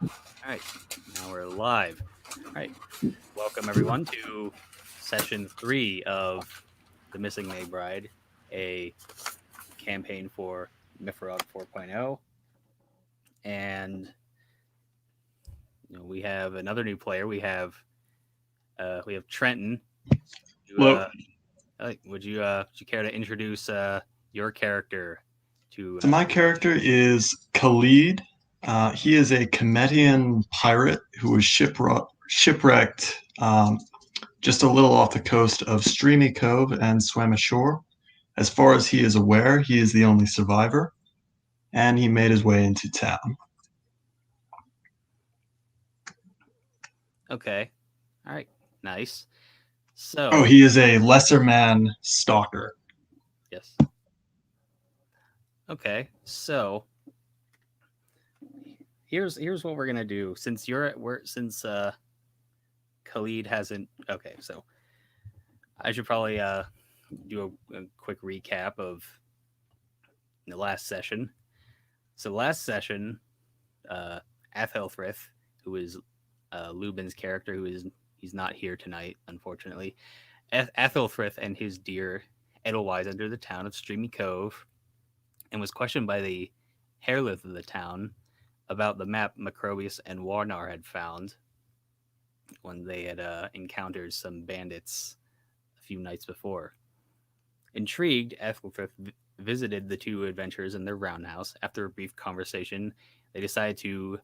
All right, now we're live. All right, welcome everyone to session 3 of The Missing May Bride, a campaign for MYFAROG 4.0. And we have another new player. We have Trenton. You, Well, would you care to introduce your character to so my character is Khalid. He is a Cometian pirate who was shipwrecked just a little off the coast of Streamy Cove and swam ashore. As far as he is aware, he is the only survivor, and he made his way into town. Okay. All right. Nice. Oh, So, he is a lesser man stalker. yes. Okay. So, here's what we're gonna do. Since Khalid hasn't. Okay, so I should probably do a quick recap of the last session. So last session, uh, Athelthrith, who is Lubin's character, he's not here tonight, unfortunately. Athelthrith and his dear Edelweiss entered the town of Streamy Cove and was questioned by the Hairlith of the town about the map Macrobius and Warnar had found when they had encountered some bandits a few nights before. Intrigued, Ethelfrith visited the two adventurers in their roundhouse. After a brief conversation, they decided to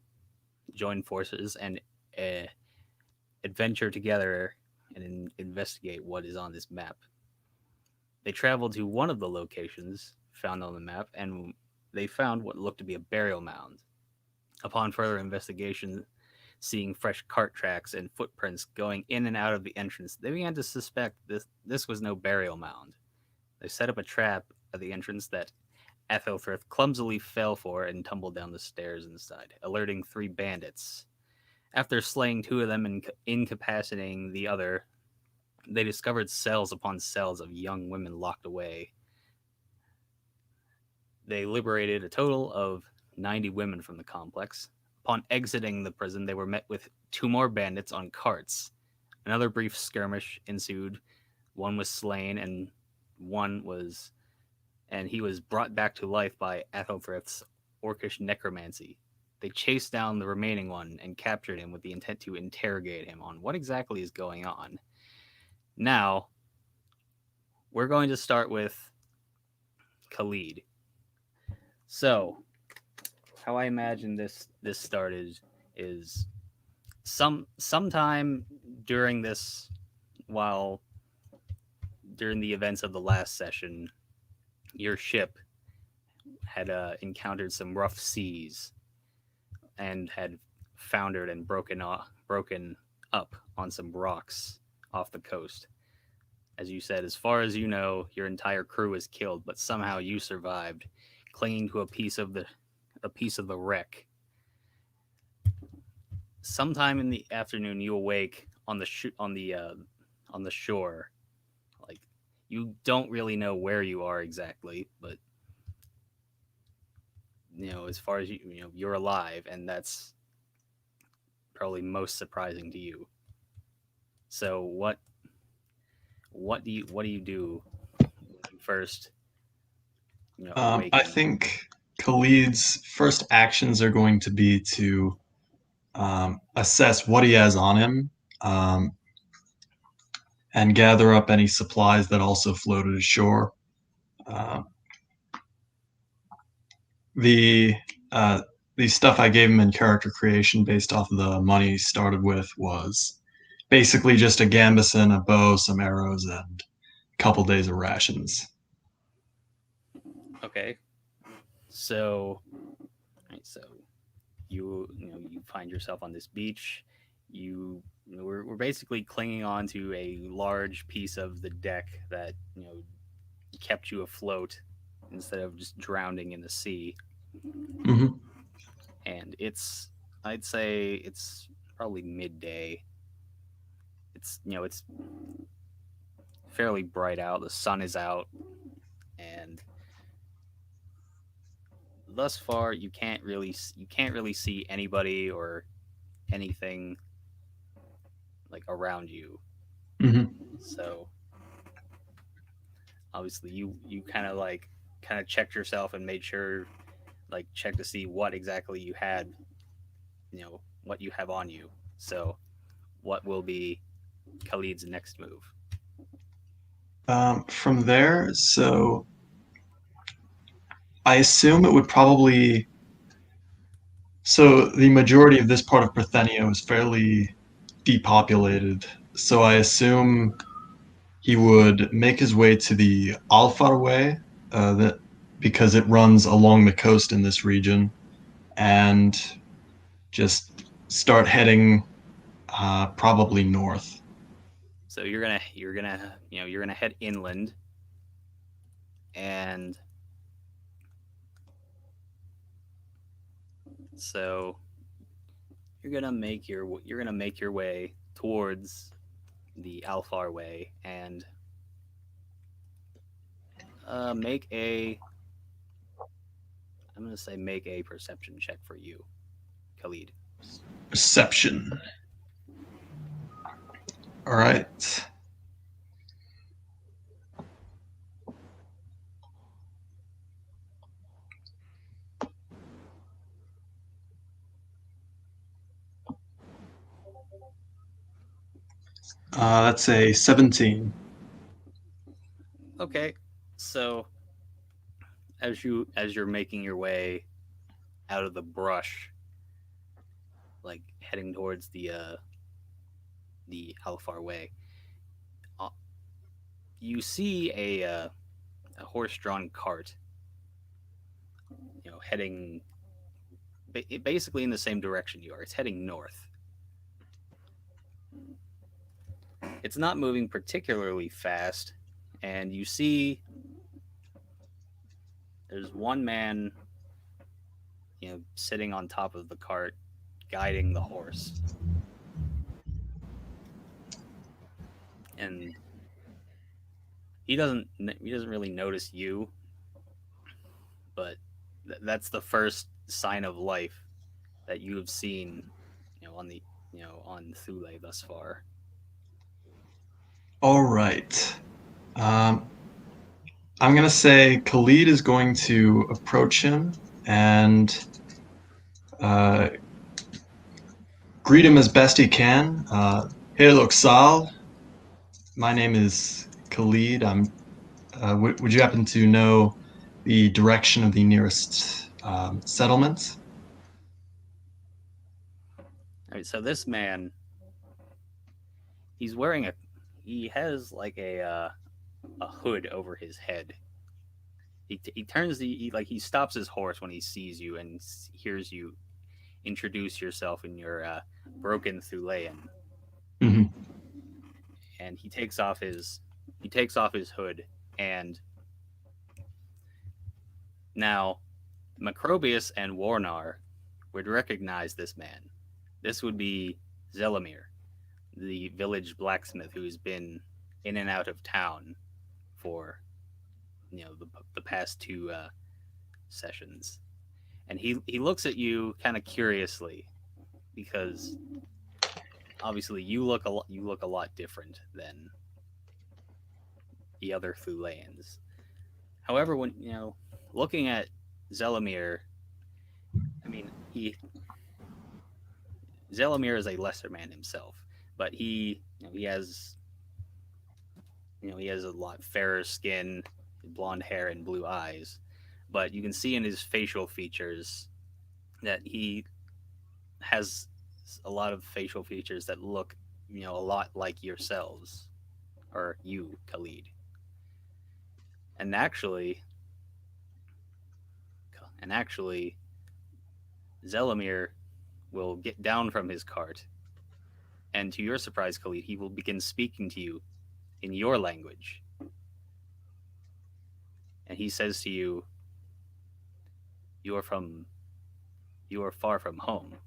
join forces and uh, adventure together and investigate what is on this map. They traveled to one of the locations found on the map and they found what looked to be a burial mound. Upon further investigation, seeing fresh cart tracks and footprints going in and out of the entrance, they began to suspect this was no burial mound. They set up a trap at the entrance that Ethelfrith clumsily fell for and tumbled down the stairs inside, alerting three bandits. After slaying two of them and incapacitating the other, they discovered cells upon cells of young women locked away. They liberated a total of 90 women from the complex. Upon exiting the prison, they were met with two more bandits on carts. Another brief skirmish ensued. One was slain, and he was brought back to life by Athelfrith's orcish necromancy. They chased down the remaining one and captured him with the intent to interrogate him on what exactly is going on. Now, we're going to start with Khalid. So, how I imagine this started is sometime during this while during the events of the last session, your ship had encountered some rough seas and had foundered and broken up on some rocks off the coast. As you said, as far as you know, your entire crew was killed, but somehow you survived, clinging to a piece of the wreck. Sometime in the afternoon, you awake on the shore. Like, you don't really know where you are exactly, but as far as you're alive, and that's probably most surprising to you. So what do you do when you first I awaken? think Khalid's first actions are going to be to assess what he has on him, um, and gather up any supplies that also floated ashore. Uh, the uh, the stuff I gave him in character creation based off of the money he started with was basically just a gambeson, a bow, some arrows, and a couple days of rations. Okay, so right, so you find yourself on this beach. We're basically clinging on to a large piece of the deck that kept you afloat instead of just drowning in the sea. Mm-hmm. And I'd say it's probably midday. It's fairly bright out. The sun is out, and thus far you can't really see anybody or anything like around you. Hmm. So obviously you kind of checked yourself and made sure like check to see what exactly you had, what you have on you. So what will be Khalid's next move? From there, so I assume it would probably. So the majority of this part of Parthenio is fairly depopulated. So I assume he would make his way to the Alfar Way, that because it runs along the coast in this region, and just start heading probably north. So you're gonna head inland, and so you're gonna make your way towards the Alfar Way and make a I'm gonna say make a perception check for you, Khalid. Reception. All right. That's a 17. Okay, so as you're making your way out of the brush, like heading towards the Alfar Way, uh, you see a horse-drawn cart, heading basically in the same direction you are. It's heading north. It's not moving particularly fast, and you see there's one man, sitting on top of the cart, guiding the horse, and he doesn't really notice you, but that's the first sign of life that you have seen, on Thule thus far. All right. Um, I'm going to say Khalid is going to approach him and uh, greet him as best he can. Hey, look, Sal. My name is Khalid. Would you happen to know the direction of the nearest settlement? All right, so this man, he's wearing he has like a hood over his head. He turns he stops his horse when he sees you and hears you introduce yourself in your broken Thulean, Hmm. and he takes off his hood, and now Macrobius and Warnar would recognize this man. This would be Zelamir, the village blacksmith who's been in and out of town for the past two sessions, and he looks at you kind of curiously because obviously you look a lot different than the other Thuleans. However, when looking at Zelamir, I mean Zelamir is a lesser man himself, but he has a lot fairer skin, blonde hair, and blue eyes. But you can see in his facial features that he has a lot of facial features that look, a lot like yourselves or you, Khalid. And actually, and actually, Zelamir will get down from his cart, and to your surprise, Khalid, he will begin speaking to you in your language. And he says to you, "You are from, you are far from home."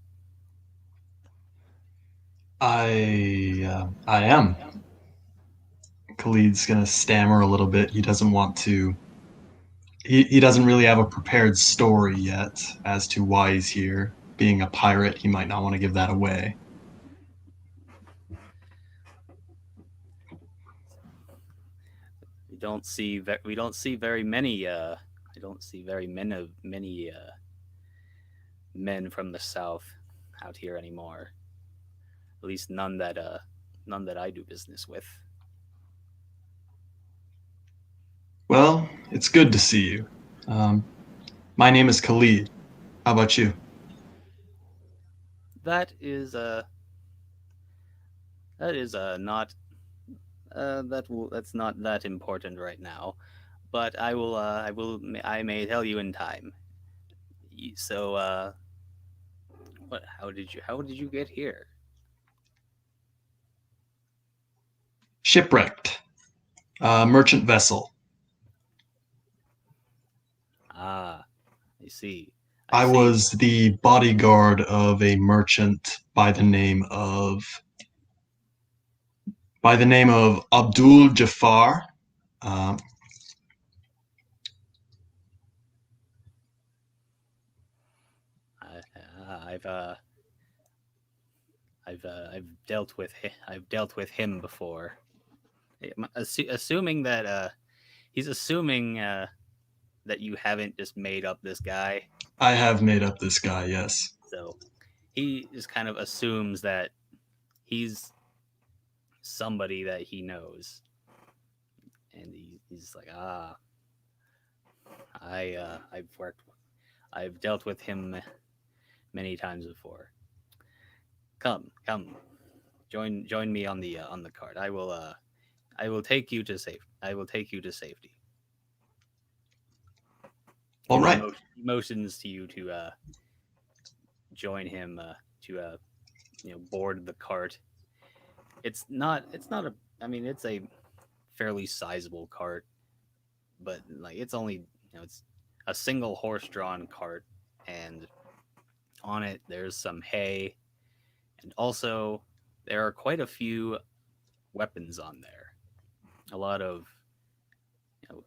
I am. Khalid's gonna stammer a little bit. He doesn't want to he doesn't really have a prepared story yet as to why he's here. Being a pirate, he might not want to give that away. We don't see very many. I don't see very many men from the south out here anymore. At least none that I do business with. Well, it's good to see you. Um, my name is Khalid. How about you? That is not that's not that important right now. But I may tell you in time. So what? How did you get here? Shipwrecked. Merchant vessel. Ah, I see. I I see. was the bodyguard of a merchant by the name of Abdul Jafar. Um, I, I've I've dealt with him before. Assuming that he's assuming that you haven't just made up this guy. I have made up this guy. Yes. So he just kind of assumes that he's somebody that he knows, and he's like, ah, I've dealt with him many times before. Come, join me on the cart. I will take you to safe. I will take you to safety. All And right. he motions to you to join him to board the cart. It's not a I mean it's a fairly sizable cart, but like it's only it's a single horse drawn cart, and on it there's some hay, and also there are quite a few weapons on there. A lot of you know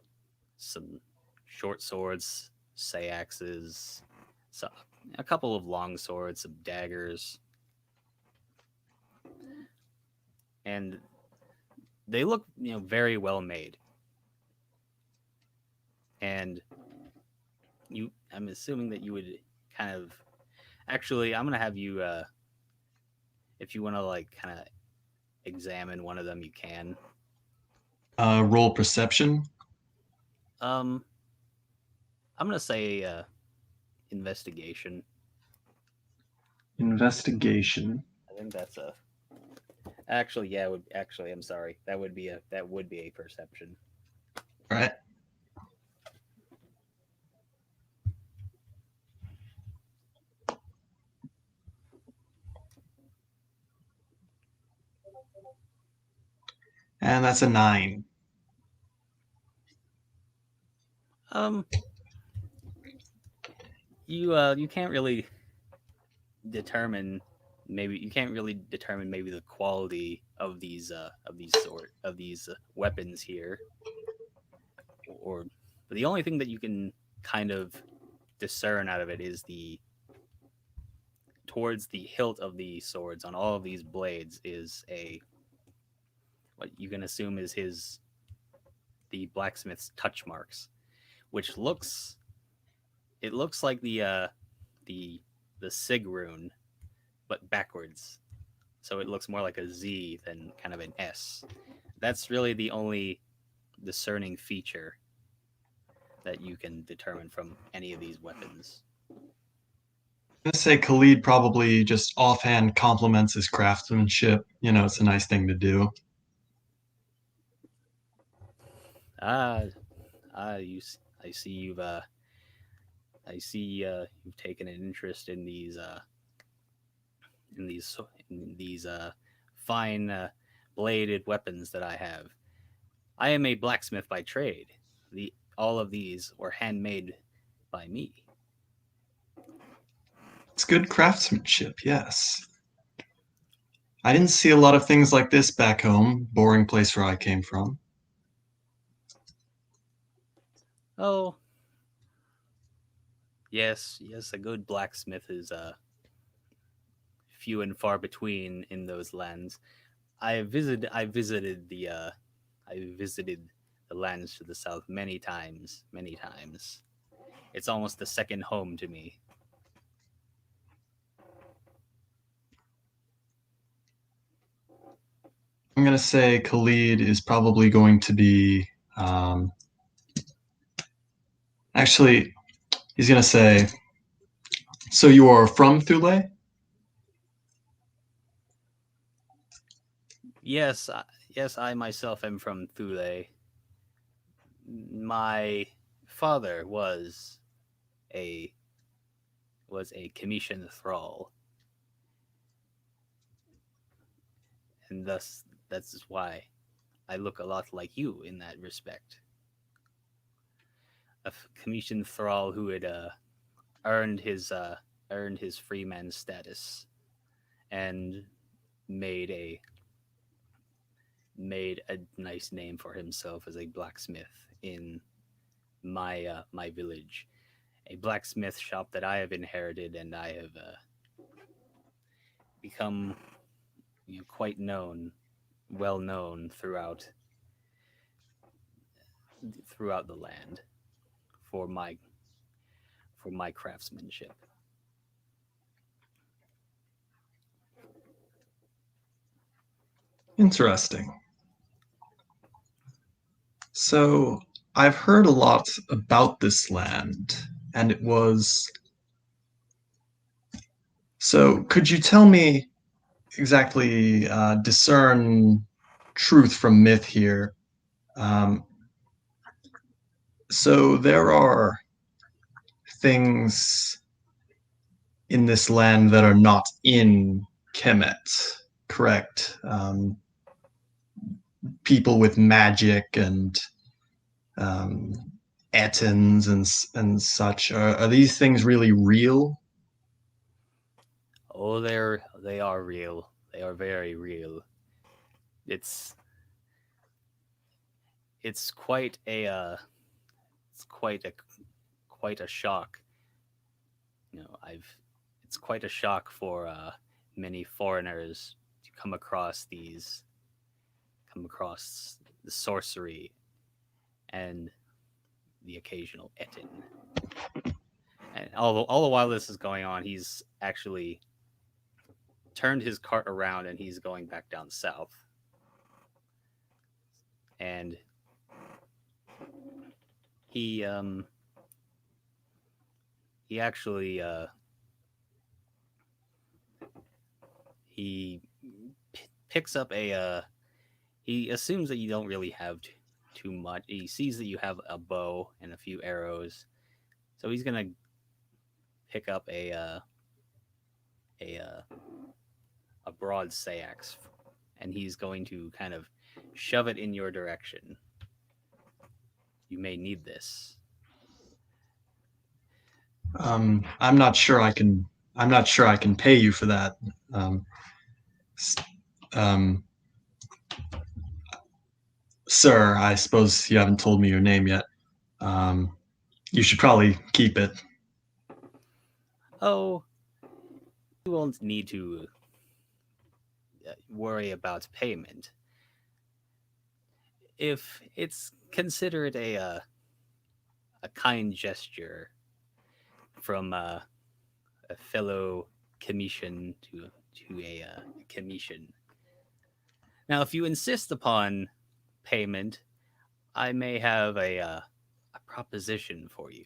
some short swords, say axes, so a couple of long swords, some daggers, and they look very well made. And I'm assuming that you would kind of actually I'm gonna have you if you want to like kind of examine one of them, you can. Roll perception. Um, I'm gonna say investigation. Investigation. I think that's a actually yeah. Would actually I'm sorry. That would be a perception. All right. And that's a 9. Um, you can't really determine maybe you can't really determine maybe the quality of these weapons here, or but the only thing that you can kind of discern out of it is the towards the hilt of the swords on all of these blades is a what you can assume is his the blacksmith's touch marks, which looks like the the sig rune but backwards. So it looks more like a Z than kind of an S. That's really the only discerning feature that you can determine from any of these weapons. I'm gonna say Khalid probably just offhand compliments his craftsmanship. It's a nice thing to do. Ah, you. I see you've taken an interest in these fine bladed weapons that I have. I am a blacksmith by trade. The all of these were handmade by me. It's good craftsmanship, yes. I didn't see a lot of things like this back home, boring place where I came from. Oh, Yes, yes, a good blacksmith is few and far between in those lands. I visited the lands to the south many times, many times. It's almost the second home to me. I'm gonna say Khalid is probably going to be. Um, Actually, he's gonna say. So you are from Thule? Yes, yes, I myself am from Thule. My father a was a commission thrall, and thus that's why I look a lot like you in that respect. A commission thrall who had earned his uh, earned his freeman status and made a made a nice name for himself as a blacksmith in my village. A blacksmith shop that I have inherited, and I have become quite known, well known throughout the land for my craftsmanship. Interesting. So I've heard a lot about this land, and it was. So could you tell me exactly discern truth from myth here? Um, so there are things in this land that are not in Kemet, correct? People with magic and um, etons and such. Are these things really real? Oh, they are real. They are very real. It's it's quite a it's quite a shock. I've it's quite a shock for many foreigners to come across the sorcery and the occasional etin. And all the while this is going on, he's actually turned his cart around and he's going back down south. And he he actually he picks up a he assumes that you don't really have too much. He sees that you have a bow and a few arrows, so he's gonna pick up a a broad sayax, and he's going to kind of shove it in your direction. You may need this. I'm not sure I can. I'm not sure I can pay you for that. Um, um, Sir, I suppose you haven't told me your name yet. Um, you should probably keep it. Oh, you won't need to worry about payment. If it's considered a kind gesture from a fellow commission to a commission. Now, if you insist upon payment, I may have a proposition for you.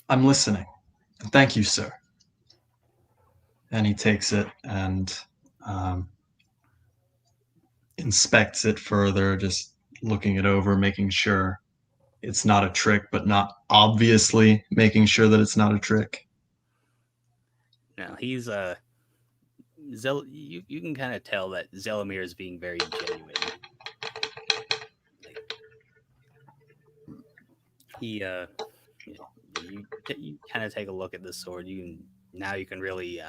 I'm listening. Thank you, sir. And he takes it and um, inspects it further, just looking it over, making sure it's not a trick, but not obviously making sure that it's not a trick. Now, he's you can kind of tell that Zelimir is being very genuine. Like he you kind of take a look at the sword. You can really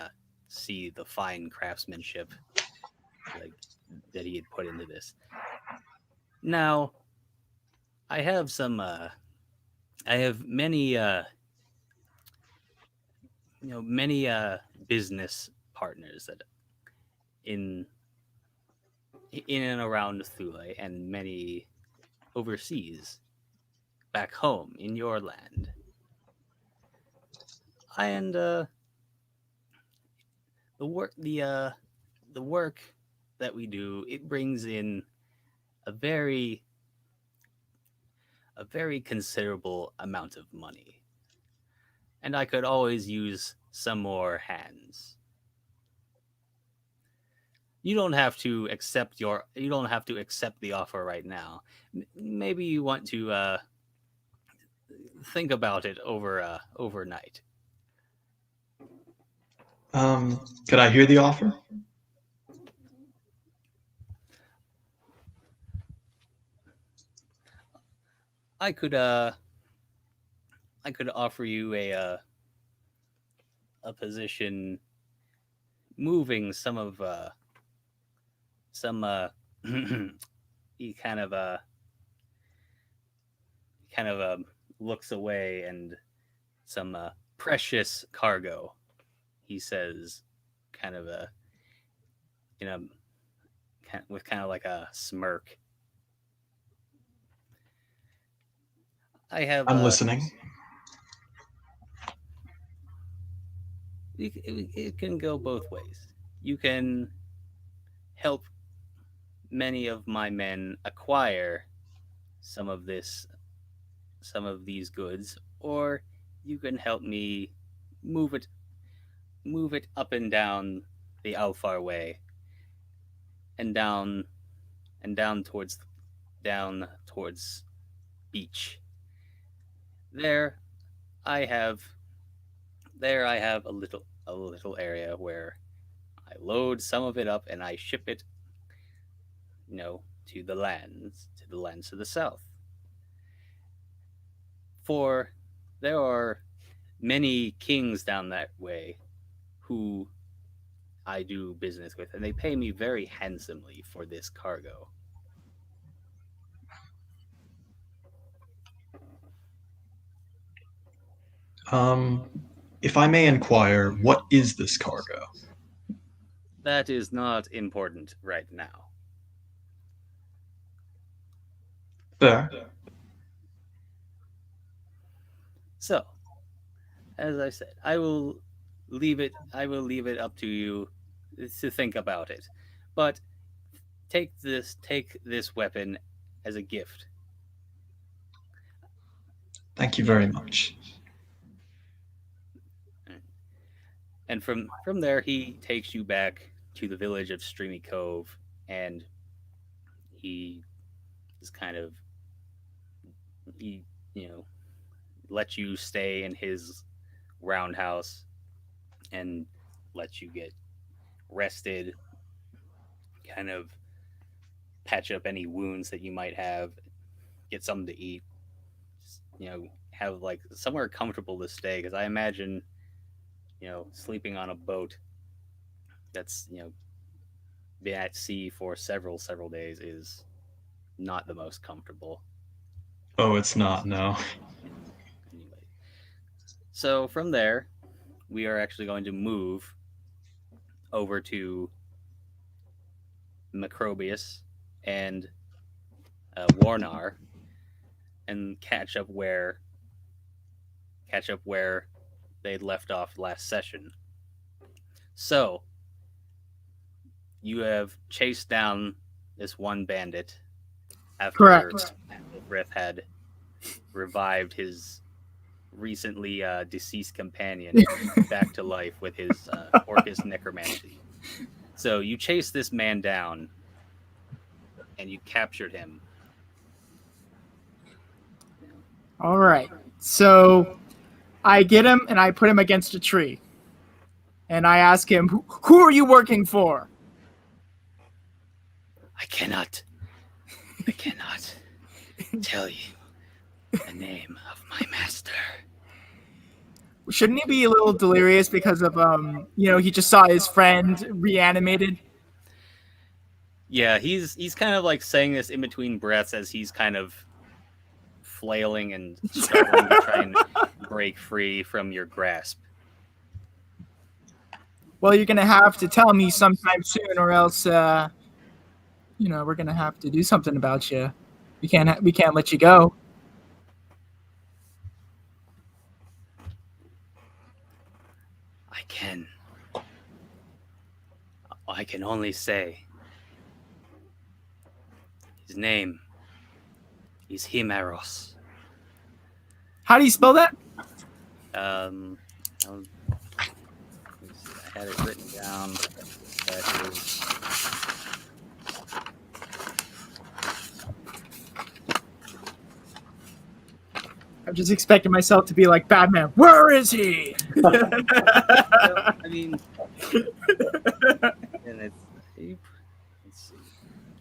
see the fine craftsmanship like that he had put into this. Now, I have I have many many business partners that in in and around Thule, and many overseas, back home in your land. And the work the work that we do, it brings in a very a very considerable amount of money, and I could always use some more hands. You don't have to accept the offer right now. Maybe you want to think about it overnight. Could I hear the offer? I could I could offer you a position moving some he kind of looks away, and some precious cargo, he says, kind of in a with kind of like a smirk. I have I'm listening. it can go both ways. You can help many of my men acquire some of this some of these goods, or you can help me move it move it up and down the Alfar way, and down towards beach. There I have I have a little area where I load some of it up and I ship it, to the lands to the south. For there are many kings down that way who I do business with, and they pay me very handsomely for this cargo. Um, if I may inquire, what is this cargo? That is not important right now. There. So, as I said, I will leave it up to you to think about it. But take this weapon as a gift. Thank you very And much. from there he takes you back to the village of Streamy Cove, and he is kind of he you know lets you stay in his roundhouse, and lets you get rested, kind of patch up any wounds that you might have, get something to eat, have like somewhere comfortable to stay, because I imagine, sleeping on a boat that's, been at sea for several days is not the most comfortable. Oh, it's not, no. Yeah. Anyway, so from there, we are actually going to move over to Macrobius and Warnar, and catch up where they'd left off last session. So you have chased down this one bandit after Correct. Rith had revived his recently deceased companion back to life with his Orcus necromancy. So you chased this man down, and you captured him. All right. So I get him and I put him against a tree. And I ask him, who are you working for? I cannot tell you the name of my master. Shouldn't he be a little delirious because of, he just saw his friend reanimated? Yeah, he's kind of like saying this in between breaths, as he's kind of flailing and struggling to try and break free from your grasp. Well, you're gonna have to tell me sometime soon, or else, we're gonna have to do something about you. We can't let you go. I can only say his name is Himeros. How do you spell that? Let me see, I had it written down. That is I'm just expecting myself to be like Batman. Where is he? I mean, and let's see, I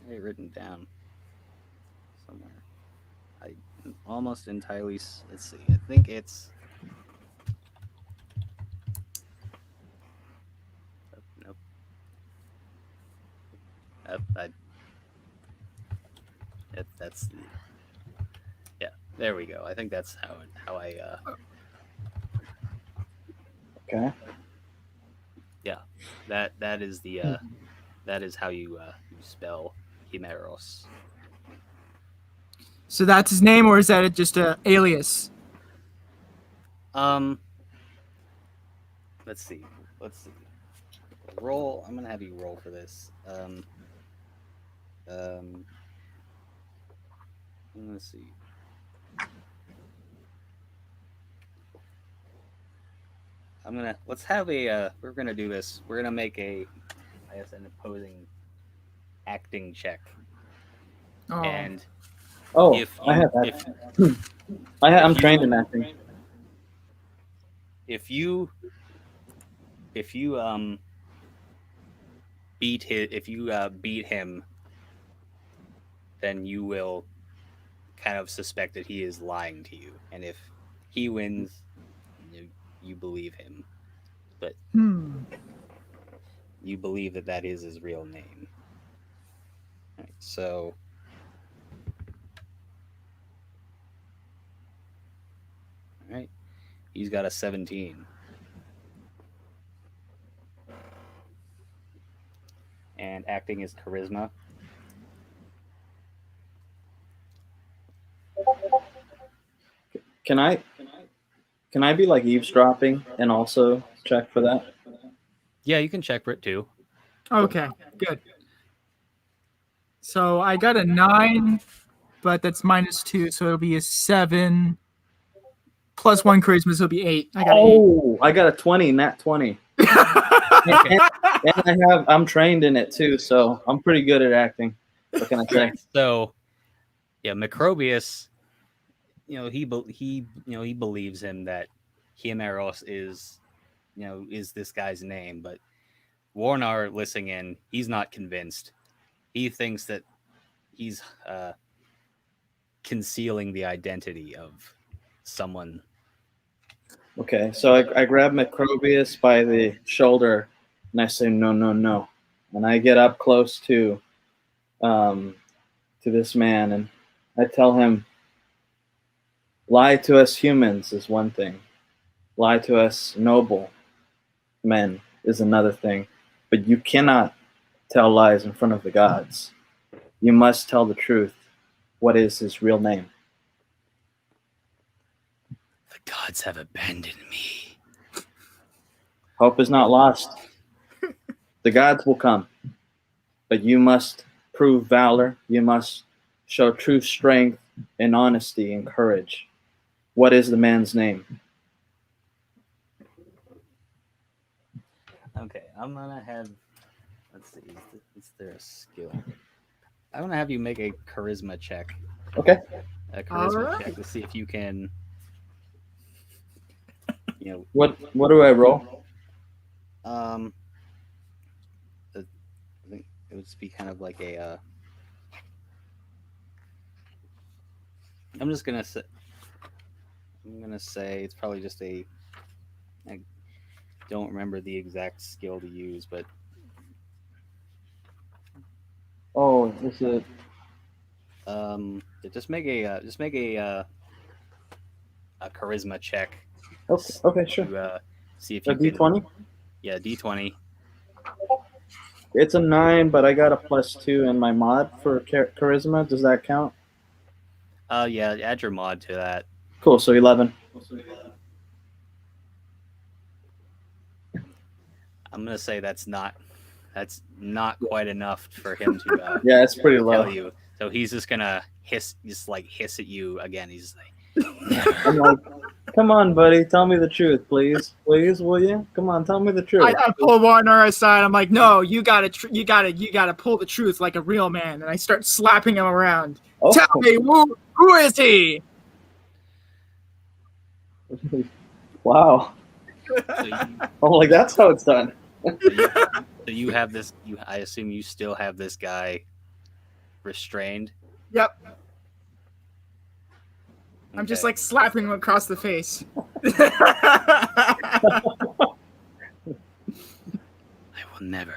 had it written down somewhere. I almost entirely. Let's see. I think it's. Nope. That's the. Yeah, there we go. I think that's how I. Okay. Yeah, that is the. That is how you spell Himeros. So that's his name, or is that just a alias? Let's see. Roll. I'm gonna have you roll for this. Let's see. Let's have a. We're gonna do this. We're gonna make an opposing acting check. Oh. And I have that. I'm trained in acting. If you beat him, then you will kind of suspect that he is lying to you, and if he wins, you believe him, but you believe that is his real name. All right, so all right, he's got a 17. And acting is charisma. Can I be like eavesdropping and also check for that? Yeah, you can check for it too. Okay, good. So I got a 9, but that's -2, so it'll be a 7. Plus 1 charisma, so it'll be 8. I got 8. I got a 20, nat 20. and I'm trained in it too, so I'm pretty good at acting. What can I say? So, yeah, Macrobius, he believes him that Himeros is this guy's name, but Warnar, listening in, he's not convinced. He thinks that he's concealing the identity of someone. Okay, so I grab Macrobius by the shoulder and I say, no, no, no. And I get up close to this man and I tell him, lie to us humans is one thing. Lie to us noble men is another thing. But you cannot tell lies in front of the gods. You must tell the truth. What is his real name? The gods have abandoned me. Hope is not lost. The gods will come. But you must prove valor. You must show true strength and honesty and courage. What is the man's name? Okay, I'm gonna have. Let's see. Is there a skill? I'm gonna have you make a charisma check. Okay. A charisma check to see if you can. What do I roll? I think it would just be kind of like a. I'm gonna say it's probably just a. I don't remember the exact skill to use, but. Oh, is it? Just make a a charisma check. Okay, sure. To see if A you can. D20. Yeah, D20. It's a 9, but I got a +2 in my mod for charisma. Does that count? Yeah, add your mod to that. Cool. So 11. I'm gonna say that's not quite enough for him to Yeah, it's pretty low. tell you. So he's just gonna hiss at you again. He's like, I'm like, come on, buddy, tell me the truth, please, will you? Come on, tell me the truth. I pull Warner aside. I'm like, no, you gotta pull the truth like a real man. And I start slapping him around. Oh. Tell me, who is he? Wow. so you, I'm like, that's how it's done. so you have this. I assume you still have this guy restrained. Yep. I'm just like slapping him across the face. I will never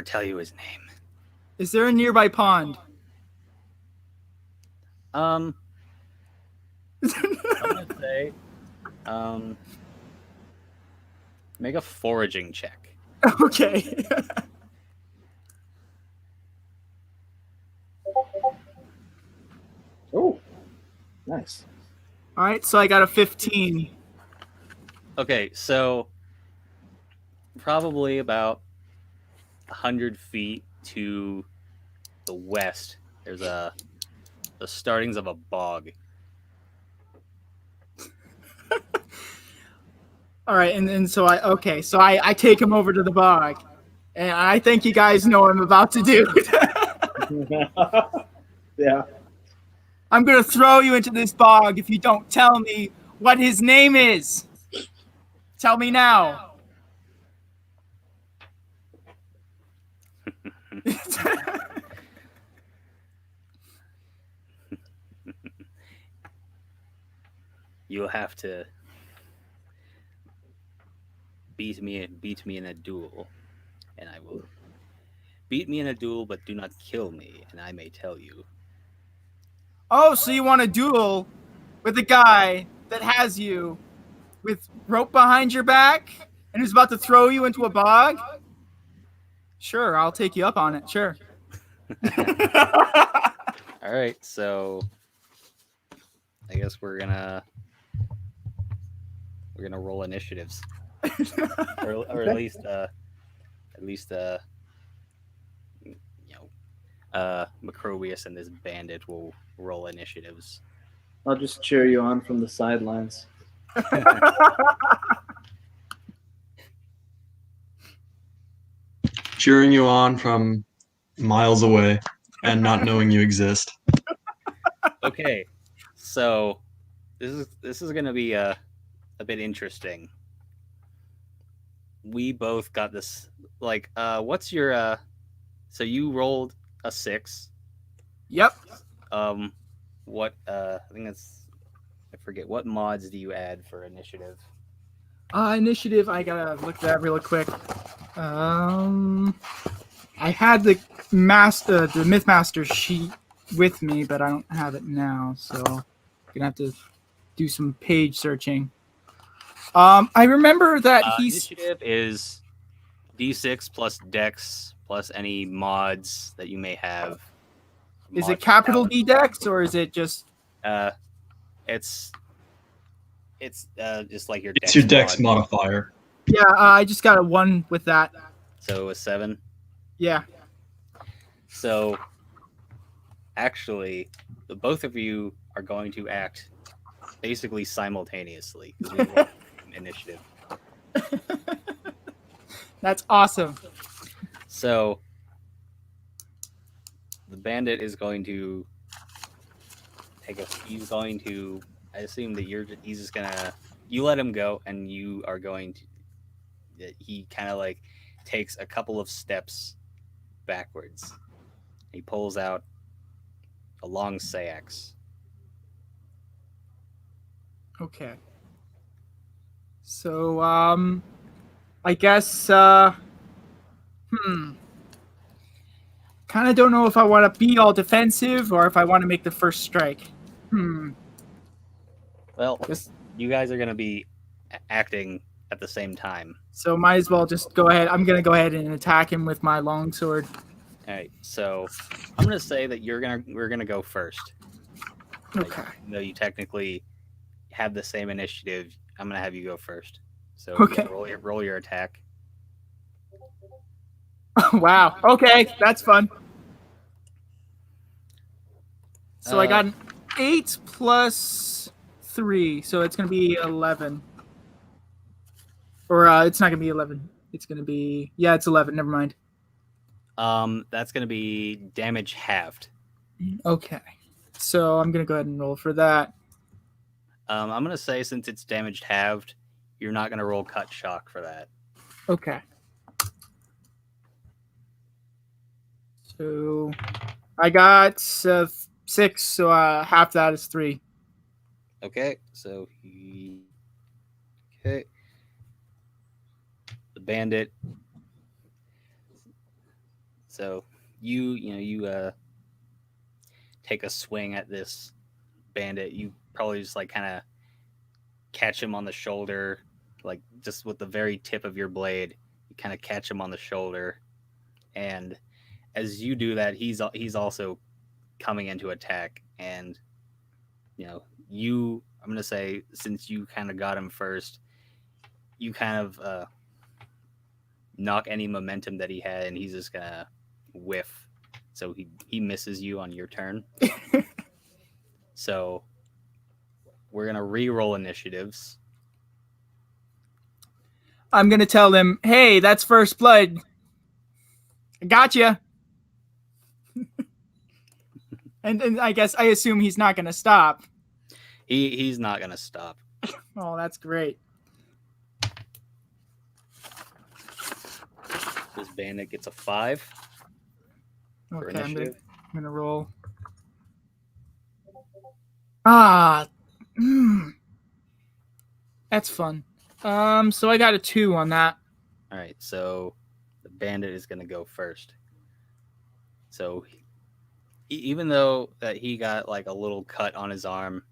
tell you his name. Is there a nearby pond? I'm gonna say, make a foraging check. Okay. Oh, nice. All right, so I got a 15. Okay, so probably about 100 feet to the west, there's the startings of a bog. All right, and so I take him over to the bog, and I think you guys know what I'm about to do. Yeah. I'm gonna throw you into this bog if you don't tell me what his name is. Tell me now. You'll have to beat me in a duel, and I will beat me in a duel, but do not kill me, and I may tell you. Oh, so you want a duel with a guy that has you with rope behind your back and who's about to throw you into a bog? Sure, I'll take you up on it. Sure. All right, so I guess we're gonna roll initiatives, or at least Macrobius and this bandit will roll initiatives. I'll just cheer you on from the sidelines. Cheering you on from miles away and not knowing you exist. Okay, so this is gonna be a bit interesting. We both got this. Like, what's your? So you rolled a 6. Yep. What? I think that's. I forget. What mods do you add for initiative? Initiative. I gotta look that really quick. I had the Mythmaster sheet with me, but I don't have it now, so I'm gonna have to do some page searching. I remember that initiative is D6 plus Dex plus any mods that you may have. Is it capital D Dex or is it just? It's just like your. It's your Dex modifier. Yeah, I just got a 1 with that. So a 7. Yeah. So actually, the both of you are going to act basically simultaneously because we rolled initiative. That's awesome. So the bandit is going to he's going to, I assume that he's just gonna, you let him go and you are going to, he kind of like takes a couple of steps backwards. He pulls out a long seax. Okay. So, I guess, kind kind of don't know if I want to be all defensive or if I want to make the first strike. Well, Just, you guys are gonna be acting at the same time. so might as well just go ahead. I'm gonna go ahead and attack him with my longsword. All right, so I'm gonna say that we're gonna go first. Okay. Even though you technically have the same initiative, I'm gonna have you go first. So Okay. yeah, roll your attack. Wow. Okay, that's fun. So I got an 8 plus 3, so it's gonna be 11. Or it's not gonna be 11. It's gonna be it's 11. Never mind. That's gonna be damage halved. Okay. So I'm gonna go ahead and roll for that. I'm gonna say since it's damaged halved, you're not gonna roll cut shock for that. Okay. So I got 6, so half that is 3. Okay, so okay, the bandit. So you take a swing at this bandit. You probably just like kind of catch him on the shoulder, like just with the very tip of your blade. You kind of catch him on the shoulder, and as you do that, he's also coming into attack. And I'm gonna say since you kind of got him first, you kind of knock any momentum that he had, and he's just gonna whiff. So he misses you on your turn. So we're gonna re-roll initiatives. I'm gonna tell them, hey, that's first blood. I gotcha. and I assume he's not gonna stop. He's not gonna stop. Oh, that's great. This bandit gets a 5 for Okay, I'm initiative. gonna roll. Ah, that's fun. So I got a 2 on that. All right, so the bandit is gonna go first. So even though that he got like a little cut on his arm,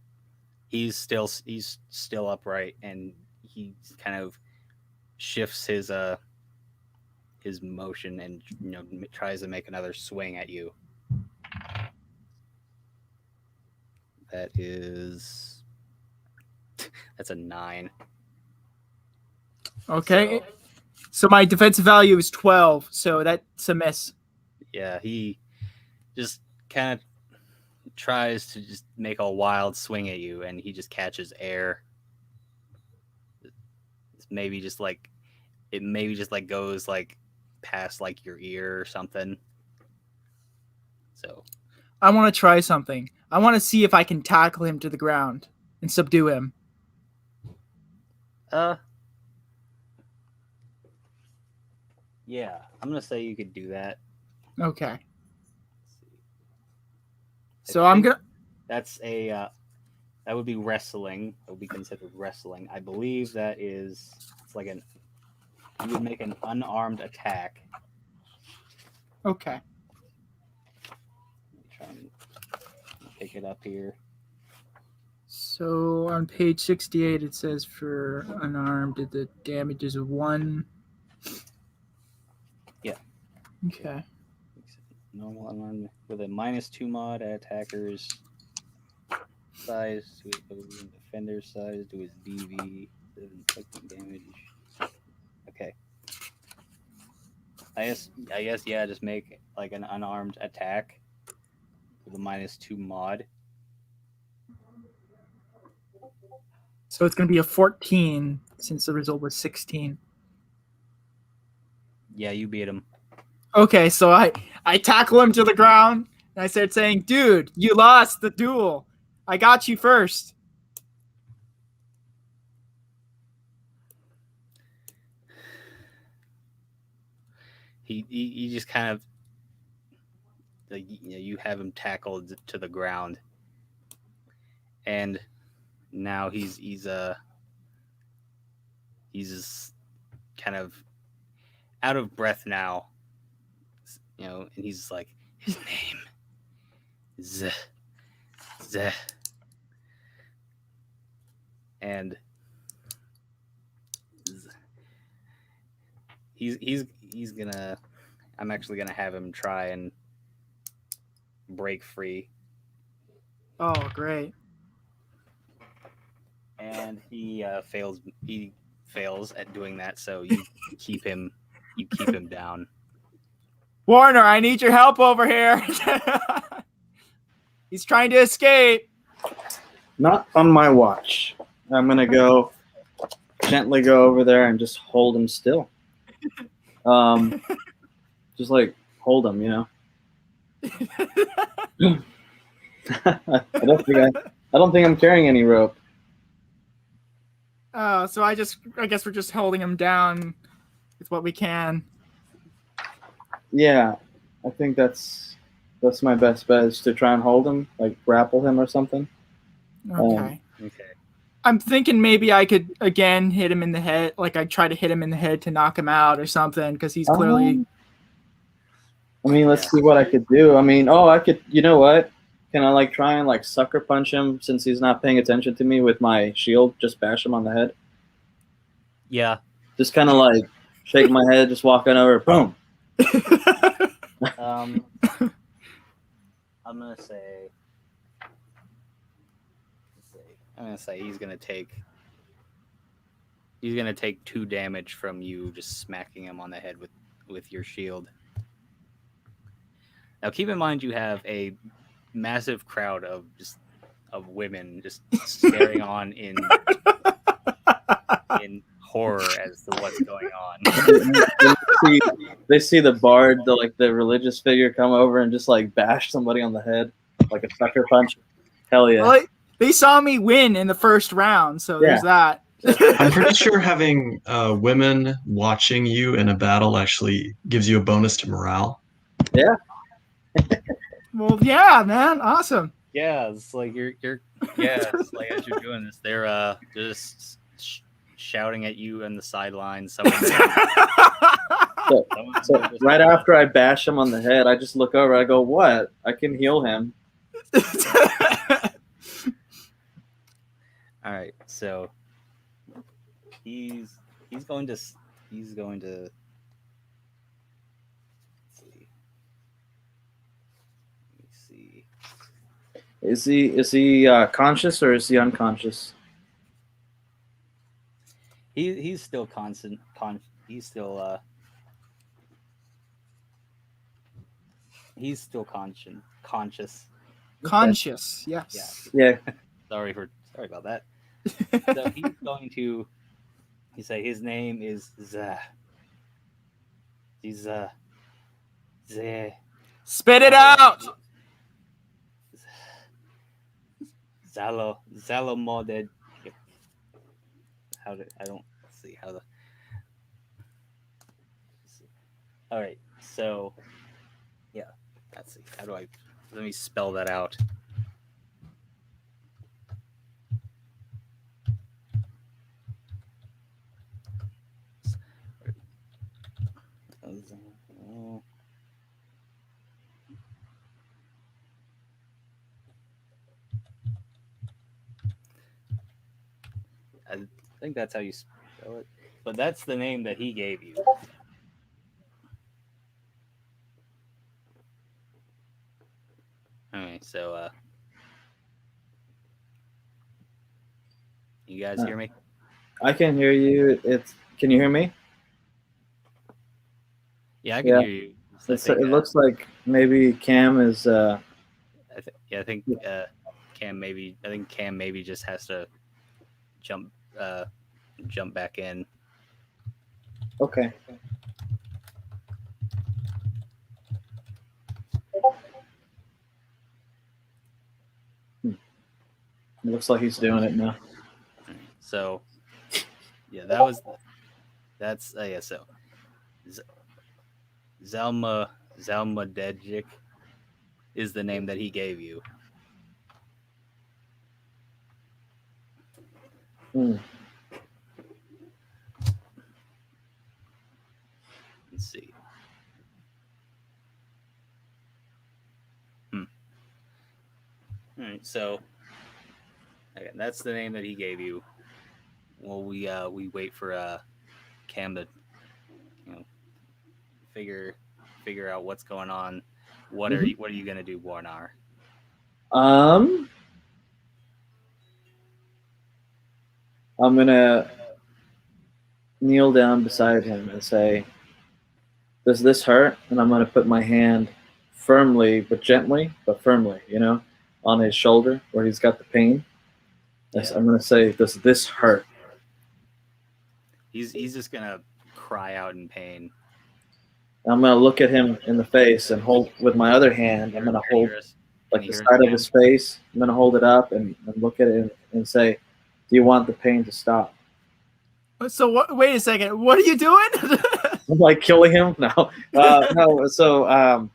he's still upright, and he kind of shifts his motion and tries to make another swing at you. That's a 9. Okay. So my defensive value is 12, so that's a miss. Yeah, he just kind of tries to just make a wild swing at you, and he just catches air. It maybe just goes like past like your ear or something. So I want to try something. I want to see if I can tackle him to the ground and subdue him. Yeah, I'm gonna say you could do that. Okay. So I'm gonna. That's that would be wrestling. That would be considered wrestling. I believe it's like you would make an unarmed attack. Okay. Let me try and pick it up here. So on page 68, it says for unarmed, the damage is 1. Yeah. Okay. Normal unarmed with a -2 mod at attacker's size to his defender's size to his DV, inflicting damage. Okay. I guess yeah, just make like an unarmed attack with a -2 mod. So it's going to be a 14 since the result was 16. Yeah, you beat him. Okay, so I tackle him to the ground and I start saying, dude, you lost the duel. I got you first. He just kind of like you have him tackled to the ground, and now he's just kind of out of breath now, and he's like His name is Z. And he's gonna. I'm actually gonna have him try and break free, Oh, great. and he fails. He fails at doing that. So you keep him. You keep him down. Warner, I need your help over here. He's trying to escape. Not on my watch. I'm gonna go gently go over there and just hold him still. Just like hold him, you know. I don't think I'm carrying any rope. Oh, so I guess we're just holding him down with what we can. Yeah, I think that's my best bet is to try and hold him, like grapple him or something. Okay. Okay. I'm thinking maybe I could again hit him in the head, like I try to hit him in the head to knock him out or something, because he's clearly. I mean, let's see what I could do. I mean, I could. You know what? Can I like try and like sucker punch him since he's not paying attention to me with my shield? Just bash him on the head. Yeah. Just kind of like shake my head, just walking over, boom. I'm gonna say. I'm gonna say he's gonna take 2 damage from you just smacking him on the head with your shield. Now keep in mind you have a massive crowd of women just staring on in horror as to what's going on. They see the bard, the religious figure, come over and just like bash somebody on the head like a sucker punch. Hell yeah! Well, they saw me win in the first round, so there's that. I'm pretty sure having women watching you in a battle actually gives you a bonus to morale. Yeah. Well, yeah, man, awesome. Yeah, it's like it's like as you're doing this, they're just shouting at you on the sidelines. So right after I bash him on the head, I just look over. I go, "What? I can heal him." All right, so he's going to let's see. Let me see. Is he conscious or is he unconscious? He's still constant. He's still conscious. Conscious, yes. Yeah. Sorry about that. So he's going to. You say his name is Z. He's Z. Spit it out. Zalomoded. I don't see how the. All right, so yeah, let's see. Let me spell that out. I think that's how you spell it, but that's the name that he gave you. Alright, so you guys hear me? I can hear you. Can you hear me? Yeah, I can hear you. It looks like maybe Cam is. I think Cam maybe just has to jump back in. Okay. It looks like he's doing it now. So, yeah, that's yeah. So, Zalma Dejic is the name that he gave you. Let's see. So okay, that's the name that he gave you. Well, we wait for Cam to you know figure out what's going on. What are you gonna do, Warnar? I'm gonna kneel down beside him and say, "Does this hurt?" And I'm gonna put my hand firmly, but gently, but firmly, on his shoulder where he's got the pain. Yes, Yeah. I'm gonna say, "Does this hurt?" He's just gonna cry out in pain. I'm gonna look at him in the face and hold with my other hand. I'm gonna hold like the side of his face. I'm gonna hold it up and look at it and say, "Do you want the pain to stop?" So what? Wait a second. What are you doing? I'm like killing him? No, no. So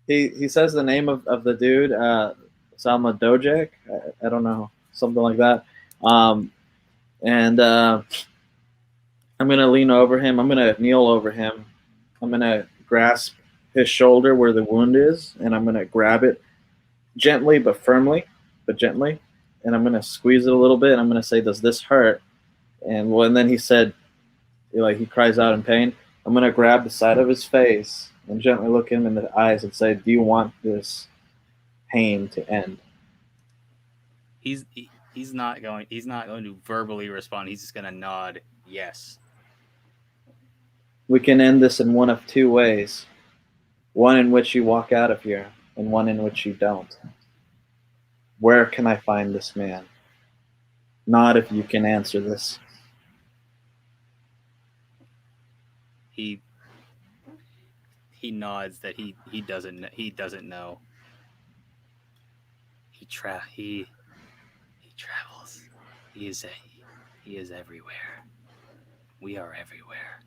he says the name of the dude, Salma Dojek. I don't know, something like that. And I'm gonna lean over him. I'm gonna kneel over him. I'm gonna grasp his shoulder where the wound is, and I'm gonna grab it gently but firmly, and I'm gonna squeeze it a little bit. And I'm gonna say, "Does this hurt?" And then he said, like he cries out in pain. I'm gonna grab the side of his face and gently look him in the eyes and say, "Do you want this pain to end?" He's not going to verbally respond. He's just gonna nod yes. We can end this in one of two ways. One in which you walk out of here, and one in which you don't. Where can I find this man? Not if you can answer this. He nods that he doesn't know. He travels. He is everywhere. We are everywhere.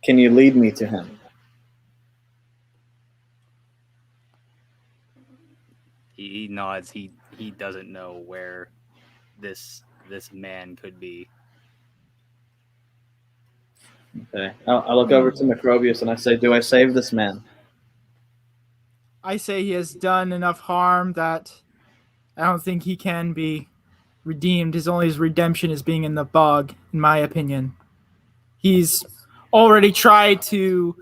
Can you lead me to him? He nods. He doesn't know where this man could be. Okay. I look over to Macrobius and I say, "Do I save this man?" I say he has done enough harm that I don't think he can be redeemed. His only redemption is being in the bog, in my opinion. He's already tried to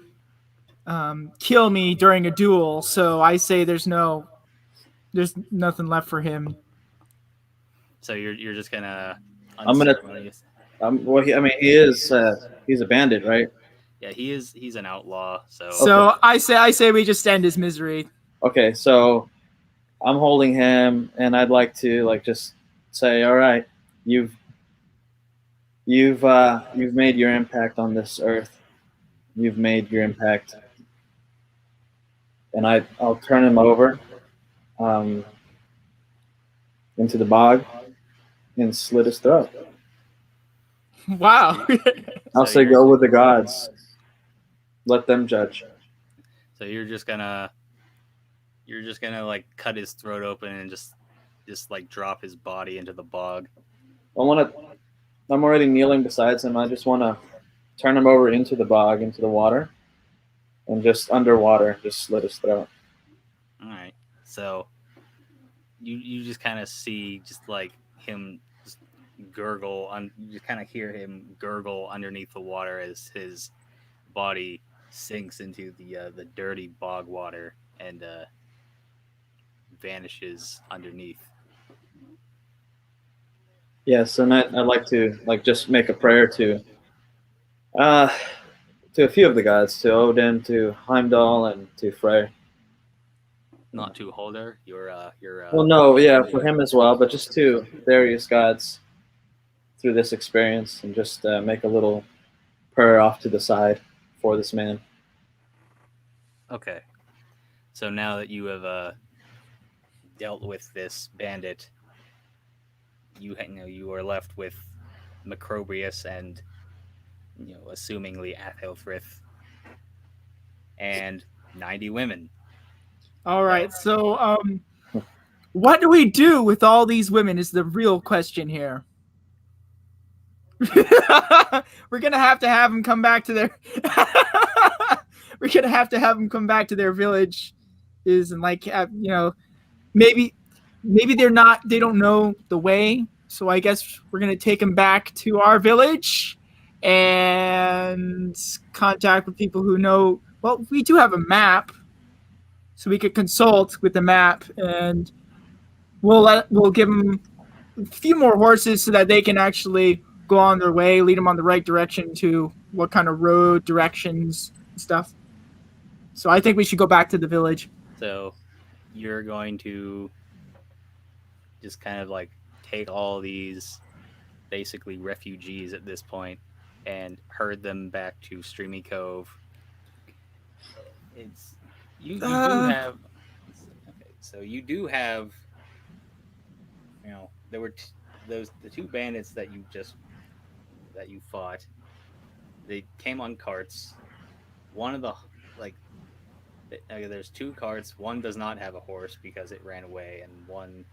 kill me during a duel, so I say there's nothing left for him. So you're just gonna I'm gonna. Well, he's a bandit, right? Yeah, he's an outlaw. So okay. I say we just end his misery. Okay, so I'm holding him, and I'd like to just say, "All right, you've made your impact on this earth. You've made your impact," and I'll turn him over into the bog and slit his throat. Wow. I'll say, "Go with the gods. Let them judge." So you're just gonna like cut his throat open and just like drop his body into the bog. I'm already kneeling beside him. I just want to turn him over into the bog, into the water, and just underwater, just slit his throat. All right. So you just kind of see just like him just gurgle you just kind of hear him gurgle underneath the water as his body sinks into the dirty bog water and vanishes underneath. Yes, and I'd like to just make a prayer to a few of the gods, to Odin, to Heimdall, and to Frey. Not to Holder, your well, no, yeah, for him as well, but just to various gods through this experience, and just make a little prayer off to the side for this man. Okay. So now that you have dealt with this bandit, you are left with Macrobius and assumingly Athelthrith and 90 women. All right. So what do we do with all these women is the real question here. We're gonna have to have them come back to their. We're gonna have to have them come back to their village is, and like maybe they don't know the way. So I guess we're gonna take them back to our village and contact with people who know. Well, we do have a map, so we could consult with the map, and we'll give them a few more horses so that they can actually go on their way, lead them on the right direction to what kind of road directions and stuff. So I think we should go back to the village. So you're going to just kind of like take all these basically refugees at this point and herd them back to Streamy Cove. It's you do have okay, so you do have there were the two bandits that you fought. They came on carts. One of the like there's two carts. One does not have a horse because it ran away, and one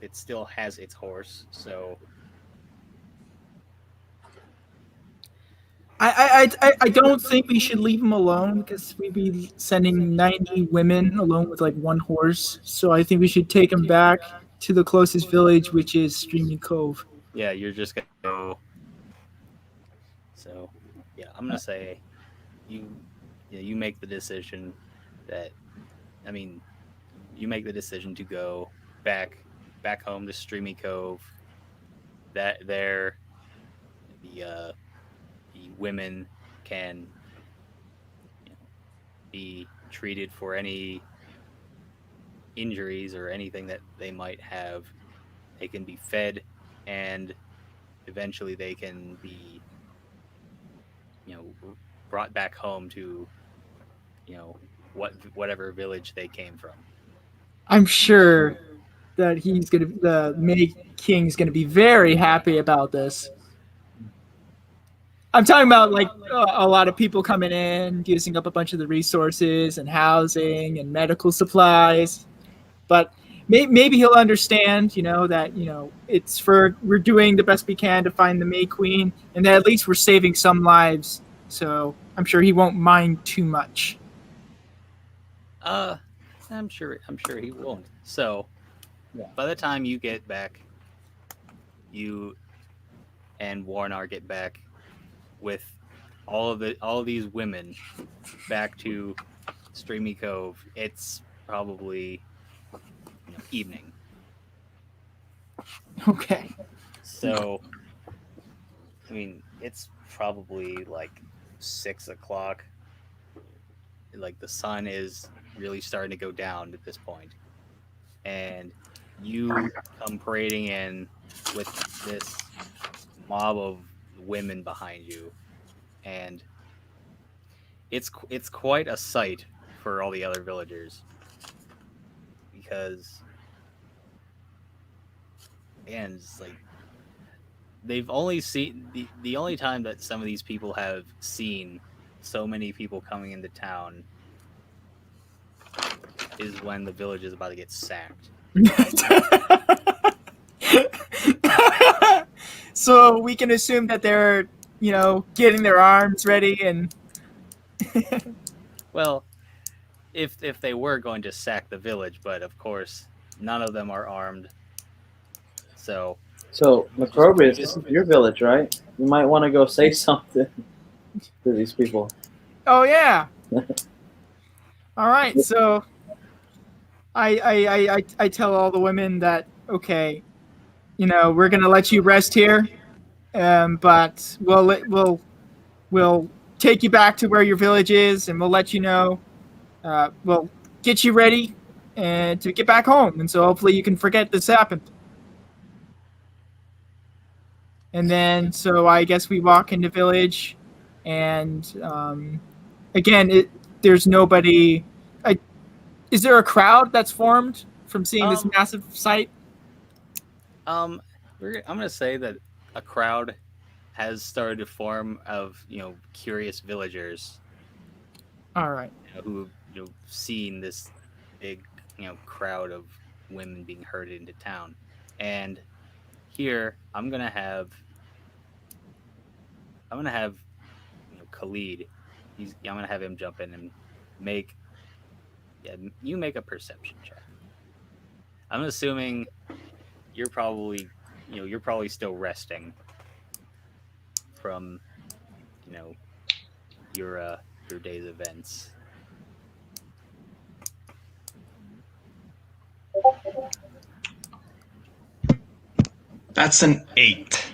it still has its horse. So I don't think we should leave them alone because we'd be sending 90 women alone with like one horse. So I think we should take them back to the closest village, which is Streamy Cove. yeah, you're just gonna go. So yeah, I'm gonna say you make the decision that you make the decision to go back home to Streamy Cove. That there the women can be treated for any injuries or anything that they might have. They can be fed, and eventually they can be brought back home to whatever village they came from. I'm sure that the May King's gonna be very happy about this. I'm talking about like a lot of people coming in, using up a bunch of the resources and housing and medical supplies. But maybe he'll understand, that we're doing the best we can to find the May Queen, and that at least we're saving some lives. So I'm sure he won't mind too much. I'm sure he won't. So by the time you get back, you and Warnar get back with all of these women back to Streamy Cove. It's probably evening. Okay. So it's probably like 6 o'clock. Like the sun is really starting to go down at this point, and you come parading in with this mob of women behind you, and it's quite a sight for all the other villagers, because and it's like they've only seen the only time that some of these people have seen so many people coming into town is when the village is about to get sacked. So we can assume that they're, getting their arms ready and. Well, if they were going to sack the village, but of course none of them are armed. So Macrobius, this is your village, right? You might want to go say something to these people. Oh yeah. All right, so I tell all the women that okay, we're gonna let you rest here, but we'll take you back to where your village is, and we'll let you know. We'll get you ready and to get back home, and so hopefully you can forget this happened. And then so I guess we walk into village, and again, there's nobody. Is there a crowd that's formed from seeing this massive sight? I'm gonna say that a crowd has started to form of curious villagers. All right. Who have seen this big crowd of women being herded into town, and here I'm gonna have Khalid. I'm gonna have him jump in and make Yeah, you make a perception check. I'm assuming you're probably, you're probably still resting from, you know, your day's events. That's an 8.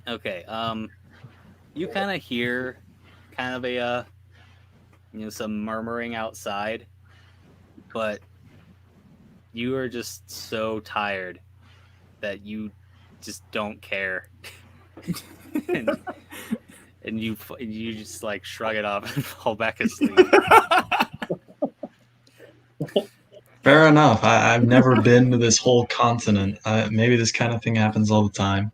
Okay. You kind of hear kind of a some murmuring outside, but you are just so tired that you just don't care. and, and you just like shrug it off and fall back asleep. Fair enough. I've never been to this whole continent. Maybe this kind of thing happens all the time.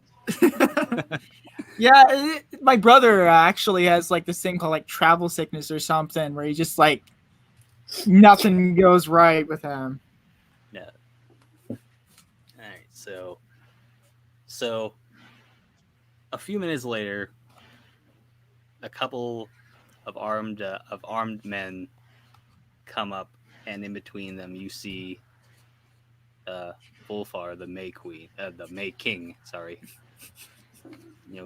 Yeah, my brother actually has like this thing called like travel sickness or something, where he just like nothing goes right with him. No. All right. So a few minutes later, a couple of armed men come up, and in between them, you see Volfar, the May Queen, the May King. Sorry,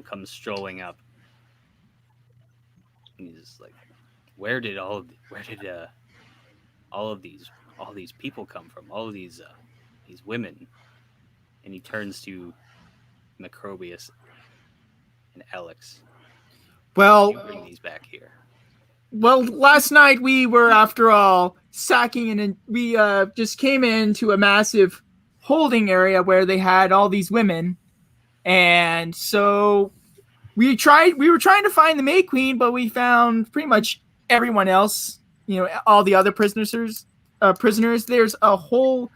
comes strolling up. And he's just like, where did all of these people come from? All of these women. And he turns to Macrobius and Alex. Well, You bring these back here. Well, last night we were, after all, sacking, and we just came into a massive holding area where they had all these women, and so we were trying to find the May Queen, but we found pretty much everyone else. All the other prisoners. There's a whole.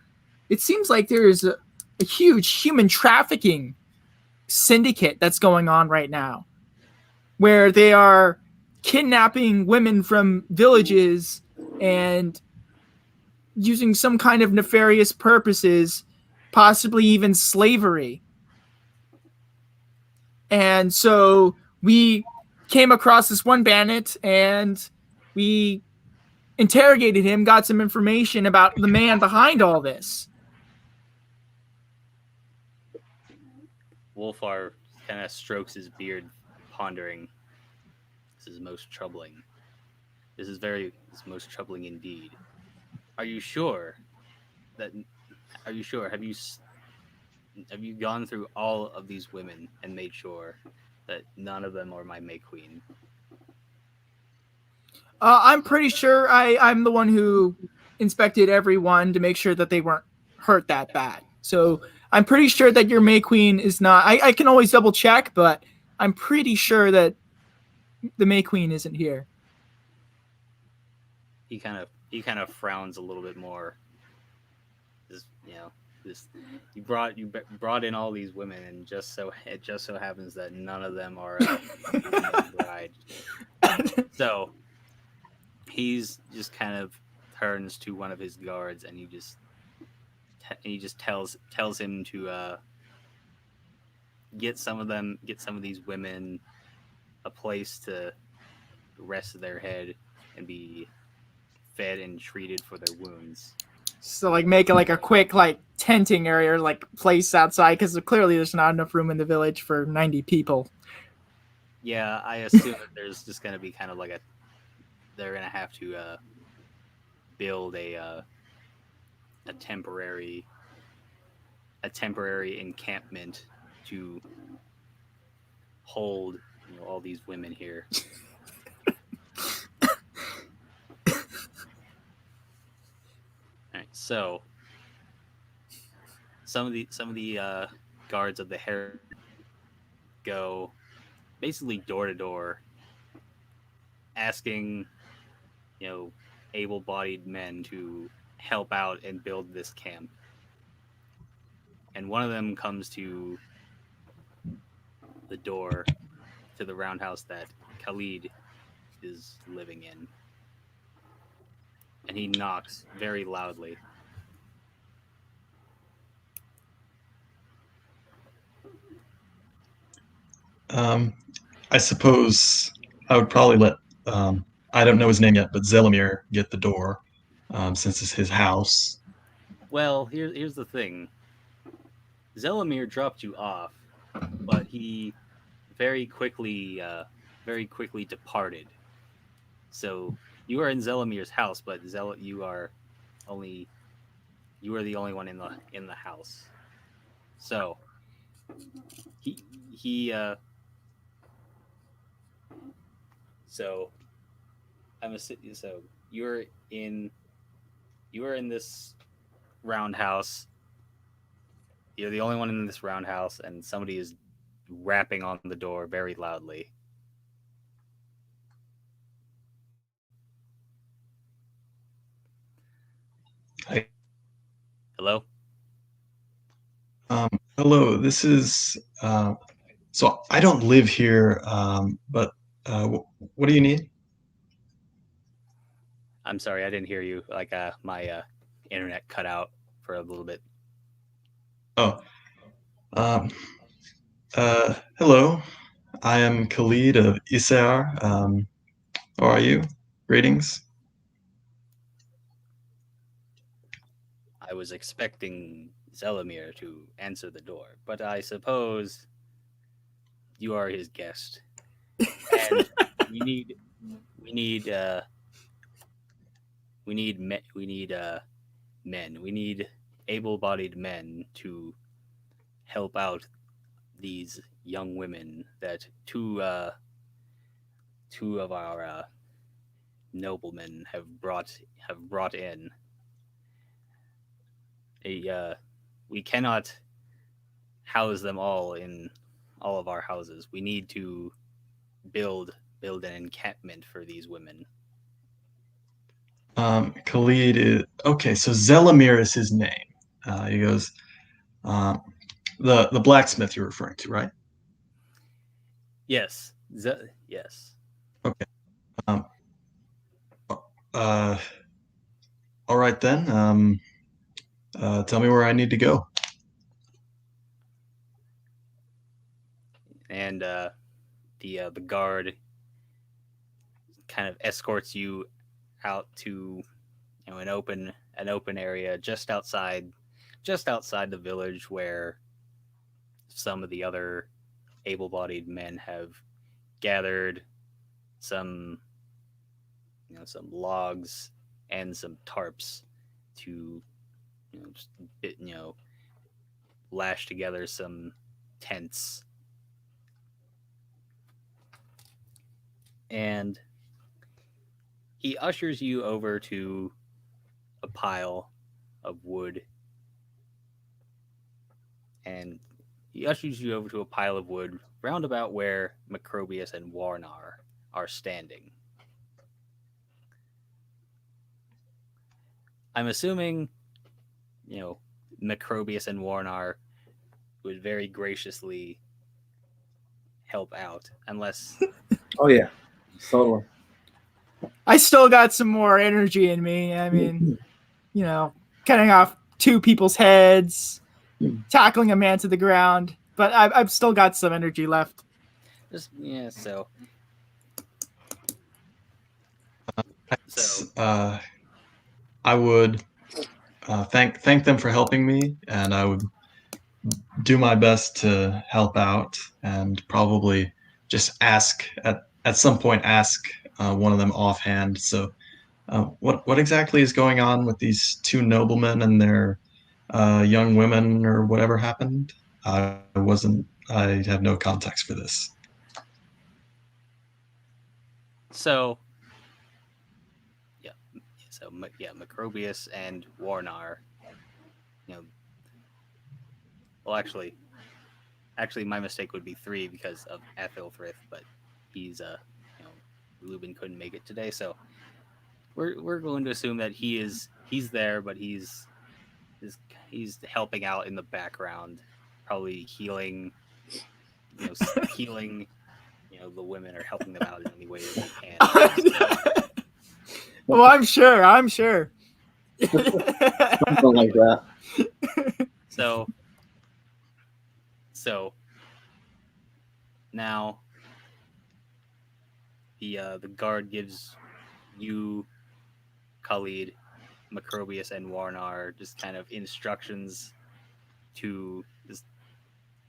It seems like there is a huge human trafficking syndicate that's going on right now, where they are kidnapping women from villages and using some kind of nefarious purposes, possibly even slavery. And so we came across this one bandit and we interrogated him, got some information about the man behind all this. Wolfar kind of strokes his beard, pondering. This is most troubling. This is most troubling indeed. Are you sure? Have you gone through all of these women and made sure that none of them are my May Queen? I'm pretty sure I'm the one who inspected everyone to make sure that they weren't hurt that bad. So I'm pretty sure that your May Queen is not. I can always double check, but I'm pretty sure that the May Queen isn't here. He kind of frowns a little bit more. You brought in all these women, and it just so happens that none of them are bride. So he's just kind of turns to one of his guards, and he just tells him to get some of these women a place to rest their head and be fed and treated for their wounds. So like make it like a quick like tenting area or like place outside, because clearly there's not enough room in the village for 90 people. Yeah, I assume that there's just going to be kind of like they're going to have to build a temporary encampment to hold all these women here. All right, so some of the guards of the Harem go basically door to door, asking able-bodied men to help out and build this camp. And one of them comes to the door to the roundhouse that Khalid is living in. And he knocks very loudly. I suppose I would probably let I don't know his name yet, but Zelimir get the door, since it's his house. Well, here's the thing. Zelimir dropped you off, but he very quickly very quickly departed. So you are in Zelimir's house, but only you are the only one in the house. So he so so in you are in this roundhouse. You're the only one in this roundhouse, and somebody is rapping on the door very loudly. I, Hello? Hello, this is. So I don't live here, but what do you need? I'm sorry, I didn't hear you. Like my internet cut out for a little bit. Oh, um, hello. I am Khalid of Isar. How are you? Greetings. I was expecting Zelimir to answer the door, but I suppose you are his guest. And we need we need we need men. We need able-bodied men to help out these young women that two of our noblemen have brought in. We cannot house them all in all of our houses. We need to build an encampment for these women. Khalid is okay. So Zelimir is his name. He goes, uh, the blacksmith you're referring to, right? Yes, yes. Okay. Um, uh, all right then. Tell me where I need to go. And the guard kind of escorts you out to an open area just outside the village where some of the other able-bodied men have gathered some some logs and some tarps to just lash together some tents. And he ushers you over to a pile of wood, and he ushers you over to a pile of wood roundabout where Macrobius and Warnar are standing. I'm assuming, Macrobius and Warnar would very graciously help out, unless Oh yeah, totally. I still got some more energy in me. I mean, cutting off two people's heads, tackling a man to the ground, but I've still got some energy left. so I would thank them for helping me, and I would do my best to help out, and probably just ask at some point ask one of them offhand. So, what exactly is going on with these two noblemen and their young women, or whatever happened? I have no context for this. So Macrobius and Warnar, well, actually, my mistake would be three because of Athilthrith, but he's Lubin couldn't make it today, so we're going to assume that he's there, but he's helping out in the background, probably healing, healing, the women, or helping them out in any way that he can. Well, I'm sure. Something like that. So now the guard gives you, Khalid, Macrobius, and Warnar just kind of instructions to just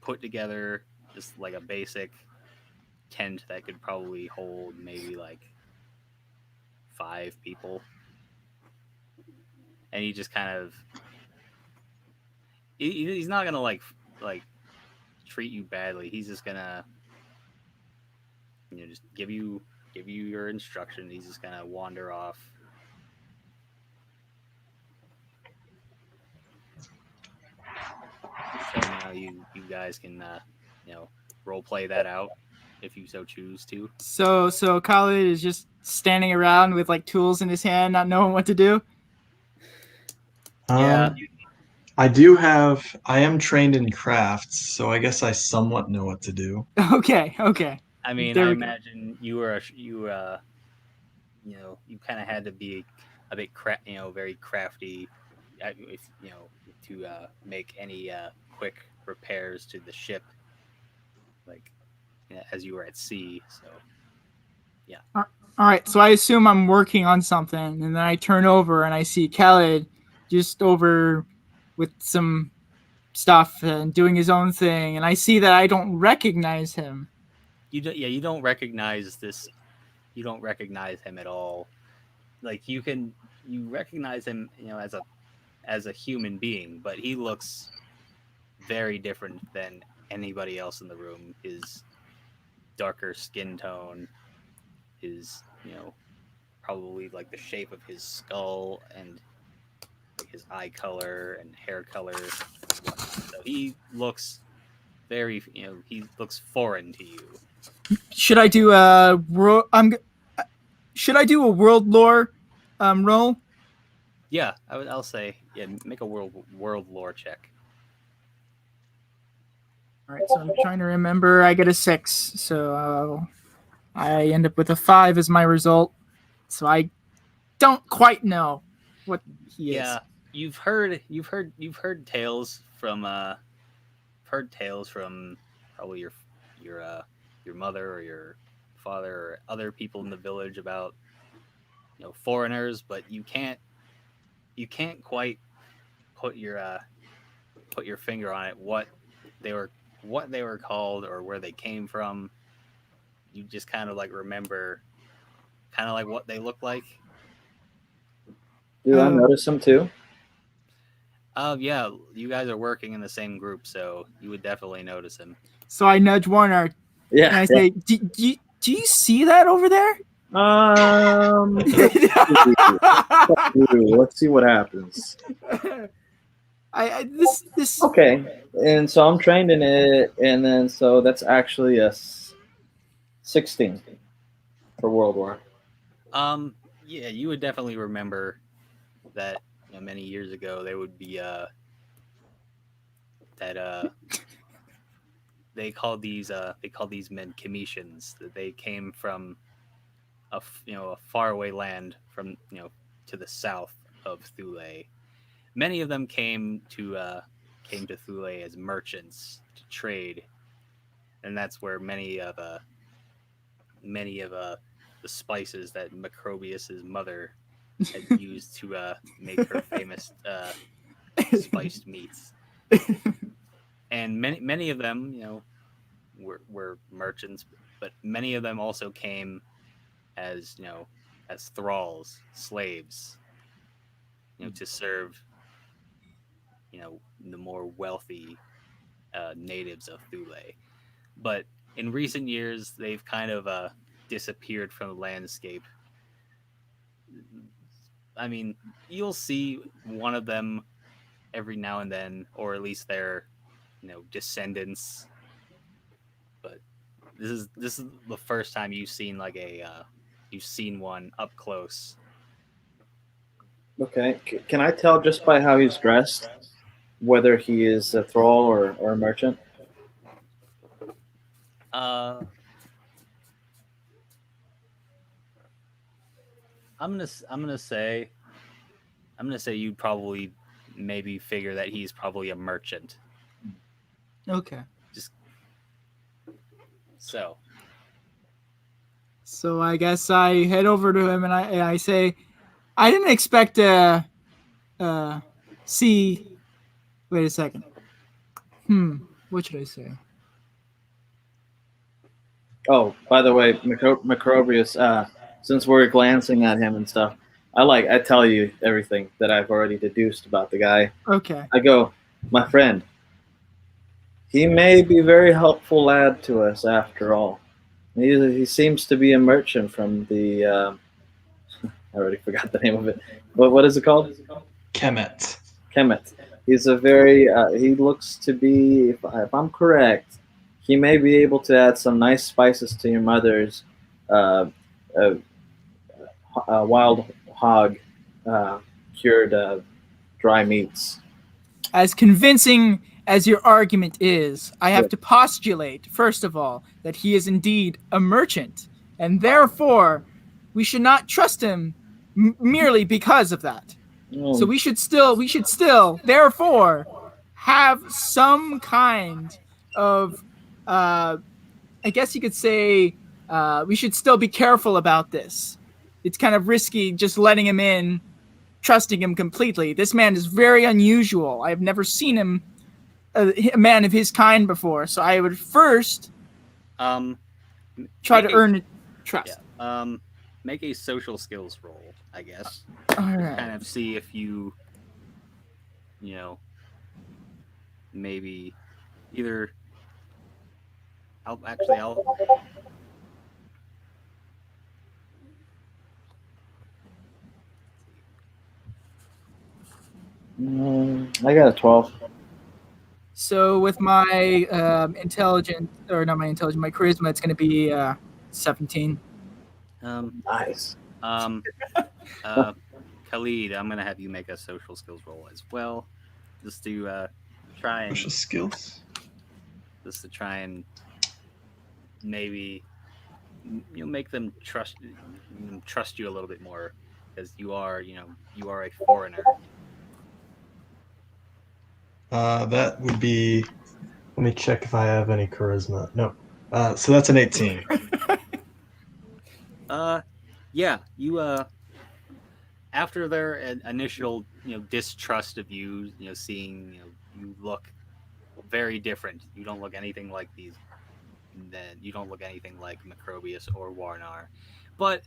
put together just like a basic tent that could probably hold maybe like 5 people. And he just kind of he's not gonna like treat you badly. He's just gonna just give you your instruction. He's just gonna wander off. So now you guys can role play that out if you so choose to. So Khalid is just standing around with like tools in his hand, not knowing what to do. Yeah. I am trained in crafts, so I guess I somewhat know what to do. Okay. I mean, There I we go. imagine you kind of had to be a bit very crafty, if to make any quick repairs to the ship, like as you were at sea. So All right, so I assume I'm working on something, and then I turn over and I see Khaled just over with some stuff and doing his own thing, and I see that I don't recognize him. you don't recognize this. You don't recognize him at all. Like you recognize him, as a human being, but he looks very different than anybody else in the room. His darker skin tone, his probably like the shape of his skull and like his eye color and hair color. So he looks very he looks foreign to you. Should I do a Should I do a world lore roll? Yeah, I'll say make a world lore check. All right, so I'm trying to remember. I get a 6, so I end up with a 5 as my result. So I don't quite know what he is. Yeah, you've heard tales from probably your mother or your father or other people in the village about foreigners, but you can't quite put your finger on it what they were called or where they came from. You just kind of like remember kind of like what they look like. Do I notice him too? Yeah, you guys are working in the same group, so you would definitely notice him. So I nudge Warner Yeah. and I say, do you see that over there? Let's see what happens. This Okay, and so I'm trained in it, and then so that's actually a 16 for World War. Yeah, you would definitely remember that many years ago there would be that they called these men Cometians. That they came from a faraway land from to the south of Thule. Many of them came to Thule as merchants to trade, and that's where many of the spices that Macrobius's mother had used to make her famous spiced meats. And many of them, were merchants, but many of them also came as as thralls, slaves, to serve the more wealthy natives of Thule. But in recent years, they've kind of disappeared from the landscape. I mean, you'll see one of them every now and then, or at least their descendants. But this is the first time you've seen you've seen one up close. Okay, can I tell just by how he's dressed whether he is a thrall or a merchant? I'm gonna say you'd probably maybe figure that he's probably a merchant. Okay. So So I guess I head over to him and I say, I didn't expect to see. Wait a second. What should I say? Oh, by the way, Macrobius, since we're glancing at him and stuff, I tell you everything that I've already deduced about the guy. Okay. I go, my friend, he may be a very helpful lad to us after all. He seems to be a merchant from the, I already forgot the name of it. What is it called? Kemet. Kemet. He's a very, he looks to be, if I'm correct, he may be able to add some nice spices to your mother's wild hog cured dry meats. As convincing as your argument is, I have to postulate, first of all, that he is indeed a merchant, and therefore we should not trust him merely because of that. So we should still, therefore, have some kind of, I guess you could say, we should still be careful about this. It's kind of risky just letting him in, trusting him completely. This man is very unusual. I have never seen him, a man of his kind before. So I would first try to earn trust. Yeah. Make a social skills roll, I guess. All right. Kind of see if you maybe either. I'll. I got a 12. So with my my charisma, it's going to be 17. Nice. Khalid, I'm gonna have you make a social skills roll as well, just to try and Social skills. just to try and maybe make them trust you a little bit more, because you are a foreigner. That would be. Let me check if I have any charisma. No. So that's an 18. Yeah, you after their initial distrust of you, seeing you look very different. You don't look anything like these. Then you don't look anything like Macrobius or Warnar. But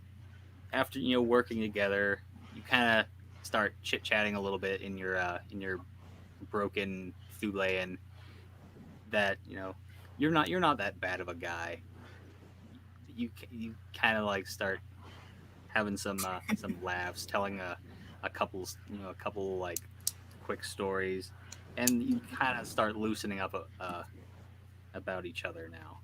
after working together, you kind of start chit chatting a little bit in your broken Thulean. That you're not that bad of a guy. You kind of like start having some laughs, telling a couple like quick stories, and you kind of start loosening up about each other now.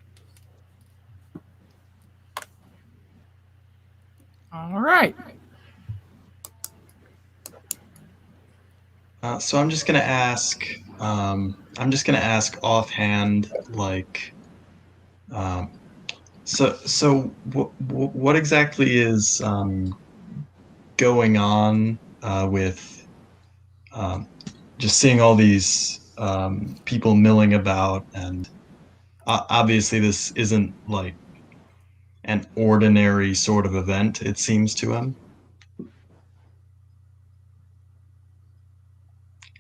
All right. So I'm just gonna ask. I'm just gonna ask offhand, like. So what exactly is going on with just seeing all these people milling about, and obviously this isn't like an ordinary sort of event, it seems to him,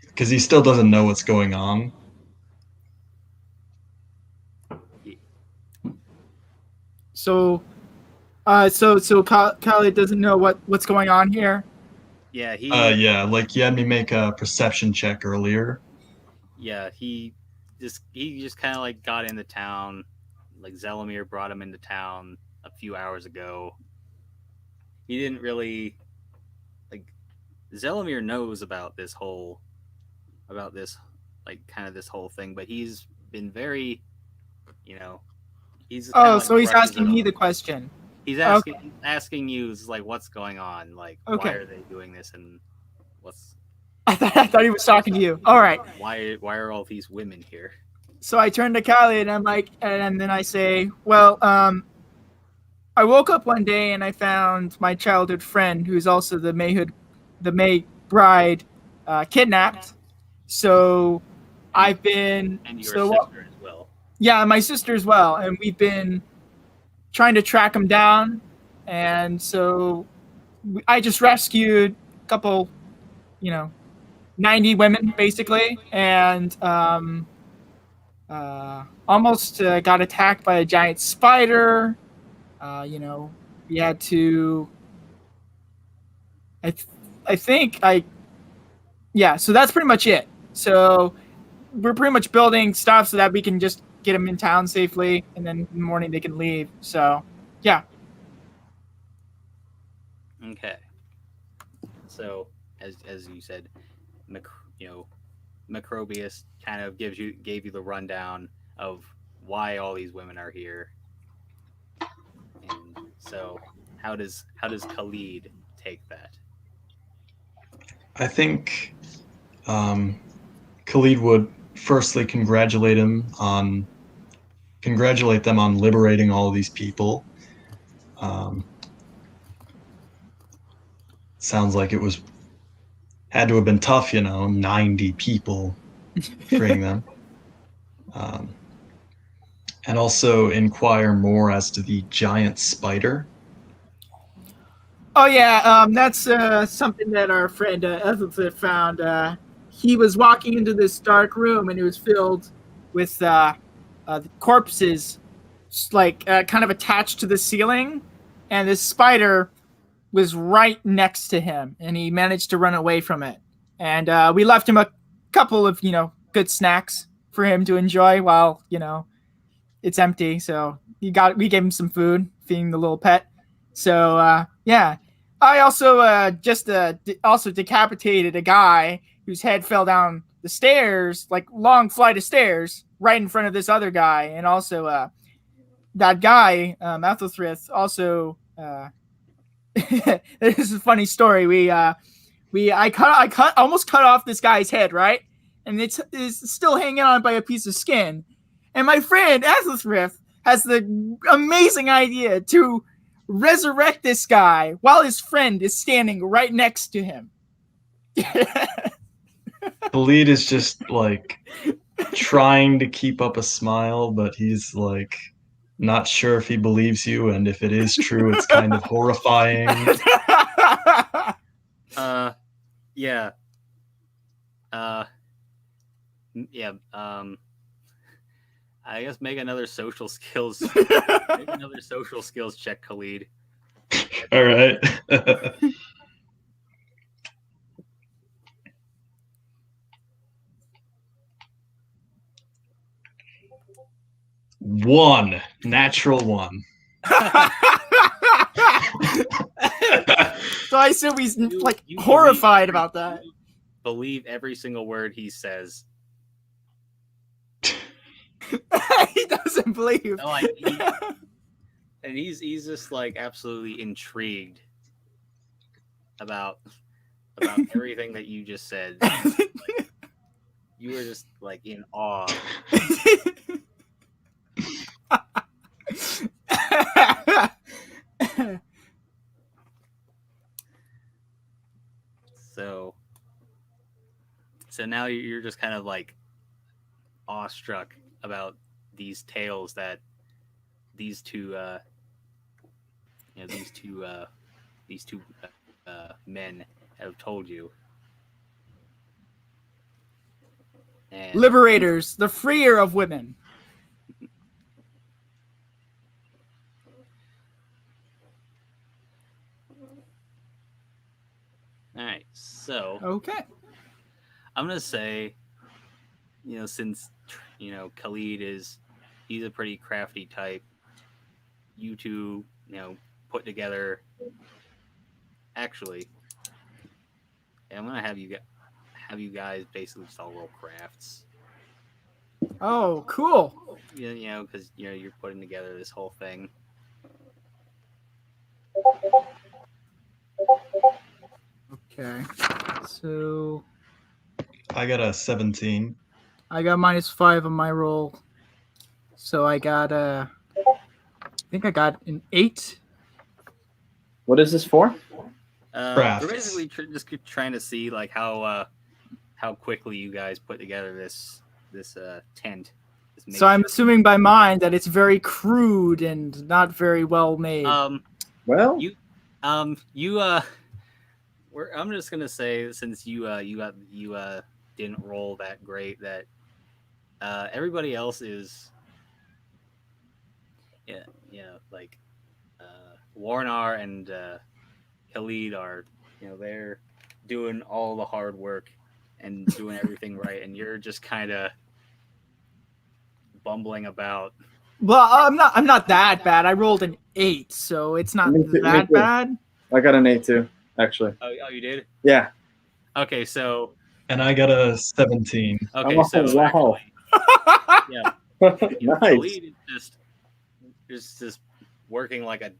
because he still doesn't know what's going on. So Khalid doesn't know what's going on here. Yeah, yeah, like you had me make a perception check earlier. Yeah, he just kind of like got into town. Like Zelimir brought him into town a few hours ago. He didn't really Zelimir knows about this like kind of this whole thing, but he's been very, he's So he's asking me the question. He's asking you like what's going on, like Okay. why are they doing this, and what's I thought he was talking to you. All right. why are all these women here? So I turn to Khalid and I'm like, and then I say, well, I woke up one day and I found my childhood friend, who's also the May bride, kidnapped. So I've been And your so sister as well. yeah, my sister as well, and we've been trying to track him down. And so I just rescued a couple, 90 women basically, and almost got attacked by a giant spider. We had to. I think yeah. So that's pretty much it. So we're pretty much building stuff so that we can just get them in town safely, and then in the morning they can leave. So yeah. Okay. So as you said, Macrobius kind of gave you the rundown of why all these women are here. And so how does Khalid take that? I think Khalid would firstly congratulate them on liberating all these people. Sounds like it had to have been tough, 90 people freeing them. And also inquire more as to the giant spider. Oh yeah, that's something that our friend Ethelflith found. He was walking into this dark room, and it was filled with the corpses, like kind of attached to the ceiling, and this spider was right next to him, and he managed to run away from it. And we left him a couple of good snacks for him to enjoy while it's empty. So we gave him some food, feeding the little pet. So yeah, I also just also decapitated a guy whose head fell down the stairs, like long flight of stairs, right in front of this other guy, and also that guy, Ethelthrith, also. This is a funny story. I almost cut off this guy's head, right, and it's still hanging on by a piece of skin. And my friend Ethelthrith has the amazing idea to resurrect this guy while his friend is standing right next to him. The lead is just like trying to keep up a smile, but he's like not sure if he believes you, and if it is true, it's kind of horrifying. Yeah. I guess make another social skills check, Khalid. All right. One natural one. So I assume he's horrified about that. Believe every single word he says. He doesn't believe. No, and he's just like absolutely intrigued about everything that you just said. Like, you were just like in awe. So now you're just kind of like awestruck about these tales that these two men have told you. And Liberators, the freer of women. all right, so Okay. I'm gonna say, since Khalid he's a pretty crafty type. You two, put together. Actually, I'm gonna have you guys basically just all roll crafts. Oh, cool. Because you're putting together this whole thing. Okay. So I got a 17. I got -5 on my roll. So I got I think I got an 8. What is this for? We're basically just trying to see like how quickly you guys put together this tent. So I'm assuming by mine that it's very crude and not very well made. Well, I'm just gonna say, since you didn't roll that great, that everybody else is, like Warnar and Khalid are, they're doing all the hard work and doing everything right, and you're just kind of bumbling about. Well, I'm not that bad. I rolled an 8, so it's not me too. that bad. I got an 8 too, actually. Oh, you did? Yeah. Okay, so And I got a 17. okay, Oh, so wow. actually, yeah, Nice. Khalid is just working like a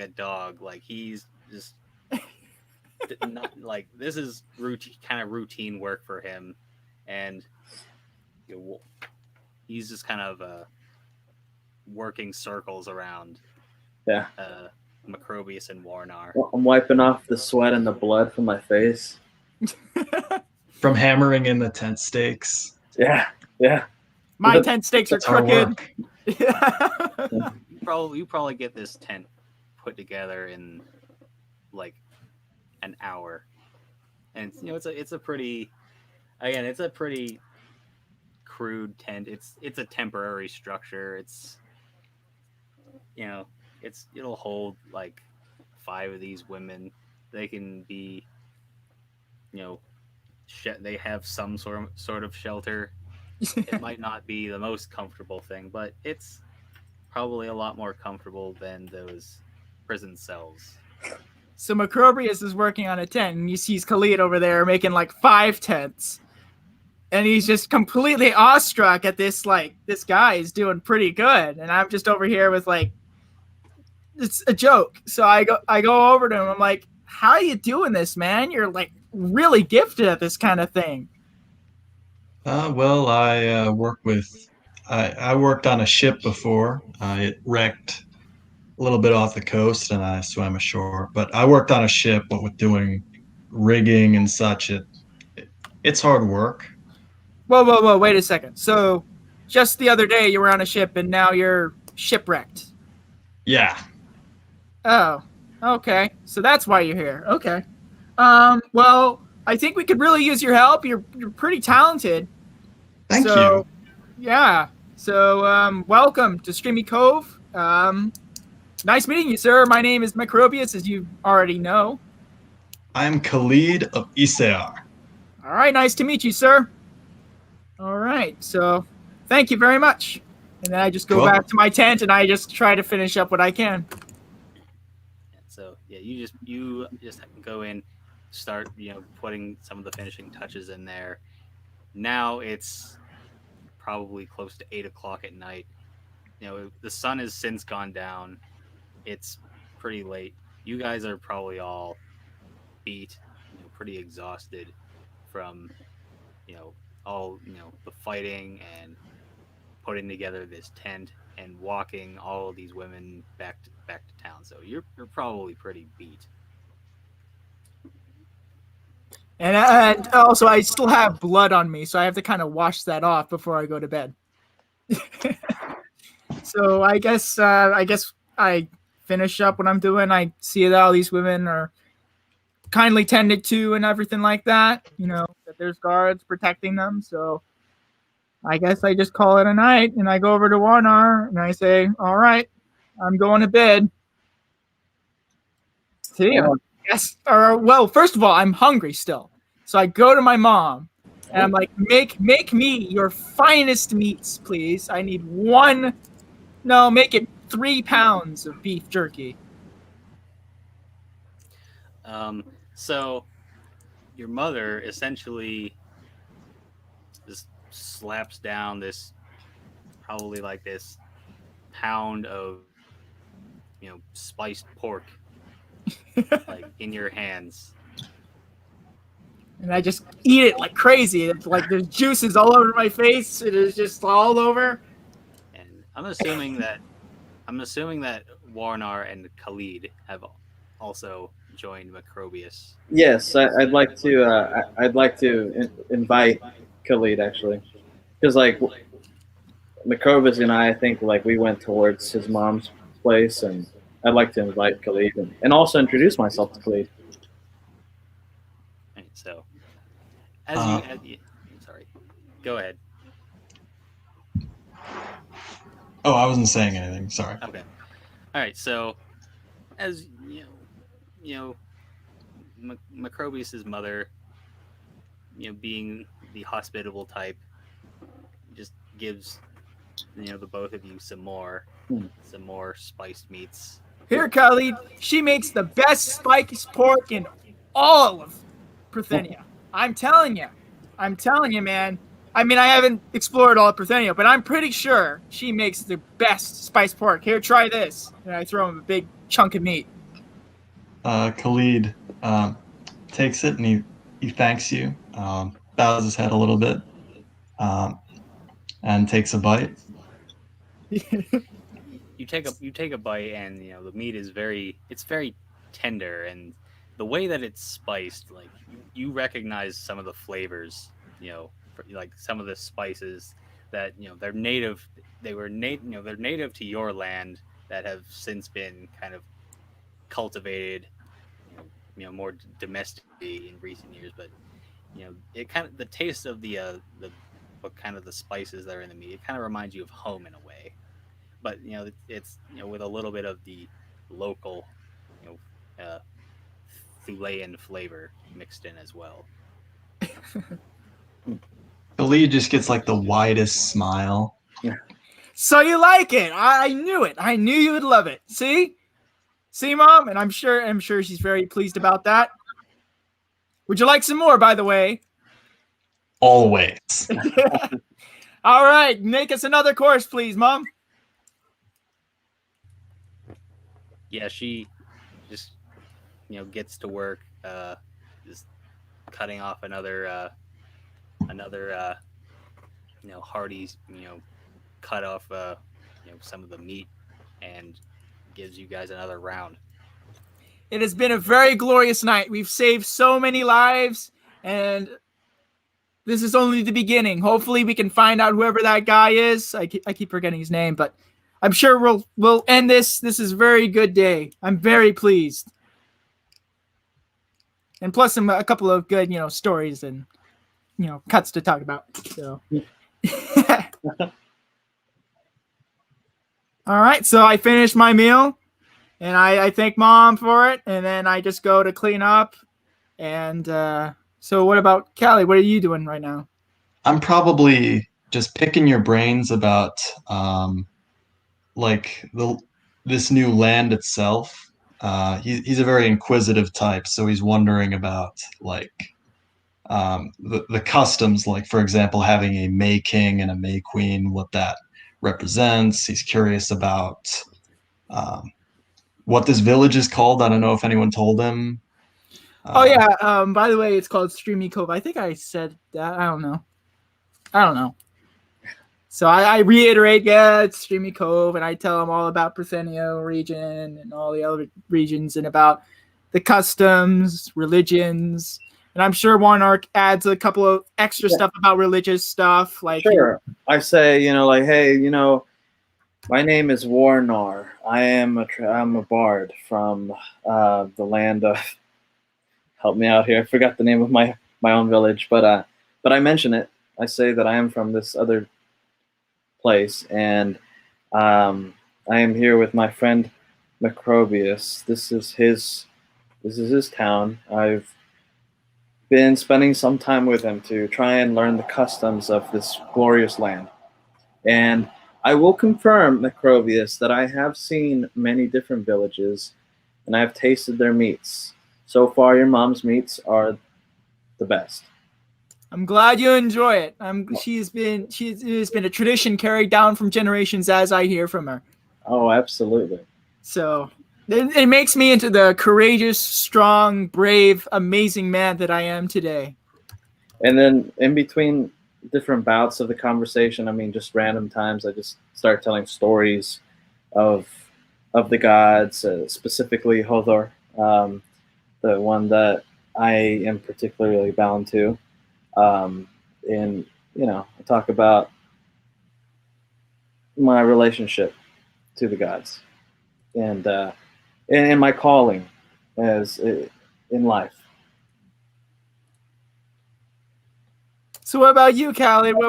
dog. Like he's just not like, this is routine work for him, and he's just kind of working circles around Yeah. Macrobius and Warnar. I'm wiping off the sweat and the blood from my face. From hammering in the tent stakes. Yeah. Yeah. My tent stakes are That's hard crooked. work. You probably get this tent put together in like an hour, and it's a pretty crude tent. It's a temporary structure. It'll hold like 5 of these women. They can be, they have some sort of shelter. It might not be the most comfortable thing, but it's probably a lot more comfortable than those prison cells. So Macrobius is working on a tent, and you see Khalid over there making like 5 tents. And he's just completely awestruck at this guy is doing pretty good. And I'm just over here with like, it's a joke. So I go over to him. I'm like, how are you doing this, man? You're like really gifted at this kind of thing. Well, I worked on a ship before. It wrecked a little bit off the coast, and I swam ashore. But I worked on a ship, what with doing rigging and such. It's hard work. Whoa, wait a second. So just the other day you were on a ship and now you're shipwrecked. Yeah. Oh, okay. So that's why you're here. Okay. Well, I think we could really use your help. You're pretty talented. Thank you. Yeah. So welcome to Streamy Cove. Nice meeting you, sir. My name is Macrobius, as you already know. I'm Khalid of Isar. All right, nice to meet you, sir. All right, so thank you very much. And then I just go back to my tent and I just try to finish up what I can. So yeah, you just go in, start putting some of the finishing touches in there. Now it's probably close to 8 o'clock at night. The sun has since gone down. It's pretty late. You guys are probably all beat, pretty exhausted from all the fighting and putting together this tent and walking all of these women back to town. So you're probably pretty beat. And also, I still have blood on me, so I have to kind of wash that off before I go to bed. So I guess I finish up what I'm doing. I see that all these women are kindly tended to and everything like that. That there's guards protecting them. So I guess I just call it a night, and I go over to Warnar and I say, "All right, I'm going to bed." See ya. Yes. Well, first of all, I'm hungry still. So I go to my mom and I'm like, make me your finest meats, please. I need make it 3 pounds of beef jerky. So your mother essentially just slaps down this pound of spiced pork like in your hands, and I just eat it like crazy. It's like there's juices all over my face. It is just all over. And I'm assuming that Warnar and Khalid have also joined Macrobius. Yes, I'd like to invite Khalid, actually, because like Macrobius and I think like we went towards his mom's place, and I'd like to invite Khalid and also introduce myself to Khalid. Right, so Uh, sorry, go ahead. oh, I wasn't saying anything. Sorry. Okay. All right. So as you know, Macrobius's mother, being the hospitable type, just gives the both of you some more spiced meats. Here, Khalid, she makes the best spiced pork in all of Parthenia. I'm telling you. I'm telling you, man. I mean, I haven't explored all of Parthenia, but I'm pretty sure she makes the best spiced pork. Here, try this. And I throw him a big chunk of meat. Khalid takes it and he thanks you, bows his head a little bit, um, and takes a bite. You take a bite, and the meat is very tender, and the way that it's spiced, like you recognize some of the flavors, like some of the spices that they're native. They're native to your land that have since been kind of cultivated, more domestically in recent years. But it kind of the taste of the what kind of the spices that are in the meat. It kind of reminds you of home in a way, but it's with a little bit of the local, you Thulean flavor mixed in as well. Khalid just gets like the widest smile. So you like it? I knew it. I knew you would love it. See, Mom, and I'm sure she's very pleased about that. Would you like some more, by the way? Always. All right, make us another course, please, Mom. Yeah, she just gets to work, just cutting off another hearty cut off some of the meat, and gives you guys another round. It has been a very glorious night. We've saved so many lives, and this is only the beginning. Hopefully, we can find out whoever that guy is. I keep forgetting his name, but I'm sure we'll end this. This is a very good day. I'm very pleased, and plus a couple of good stories and cuts to talk about. So. All right, so I finished my meal, and I thank Mom for it, and then I just go to clean up. And so what about Callie? What are you doing right now? I'm probably just picking your brains about like this new land itself. He's a very inquisitive type, so he's wondering about like the customs, like for example, having a May King and a May Queen, what that represents. He's curious about what this village is called. I don't know if anyone told him. Oh yeah. By the way, it's called Streamy Cove. I think I said that. I don't know. So I reiterate, yeah, it's Streamy Cove, and I tell them all about Parthenia region and all the other regions and about the customs, religions. And I'm sure one arc adds a couple of extra stuff about religious stuff. Like Sure. I say, like, hey, my name is Warnar. I'm a bard from the land of. Help me out here. I forgot the name of my own village, but I mention it. I say that I am from this other place, and I am here with my friend Macrobius. This is his town. I've been spending some time with him to try and learn the customs of this glorious land. And I will confirm, Macrobius, that I have seen many different villages, and I have tasted their meats. So far, your mom's meats are the best. I'm glad you enjoy it. She's been a tradition carried down from generations, as I hear from her. Oh, absolutely. So it makes me into the courageous, strong, brave, amazing man that I am today. And then in between different bouts of the conversation, I mean, just random times, I just start telling stories of the gods, specifically Hodor, the one that I am particularly bound to. And, I talk about my relationship to the gods. And in my calling as in life. So what about you, Khaled? What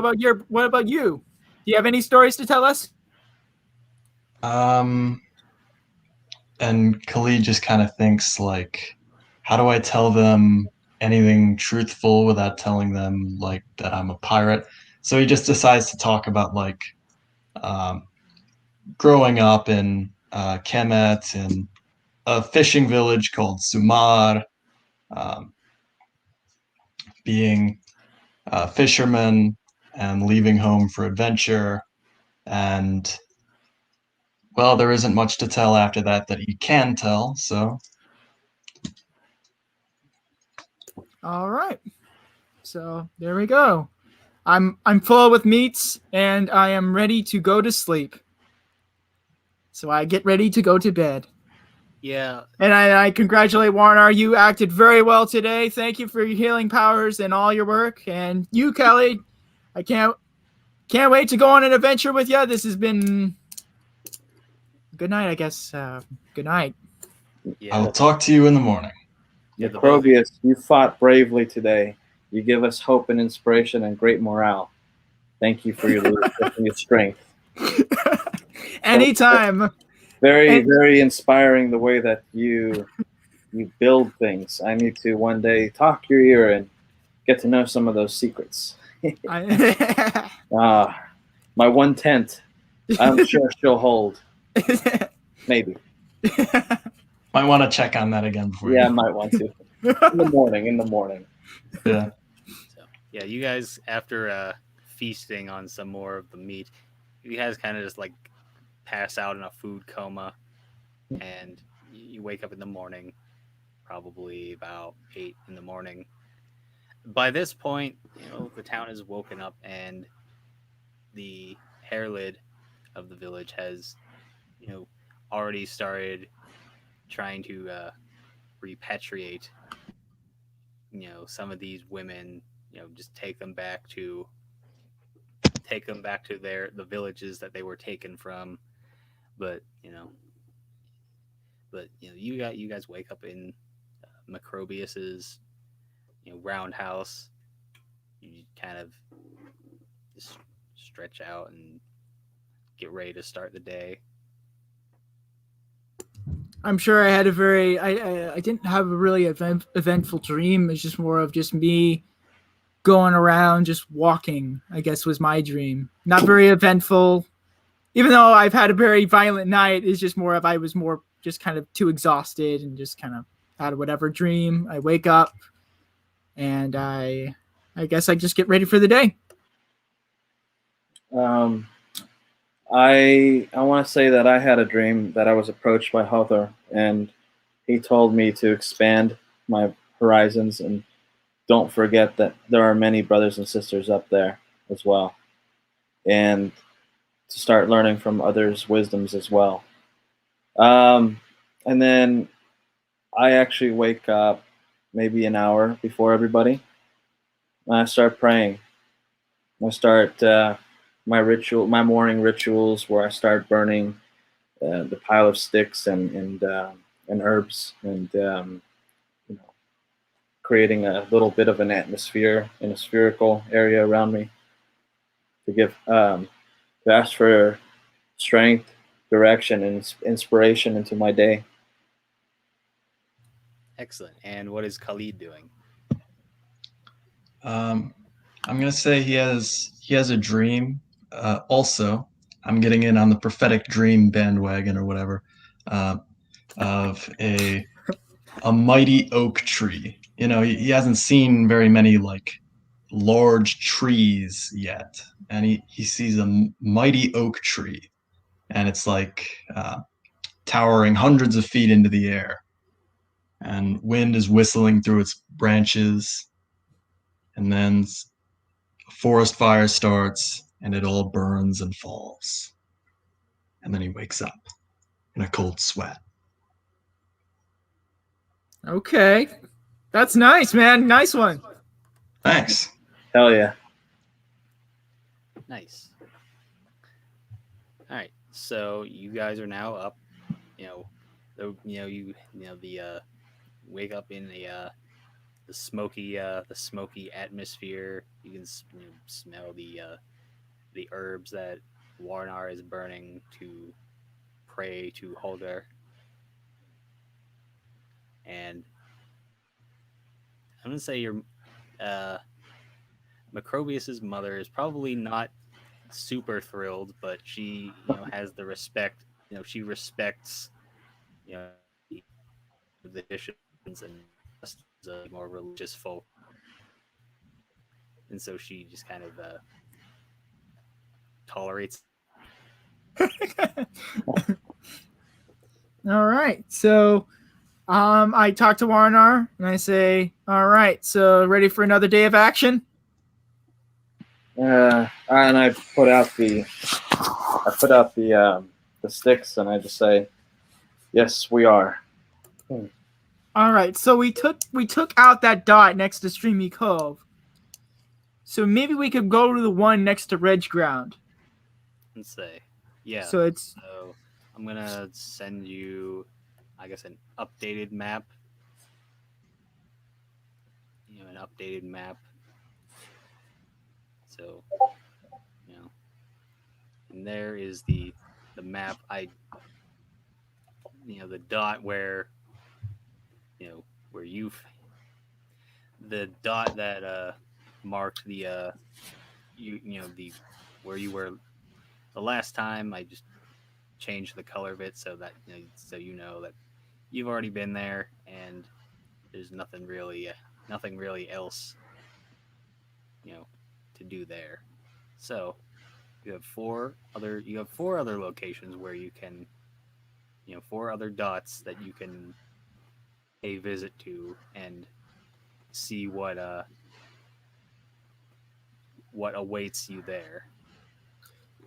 about you? Do you have any stories to tell us? And Khalid just kind of thinks like, how do I tell them anything truthful without telling them like that I'm a pirate? So he just decides to talk about like um, growing up in Kemet in a fishing village called Sumar, um, being a fisherman and leaving home for adventure. And well, there isn't much to tell after that he can tell. So All right. So there we go. I'm full with meats and I am ready to go to sleep. So I get ready to go to bed. Yeah, And I congratulate Warner. You acted very well today. Thank you for your healing powers and all your work. And you, Kelly, I can't wait to go on an adventure with you. This has been good night, I guess. Good night. yeah, I'll talk to you in the morning. yeah. The both of you, Macrobius, you fought bravely today. You give us hope and inspiration and great morale. Thank you for your leadership and your strength. Anytime. Very, And- very inspiring the way that you build things. I need to one day talk your ear and get to know some of those secrets. Ah, my one tent. I'm sure she'll hold. Maybe. Might want to check on that again before Yeah, I you. might want to. In the morning. In the morning. Yeah. so yeah, you guys after feasting on some more of the meat, you guys kind of just like pass out in a food coma, and you wake up in the morning, probably about 8 in the morning. By this point, the town is woken up, and the hair lid of the village has, you know, already started trying to repatriate, some of these women, just take them back to the villages that they were taken from. But you guys wake up in Macrobius's roundhouse. You kind of just stretch out and get ready to start the day. I'm sure I had a very I didn't have a really eventful dream. It's just more of just me going around just walking, I guess was my dream. Not very eventful. Even though I've had a very violent night, it's just more of I was more just kind of too exhausted and just kind of had whatever dream. I wake up and I guess I just get ready for the day. I want to say that I had a dream that I was approached by Hothar, and he told me to expand my horizons and don't forget that there are many brothers and sisters up there as well, and to start learning from others' wisdoms as well. And then I actually wake up maybe an hour before everybody, and I start praying. I start my morning rituals where I start burning the pile of sticks and herbs and creating a little bit of an atmosphere in a spherical area around me to give to ask for strength, direction, and inspiration into my day. Excellent. And what is Khalid doing? I'm gonna say he has a dream. Also, I'm getting in on the prophetic dream bandwagon or whatever, uh, of a mighty oak tree. He hasn't seen very many like large trees yet, and he sees a mighty oak tree, and it's like towering hundreds of feet into the air, and wind is whistling through its branches, and then a forest fire starts, and it all burns and falls, and then he wakes up in a cold sweat. Okay. That's nice, man. Nice one. Thanks. Hell yeah. Nice. All right. So you guys are now up. You know, So the wake up in the smoky atmosphere. You can smell the herbs that Warnar is burning to pray to Holger, and I'm gonna say your uh, Macrobius's mother is probably not super thrilled, but she has the respect. She respects you know the traditions and customs of more religious folk, and so she just kind of tolerates. All right. So I talk to Warnar and I say, all right, so ready for another day of action? And I put out the sticks, and I just say, yes, we are. All right. So we took out that dot next to Streamy Cove. So maybe we could go to the one next to Reg Ground. And say, yeah. So it's So I'm gonna send you, I guess, an updated map. An updated map. So, and there is the map. The dot where, where the dot that marked the the where you were the last time. I just changed the color of it so that that you've already been there and there's nothing really else to do there. So you have four other locations where you can 4 other dots that you can pay visit to and see what awaits you there.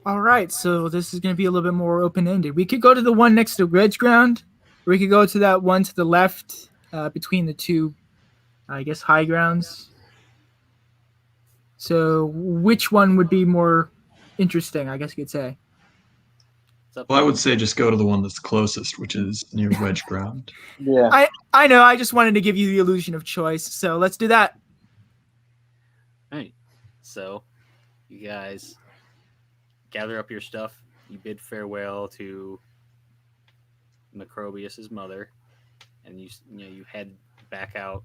all right. So this is going to be a little bit more open ended. We could go to the one next to Reg Ground, or we could go to that one to the left between the two, I guess, high grounds. So which one would be more interesting? I guess you could say. Well, I would say just go to the one that's closest, which is near Wedge Ground. Yeah. I know. I just wanted to give you the illusion of choice. So let's do that. All right. So you guys gather up your stuff. You bid farewell to Macrobius's mother, and you head back out,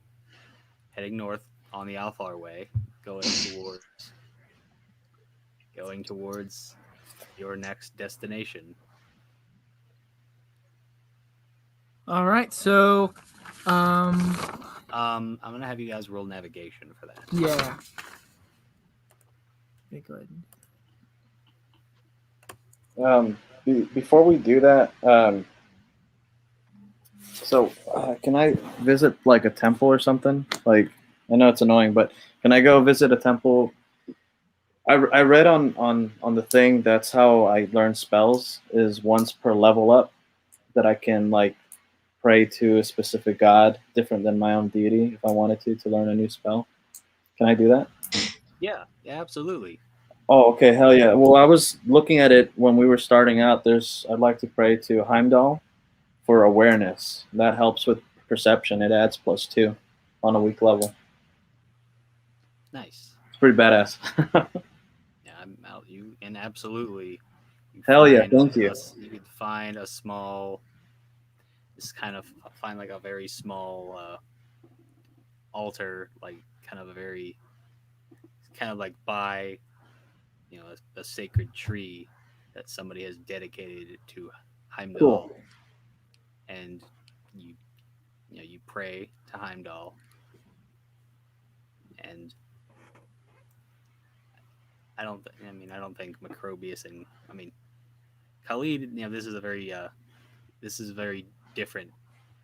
heading north on the Alfar Way, going towards your next destination. All right. So, I'm gonna have you guys roll navigation for that. yeah. Okay, go ahead. Before we do that, can I visit like a temple or something? Like, I know it's annoying, but can I go visit a temple? I read on the thing that's how I learn spells is once per level up that I can like pray to a specific god different than my own deity if I wanted to learn a new spell. Can I do that? Yeah, absolutely. Oh, okay, hell yeah. Well, I was looking at it when we were starting out. I'd like to pray to Heimdall for awareness. That helps with perception. It adds +2 on a weak level. Nice. It's pretty badass. Yeah, I'm out. And absolutely. Hell yeah, thank you. You could find a small, find like a very small altar, like kind of like by a sacred tree that somebody has dedicated to Heimdall. Cool. And you pray to Heimdall, and I don't think Macrobius and Khalid, this is very different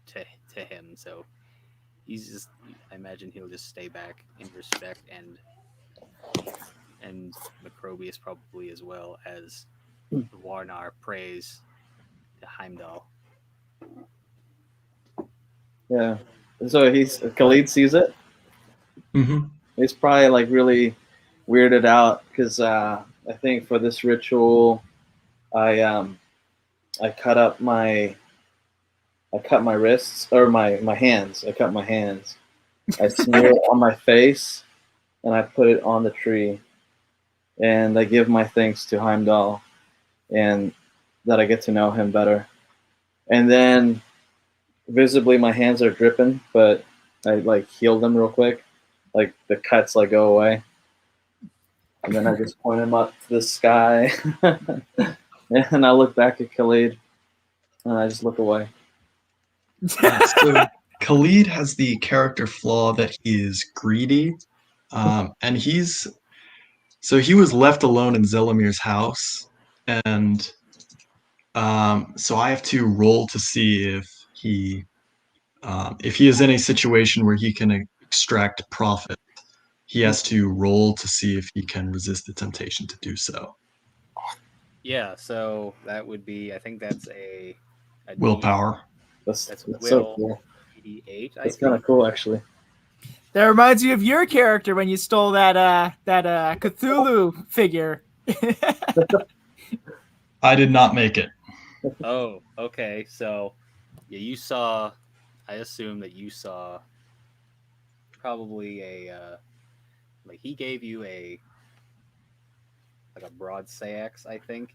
to him, so I imagine he'll just stay back in respect, and Macrobius probably as well as Warnar prays to Heimdall. Yeah. So Khalid sees it. Mm-hmm. He's probably like really weirded out because I think for this ritual, I cut up my I cut my wrists or my hands. I cut my hands. I smear it on my face, and I put it on the tree. And I give my thanks to Heimdall, and that I get to know him better. And then visibly my hands are dripping, but I like heal them real quick, like the cuts like go away. And then I just point him up to the sky, and I look back at Khalid, and I just look away. So Khalid has the character flaw that he is greedy, and he was left alone in Zelamir's house, and so I have to roll to see if he is in a situation where he can extract profit. He has to roll to see if he can resist the temptation to do so. Yeah, so that would be. I think that's a Willpower. That's That's so will cool. D8. That's kind of cool, actually. That reminds me of your character when you stole that Cthulhu figure. I did not make it. Oh, okay. So, yeah, you saw. I assume that you saw probably like he gave you a broad seax, I think.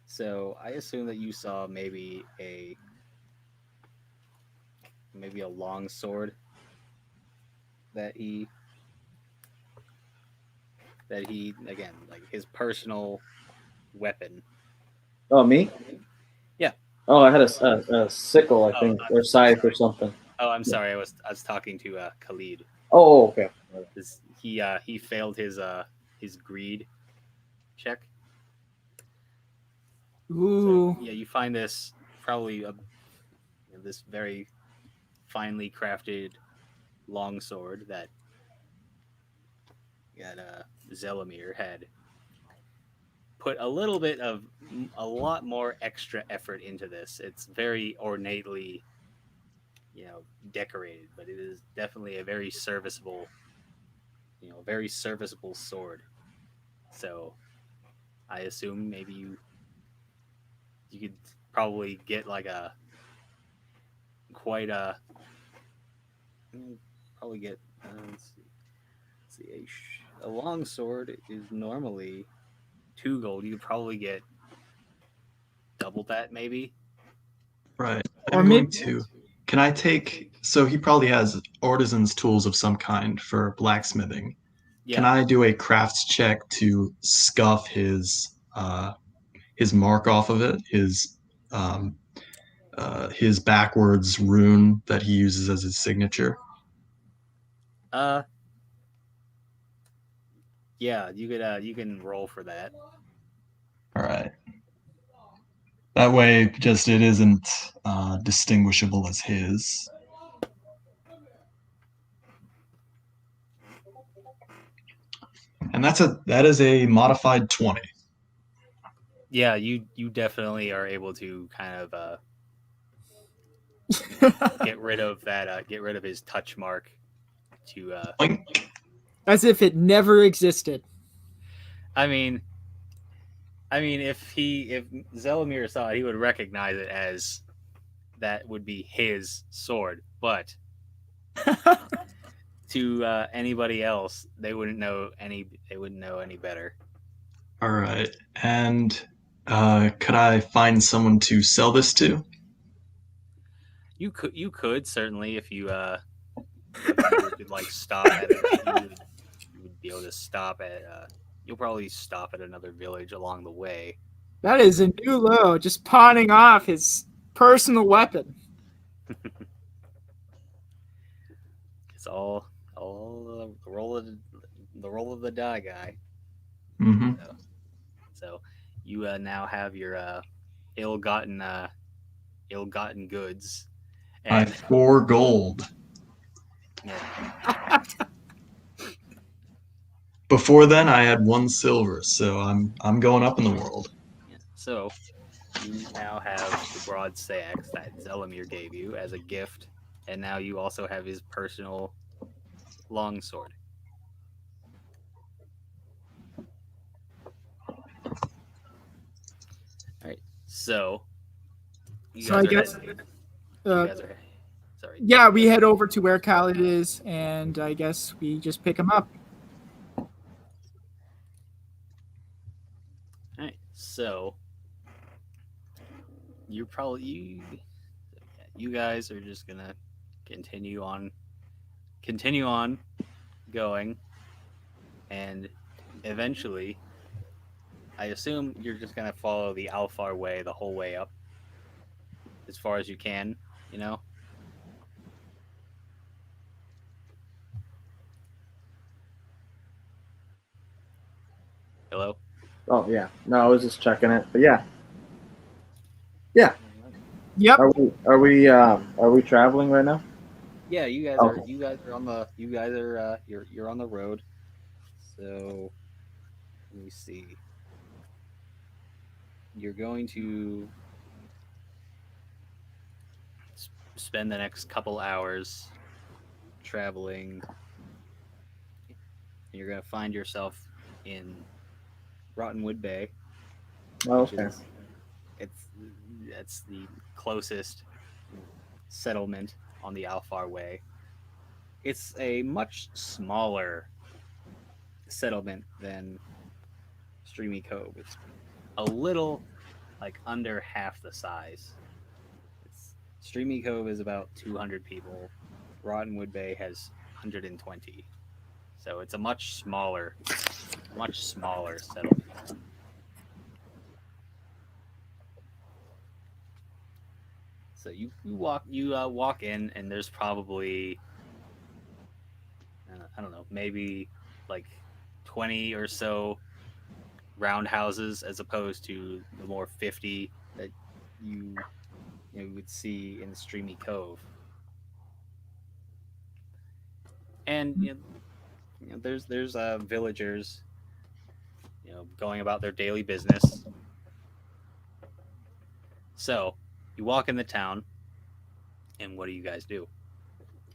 So I assume that you saw maybe a long sword that he again, like his personal weapon. Oh, me? Yeah. Oh, I had a sickle, I Oh, think, I'm or scythe sorry. or something. Oh, I'm sorry. I was talking to Khalid. Oh, okay. He failed his greed check. Ooh. So yeah, you find this probably this very finely crafted long sword that Zelamir had put a lot more extra effort into this. It's very ornately, decorated, but it is definitely a very serviceable sword. So I assume maybe you could probably get like a quite a probably get let's see a long sword is normally 2 gold. You could probably get double that maybe. Right. Or I'm maybe going to. Can I take? So he probably has artisan's tools of some kind for blacksmithing. Can Yeah. I do a crafts check to scuff his mark off of it? His backwards rune that he uses as his signature. Uh. Yeah. You can roll for that. All right. That way, just it isn't distinguishable as his. And that is a modified 20. Yeah. You definitely are able to kind of get rid of that. Get rid of his touch mark. To Oink. as if it never existed. I mean, if Zelamir saw it, he would recognize it as that would be his sword. But to anybody else, they wouldn't know any. They wouldn't know any better. All right. And could I find someone to sell this to? You could certainly if you were to like stop at it. You would be able to stop at. You'll probably stop at another village along the way. That is a new low, just pawning off his personal weapon. It's all the roll of the die guy. Mm-hmm. So you now have your ill-gotten goods, I and have 4 gold. yeah, Before then, I had 1 silver, so I'm going up in the world. yeah. So you now have the broad sax that Zelamir gave you as a gift, and now you also have his personal longsword. All right. So you So I guys are guess, heading- uh, you guys are sorry. yeah, we head over to where Khaled is, and I guess we just pick him up. All right. So you're probably you guys are just gonna continue on going, and eventually, I assume you're just gonna follow the Alfar way the whole way up, as far as you can. You know. Hello. Oh yeah. No, I was just checking it. But yeah. Yeah. Yep. Are we traveling right now? Yeah, Okay. you guys are on the you're on the road. So let me see. You're going to spend the next couple hours traveling. And you're going to find yourself in Rottenwood Bay, Oh, which okay. is it's the closest settlement on the Alfar Way. It's a much smaller settlement than Streamy Cove. It's a little like under half the size. It's Streamy Cove is about 200 people. Rottenwood Bay has 120. So it's a much smaller settlement. So you walk in, and there's probably I don't know, maybe like 20 or so roundhouses, as opposed to the more 50 that you would see in Streamy Cove. And there's villagers, going about their daily business. So you walk in the town, and what do you guys do?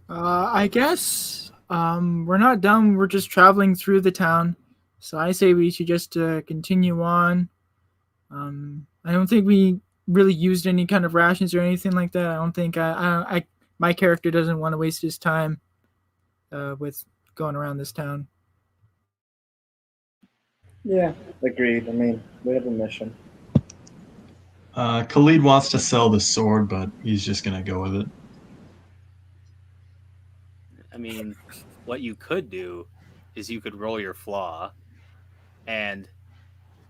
I guess we're not done. We're just traveling through the town, so I say we should just continue on. I don't think we really used any kind of rations or anything like that. I don't think my character doesn't want to waste his time with going around this town. Yeah. Agreed. I mean, we have a mission. Khalid wants to sell the sword, but he's just gonna go with it. I mean, what you could do is you could roll your flaw, and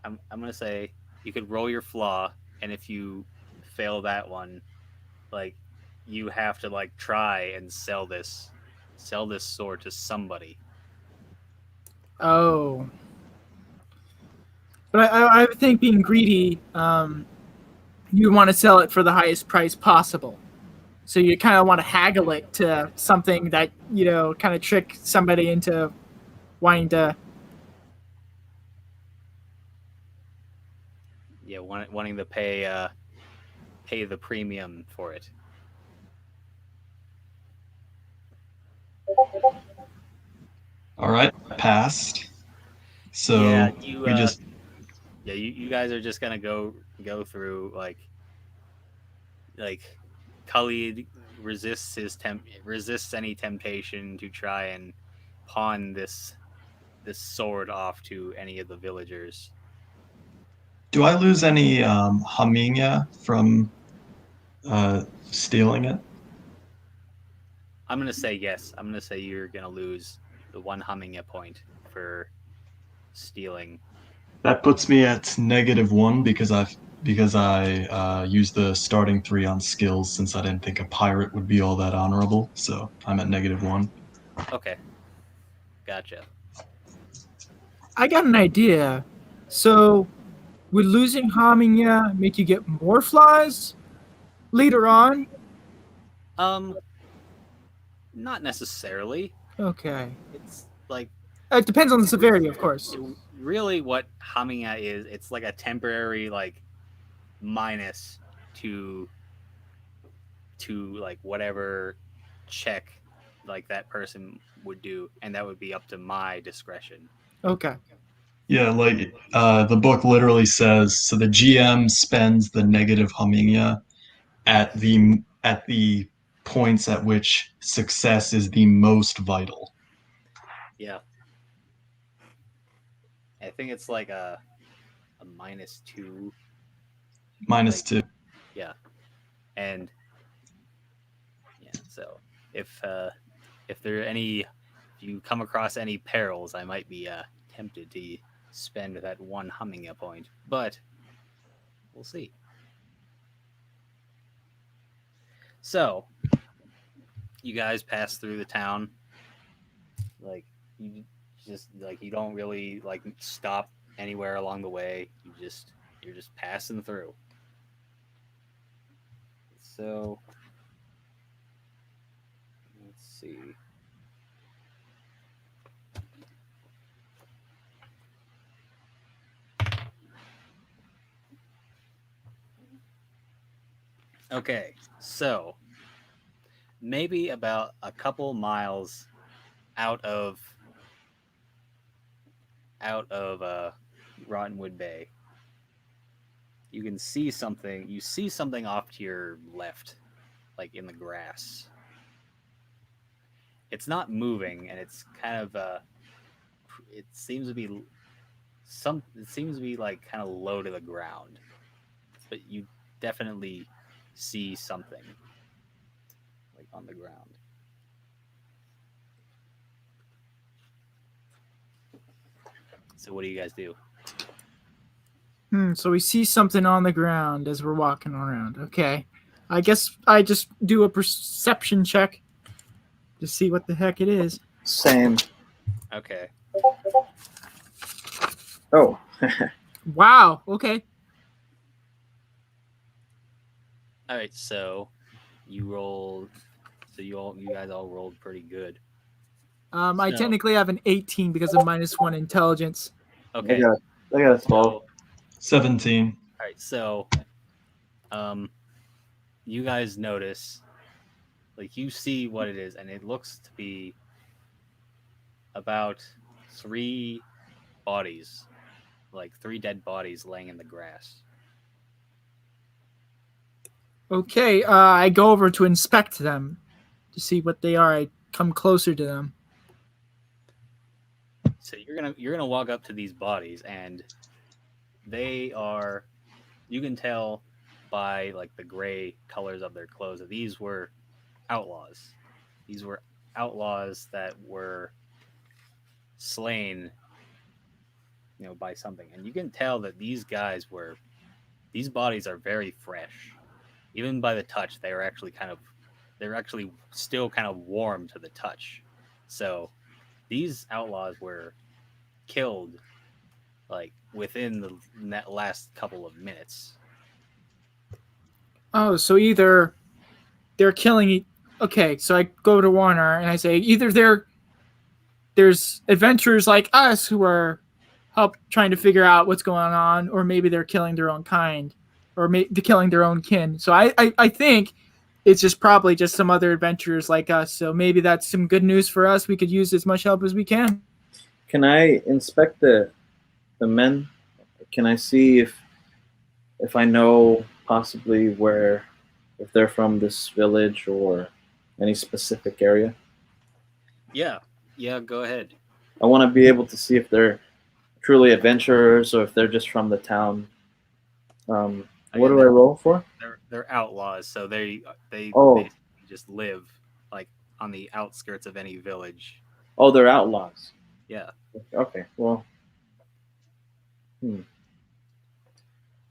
I'm gonna say you could roll your flaw, and if you fail that one, like you have to like try and sell this sword to somebody. Oh, but I would think being greedy, you want to sell it for the highest price possible. So you kind of want to haggle it to something that kind of trick somebody into wanting to. Yeah, wanting to pay the premium for it. All right, passed. So Yeah, we just you guys are just gonna go through like Khalid resists any temptation to try and pawn this sword off to any of the villagers. do I lose any Haminya from stealing it? I'm gonna say yes. I'm gonna say you're gonna lose the one humming point for stealing. That puts me at -1 because I used the starting 3 on skills since I didn't think a pirate would be all that honorable. So I'm at -1. Okay, gotcha. I got an idea. So, would losing Haminya make you get more flies later on? Not necessarily. Okay. It's like It depends on the severity, of course. really what Hamiya is. It's like a temporary like minus to like whatever check like that person would do, and that would be up to my discretion. Okay. Yeah, like the book literally says, so the GM spends the negative humming at the points at which success is the most vital. Yeah. I think it's like a -2. Minus Like, two. yeah. And yeah, so if there are any, if you come across any perils, I might be tempted to spend that one humming a point, but we'll see. So you guys pass through the town, like you just like you don't really like stop anywhere along the way. You're just passing through. So let's see. Okay, so maybe about a couple miles out of Rottenwood Bay, you can see something. You see something off to your left, like in the grass. It's not moving, and it's kind of it seems to be it seems to be like kind of low to the ground, but you definitely see something like on the ground. So what do you guys do? So we see something on the ground as we're walking around. Okay. I guess I just do a perception check to see what the heck it is. Same. Okay. Oh, Wow. Okay. All right. So you rolled. So you guys all rolled pretty good. I So technically have an 18 because of -1 intelligence. okay. I got a 12. So 17. all right. So you guys notice, like you see what it is, and it looks to be about 3 bodies, like 3 dead bodies laying in the grass. Okay. I go over to inspect them to see what they are. I come closer to them. So you're gonna walk up to these bodies, and they are, you can tell by like the gray colors of their clothes that these were outlaws. These were outlaws that were slain, by something, and you can tell that these bodies are very fresh. Even by the touch, they're actually still kind of warm to the touch. So these outlaws were killed like within the last couple of minutes. Oh, so either they're killing. Okay, so I go to Warner and I say either there's adventurers like us who are help trying to figure out what's going on, or maybe they're killing their own kind, or they're killing their own kin. So I think it's just probably just some other adventurers like us. So maybe that's some good news for us. We could use as much help as we can. Can I inspect the men? Can I see if I know possibly where, if they're from this village or any specific area? Yeah, go ahead. I want to be able to see if they're truly adventurers or if they're just from the town. What Again, do I roll for? they're outlaws, so they Oh, basically just live like on the outskirts of any village. oh, they're outlaws. Yeah. Okay, well,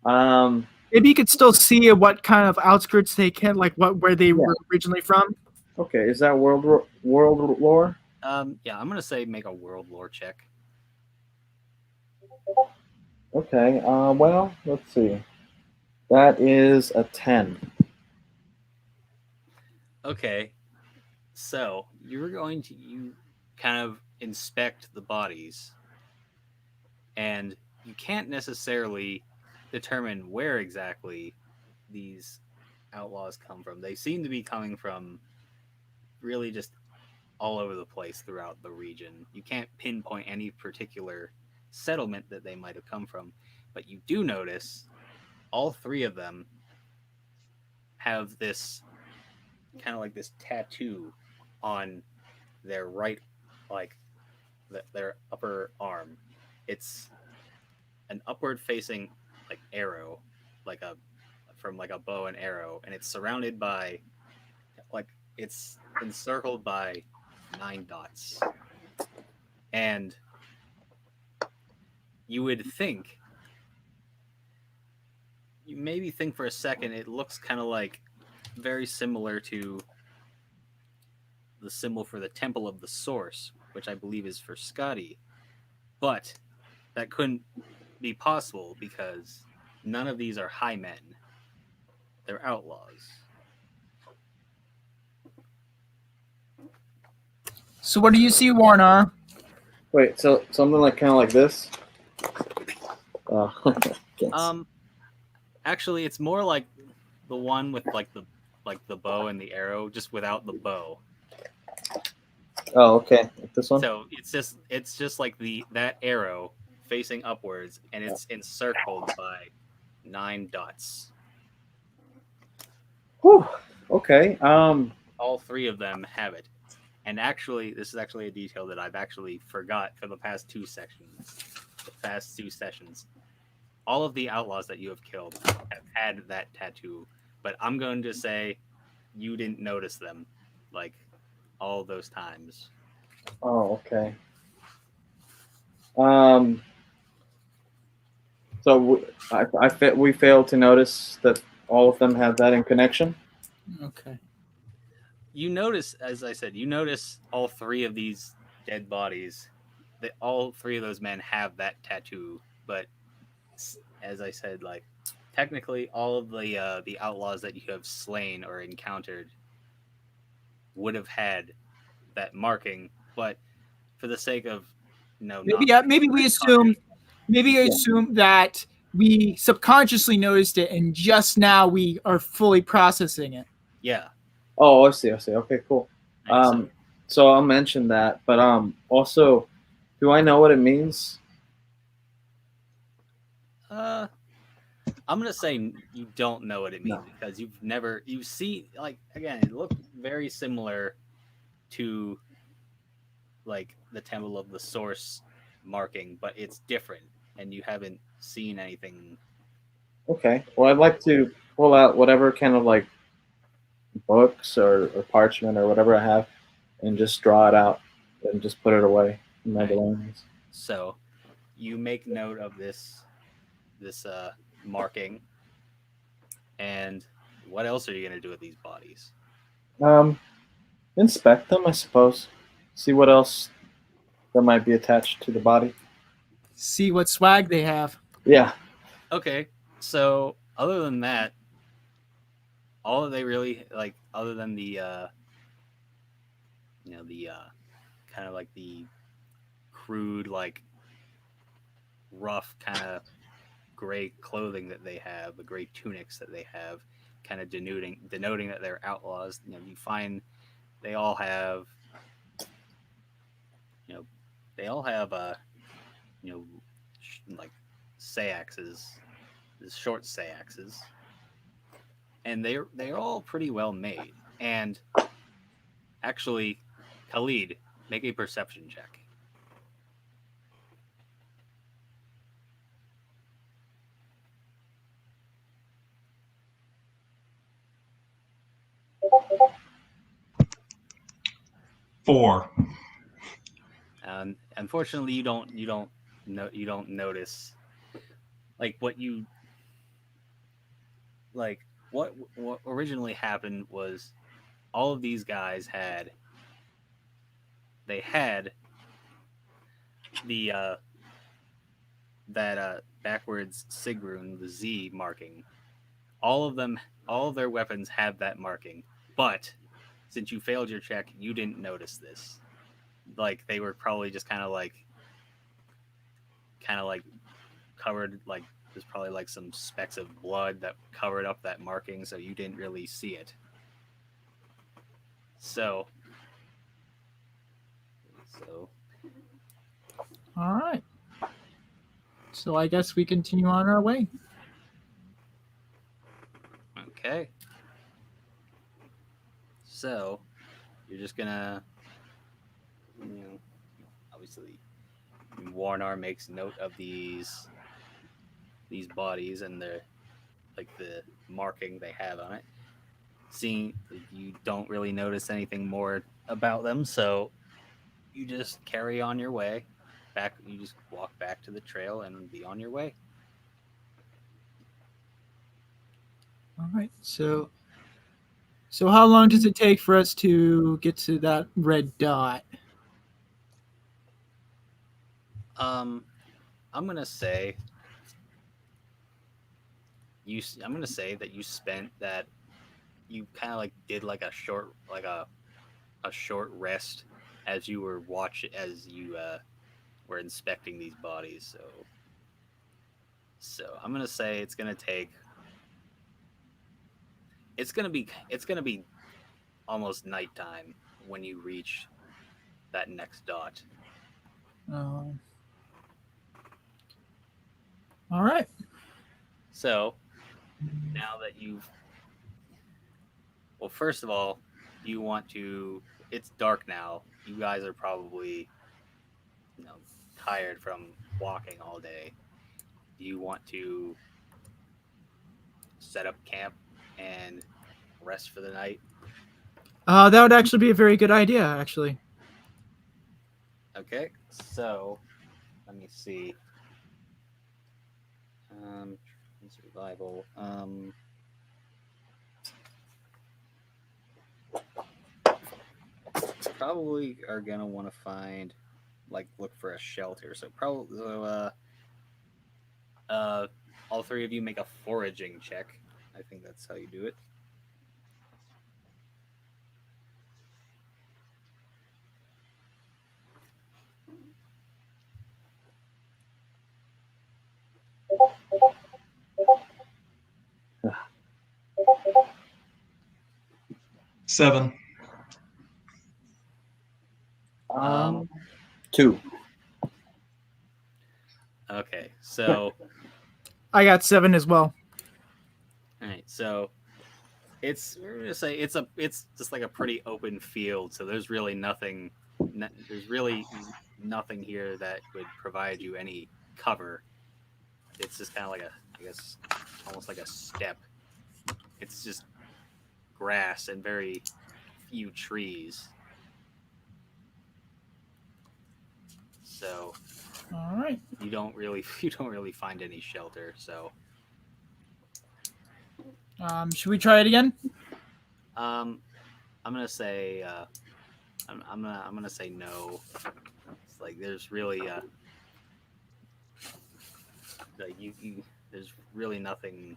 um, Maybe you could still see what kind of outskirts they can, like where they Yeah. were originally from. okay, is that world lore? Yeah, I'm gonna say make a world lore check. Okay, well, let's see. That is a 10. Okay, so you kind of inspect the bodies, and you can't necessarily determine where exactly these outlaws come from. They seem to be coming from really just all over the place throughout the region. You can't pinpoint any particular settlement that they might have come from. But you do notice all three of them have this kind of like this tattoo on their right, like their upper arm. It's an upward facing like arrow, like a from like a bow and arrow, and it's surrounded by like it's encircled by 9 dots. And you would think, you maybe think for a second, it looks kind of like very similar to the symbol for the Temple of the Source, which I believe is for Scotty. But that couldn't be possible because none of these are high men. They're outlaws. So what do you see, Warner? Wait, so something like kind of like this? Actually, it's more like the one with like the bow and the arrow, just without the bow. Oh, okay. Like this one? So it's just like that arrow facing upwards, and it's encircled by 9 dots. Whew. Okay. All three of them have it. And actually, this is actually a detail that I've actually forgot for the past two sessions. All of the outlaws that you have killed have had that tattoo, but I'm going to say you didn't notice them, like all those times. Oh, okay. So we failed to notice that all of them have that in connection. Okay. You notice, as I said, you notice all three of these dead bodies. That all three of those men have that tattoo, but as I said, like technically, all of the outlaws that you have slain or encountered would have had that marking, but for the sake of Maybe we assume that we subconsciously noticed it, and just now we are fully processing it. Yeah. Oh, I see. Okay, cool. So, So I'll mention that, but also, do I know what it means? I'm gonna say you don't know what it means because you see, like, again, it looked very similar to like the Temple of the Source marking, but it's different, and you haven't seen anything. Okay. Well, I'd like to pull out whatever kind of like books or parchment or whatever I have, and just draw it out and just put it away in my belongings. So you make note of this marking, and what else are you gonna do with these bodies? Inspect them, I suppose. See what else that might be attached to the body. See what swag they have. Yeah. Okay, so other than that, all that they really like, other than the kind of like the crude, like rough kind of gray clothing that they have, the gray tunics that they have, kind of denoting that they're outlaws. You find they all have, they all have like sayaxes, short sayaxes, and they're all pretty well made. And actually, Khalid, make a perception check. Four. Unfortunately, you don't notice like what originally happened was all of these guys had the that backwards Sigrun, the Z marking. All of their weapons have that marking, but since you failed your check, you didn't notice this. Like they were probably just kind of like covered, like there's probably like some specks of blood that covered up that marking, so you didn't really see it. So All right. So I guess we continue on our way. Okay. So you're just gonna, obviously, Warnar makes note of these bodies and the marking they have on it. Seeing you don't really notice anything more about them, so you just carry on your way back. You just walk back to the trail and be on your way. All right. So how long does it take for us to get to that red dot? I'm gonna say I'm gonna say that you spent that. You kind of did a short a short rest as you were were inspecting these bodies. So I'm gonna say it's gonna take. It's gonna be almost nighttime when you reach that next dot. All right. So now that first of all, you want to. It's dark now. You guys are probably, tired from walking all day. Do you want to set up camp and rest for the night? That would actually be a very good idea, actually. Okay, so let me see. Survival. Probably are gonna want to find, look for a shelter. So probably, all three of you make a foraging check. I think that's how you do it. Seven. 2. Okay, so I got 7 as well. all right, so we're gonna say it's just like a pretty open field. So there's really nothing. There's really nothing here that would provide you any cover. It's just kind of I guess, almost like a steppe. It's just grass and very few trees. So All right. you don't really find any shelter. So should we try it again? I'm gonna say I'm gonna say no. It's there's really there's really nothing.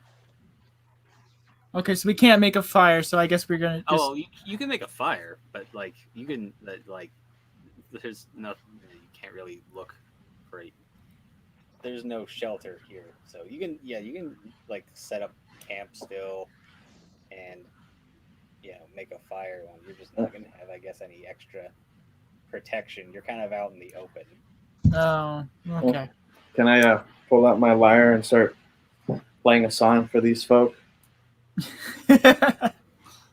Okay, so we can't make a fire, so I guess we're gonna. Oh, well, you can make a fire, but you can there's nothing. You can't really look for it. There's no shelter here, so you can set up camp still, and make a fire. You're just not gonna have, I guess, any extra protection. You're kind of out in the open. Oh, okay. Can I pull out my lyre and start playing a song for these folk?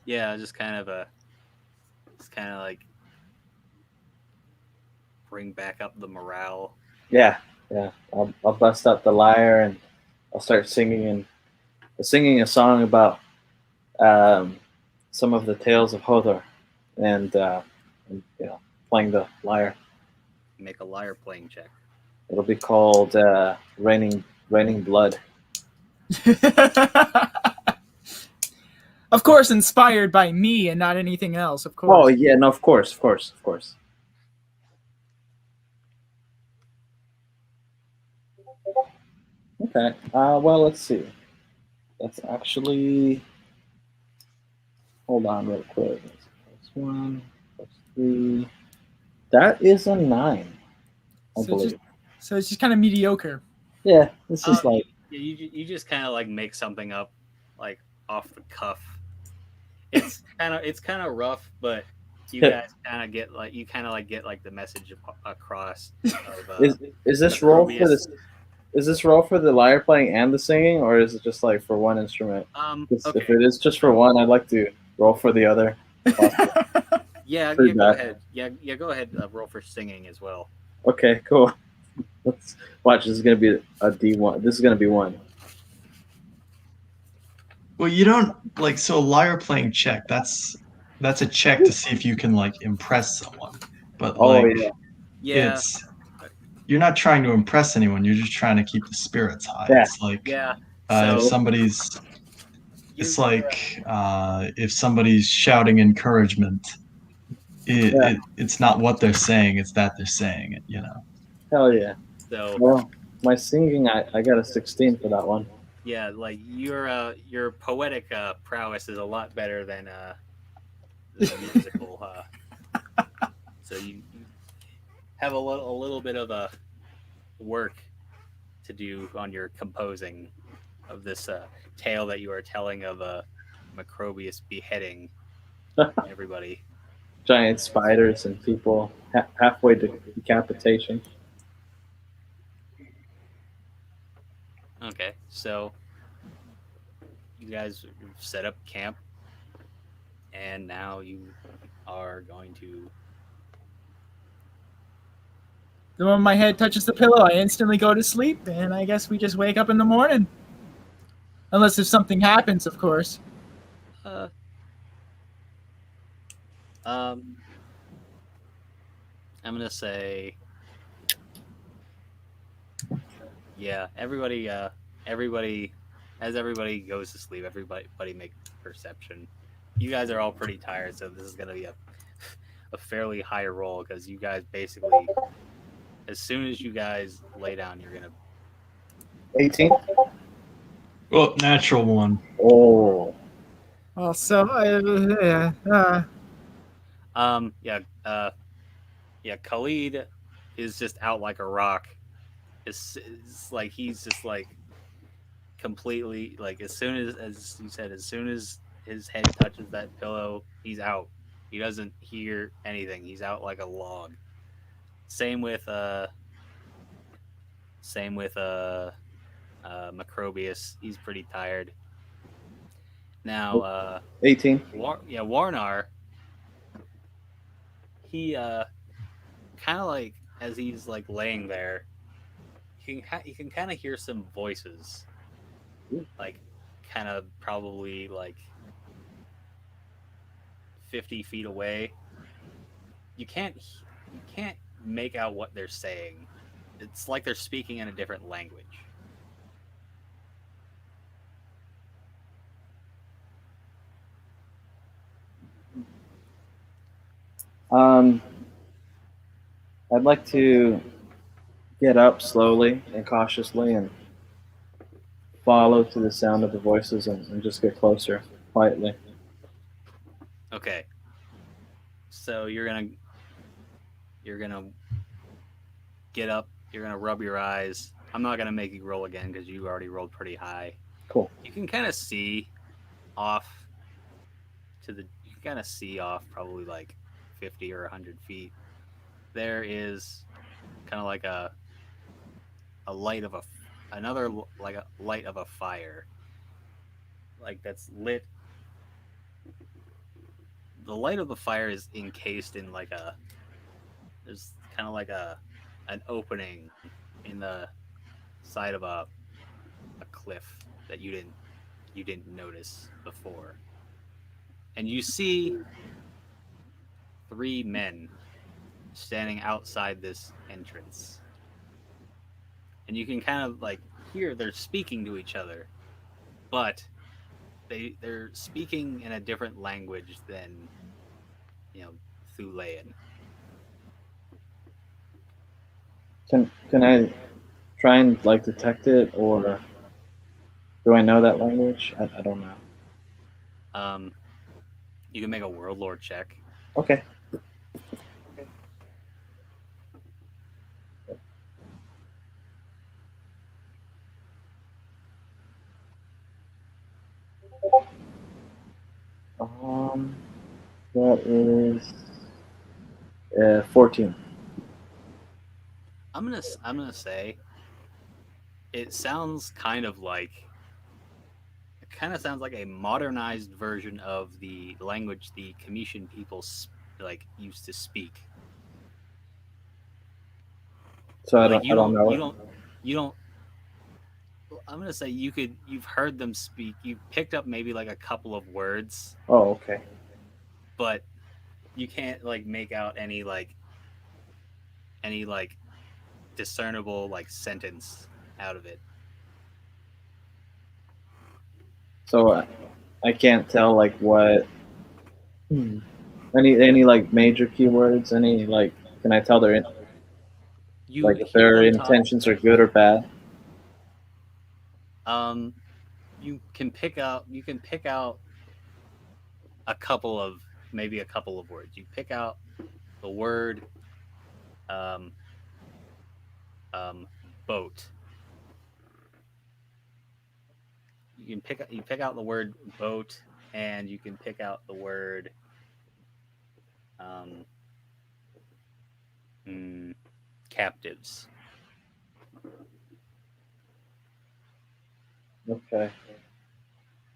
Yeah, just kind of bring back up the morale. Yeah. I'll bust out the lyre and I'll start singing a song about some of the tales of Hodor, and playing the lyre. Make a lyre playing check. It'll be called Raining Blood. Of course, inspired by me and not anything else. Of course. Oh yeah, no, of course. Okay. Well, let's see. That's actually. Hold on, real quick. +1, +3. That is a 9, I believe. So it's just kind of mediocre. Yeah, this is you just kind of make something up off the cuff. It's kind of rough, but you guys kind of get the message across. Is this roll for this? Is this roll for the lyre playing and the singing, or is it just like for one instrument? 'Cause Okay. if it is just for one, I'd like to roll for the other. Yeah, Pretty go bad. ahead. Yeah, go ahead. Roll for singing as well. Okay, cool. Let's watch. This is gonna be a D1. This is gonna be 1. Well, you don't like so a lyre playing check. That's a check to see if you can like impress someone. But Oh like yeah. Yeah, you're not trying to impress anyone. You're just trying to keep the spirits high. Yeah. It's like yeah. if So somebody's you, it's like if somebody's shouting encouragement, it's not what they're saying, it's that they're saying it, you know. Hell yeah. so Well, my singing, I got a 16 for that one. yeah, like your poetic prowess is a lot better than the musical. So you have a little bit of a work to do on your composing of this tale that you are telling of Macrobius beheading everybody. Giant spiders and people halfway to decapitation. Okay, so you guys set up camp, and now you are going to. The moment my head touches the pillow, I instantly go to sleep, and I guess we just wake up in the morning. Unless if something happens, of course. Uh, um, I'm gonna say, yeah. Everybody, as everybody goes to sleep, everybody make perception. You guys are all pretty tired, so this is gonna be a fairly high roll because you guys basically, as soon as you guys lay down, you're gonna. 18. Well, natural one. Oh. Well, so Yeah. Yeah. Khalid is just out like a rock. It's like he's just like completely like as you said, as soon as his head touches that pillow, he's out. He doesn't hear anything. He's out like a log. Same with Macrobius. He's pretty tired. Now 18. Warnar, he kind of like as he's like laying there, you can kind of hear some voices, like kind of probably like 50 feet away. You can't make out what they're saying. It's like they're speaking in a different language. I'd like to get up slowly and cautiously and follow to the sound of the voices and just get closer quietly. Okay. So you're gonna get up. You're gonna rub your eyes. I'm not gonna make you roll again because you already rolled pretty high. Cool. You can kind of see off you can kind of see off probably like 50 or 100 feet. There is kind of like a light of another like a light of a fire, like that's lit. The light of the fire is encased in like there's kind of like an opening in the side of a cliff that you didn't notice before, and you see 3 men standing outside this entrance, and you can kind of like hear they're speaking to each other, but they're speaking in a different language than Thulayan. Can I try and like detect it, or do I know that language? I don't know. You can make a world lore check. Okay. That is 14. I'm gonna say it sounds kind of like a modernized version of the language the Commission people like used to speak. So Like I don't know it. you don't. I'm gonna say you've heard them speak. You've picked up maybe like a couple of words, Oh, okay. but you can't like make out any discernible like sentence out of it. So I can't tell like what any like major keywords. Any like can I tell their You like if hear their them talk. intentions are good or bad? You can pick out a couple of words. You pick out the word um, boat. You pick out the word boat, and you can pick out the word um, captives. Okay.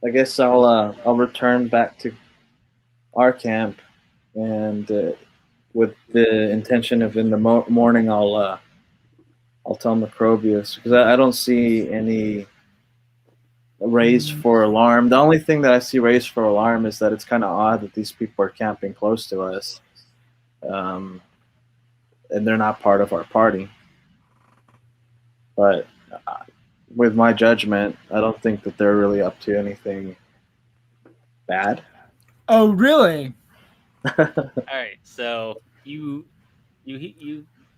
I guess I'll return back to our camp, and with the intention of in the morning I'll tell Macrobius because I don't see any raised for alarm. The only thing that I see raised for alarm is that it's kind of odd that these people are camping close to us, and they're not part of our party. But with my judgment, I don't think that they're really up to anything bad. Oh, really? All right, so you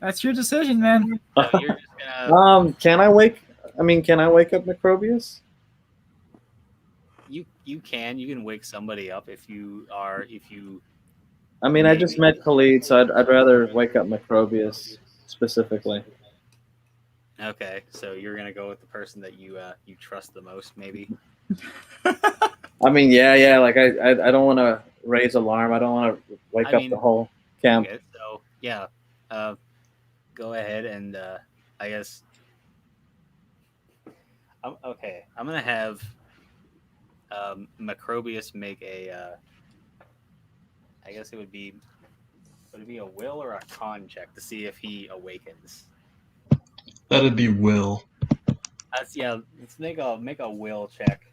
That's your decision, man. so you're just gonna Can I wake up Macrobius? you can wake somebody up if you I mean, I just met Khalid, so I'd rather wake up Macrobius specifically. okay, so you're gonna go with the person that you trust the most, maybe. I mean, yeah. Like I don't want to raise alarm. I don't want to wake up the whole camp. Okay, so yeah, go ahead and I guess I'm gonna have Macrobius make a I guess would it be a will or a con check to see if he awakens? That'd be Will. Let's make a will check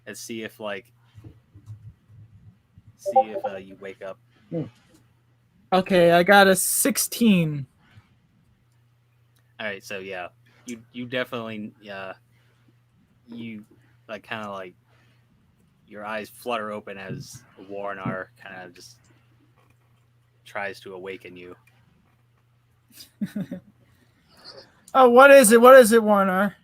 and see if you wake up. Okay, I got a 16. All right, so yeah, you definitely you like kind of like your eyes flutter open as Warnar kind of just tries to awaken you. Oh, what is it? What is it, Warner?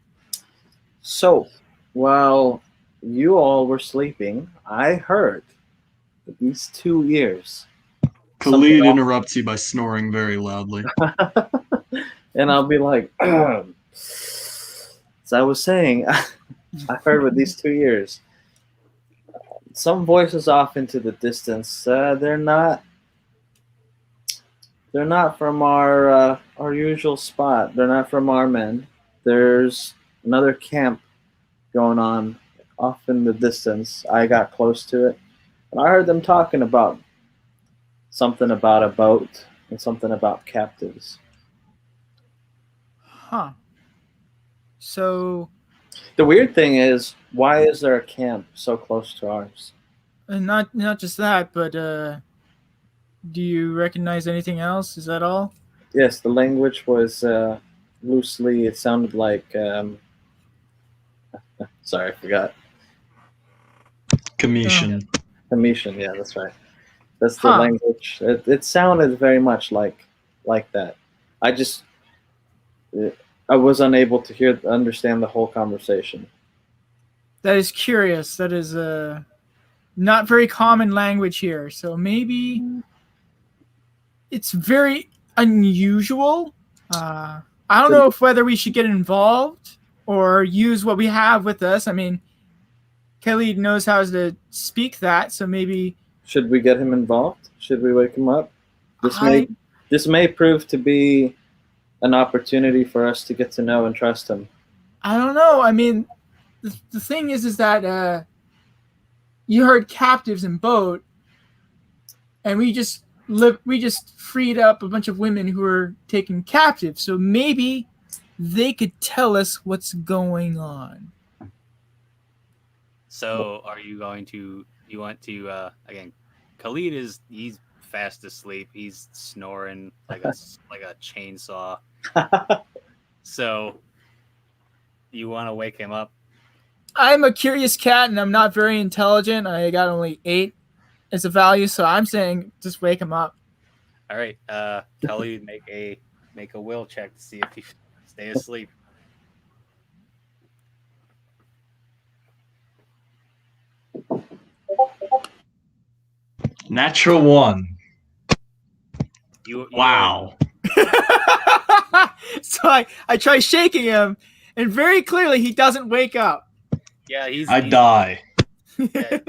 So, while you all were sleeping, I heard that these 2 years. Khalid interrupts you by snoring very loudly. And I'll be like, as I was saying, I heard with these 2 years, some voices off into the distance. They're not from our usual spot. They're not from our men. There's another camp going on off in the distance. I got close to it, and I heard them talking about something about a boat and something about captives. Huh. So, The weird thing is, why is there a camp so close to ours? not just that, but do you recognize anything else? Is that all? Yes, the language was loosely. It sounded like. Sorry, I forgot. Commission. Commission. Yeah, that's right. That's the language. It sounded very much like that. I was unable to understand the whole conversation. That is curious. That is not very common language here. So maybe it's very unusual. I don't know whether we should get involved or use what we have with us. I mean, Khalid knows how to speak that, so maybe. Should we get him involved? Should we wake him up? This may prove to be an opportunity for us to get to know and trust him. I don't know. I mean, the thing is that you heard captives in boat, and we just freed up a bunch of women who were taken captive. So maybe they could tell us what's going on. So, are you going to? You want to? Again, Khalid he's fast asleep. He's snoring like a chainsaw. So, you want to wake him up? I'm a curious cat, and I'm not very intelligent. I got only 8 as a value, so I'm saying just wake him up. All right, Khalid, make a will check to see if he stay asleep. Natural 1. You Wow. So I try shaking him, and very clearly he doesn't wake up. Yeah, I die. Yeah,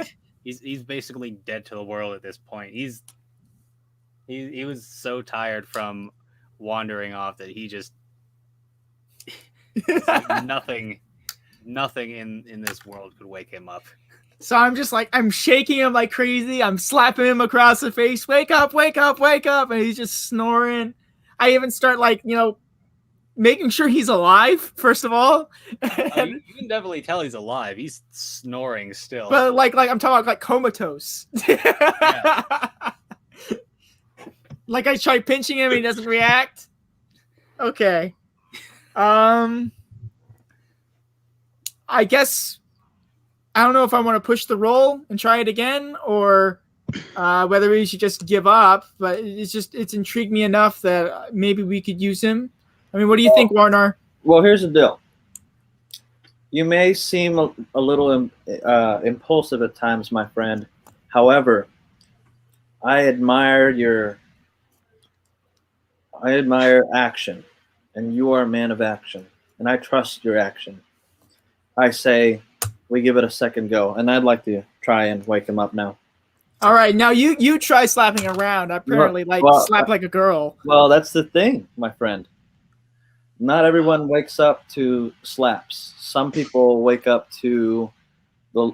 he's basically dead to the world at this point. He was so tired from wandering off that he just it's like nothing in this world could wake him up. So I'm just like, I'm shaking him like crazy. I'm slapping him across the face. Wake up, wake up, wake up. And he's just snoring. I even start making sure he's alive, first of all. You can definitely tell he's alive. He's snoring still. But like I'm talking about like comatose. Yeah. Like I try pinching him and he doesn't react. Okay. I guess I don't know if I want to push the roll and try it again, or whether we should just give up. But it's intrigued me enough that maybe we could use him. I mean, what do you think, Warner? Well, here's the deal. You may seem a little impulsive at times, my friend. However, I admire action, and you are a man of action, and I trust your action. I say we give it a second go, and I'd like to try and wake him up now. All right, now you try slapping around. Apparently, slap like a girl. Well, that's the thing, my friend. Not everyone wakes up to slaps. Some people wake up to the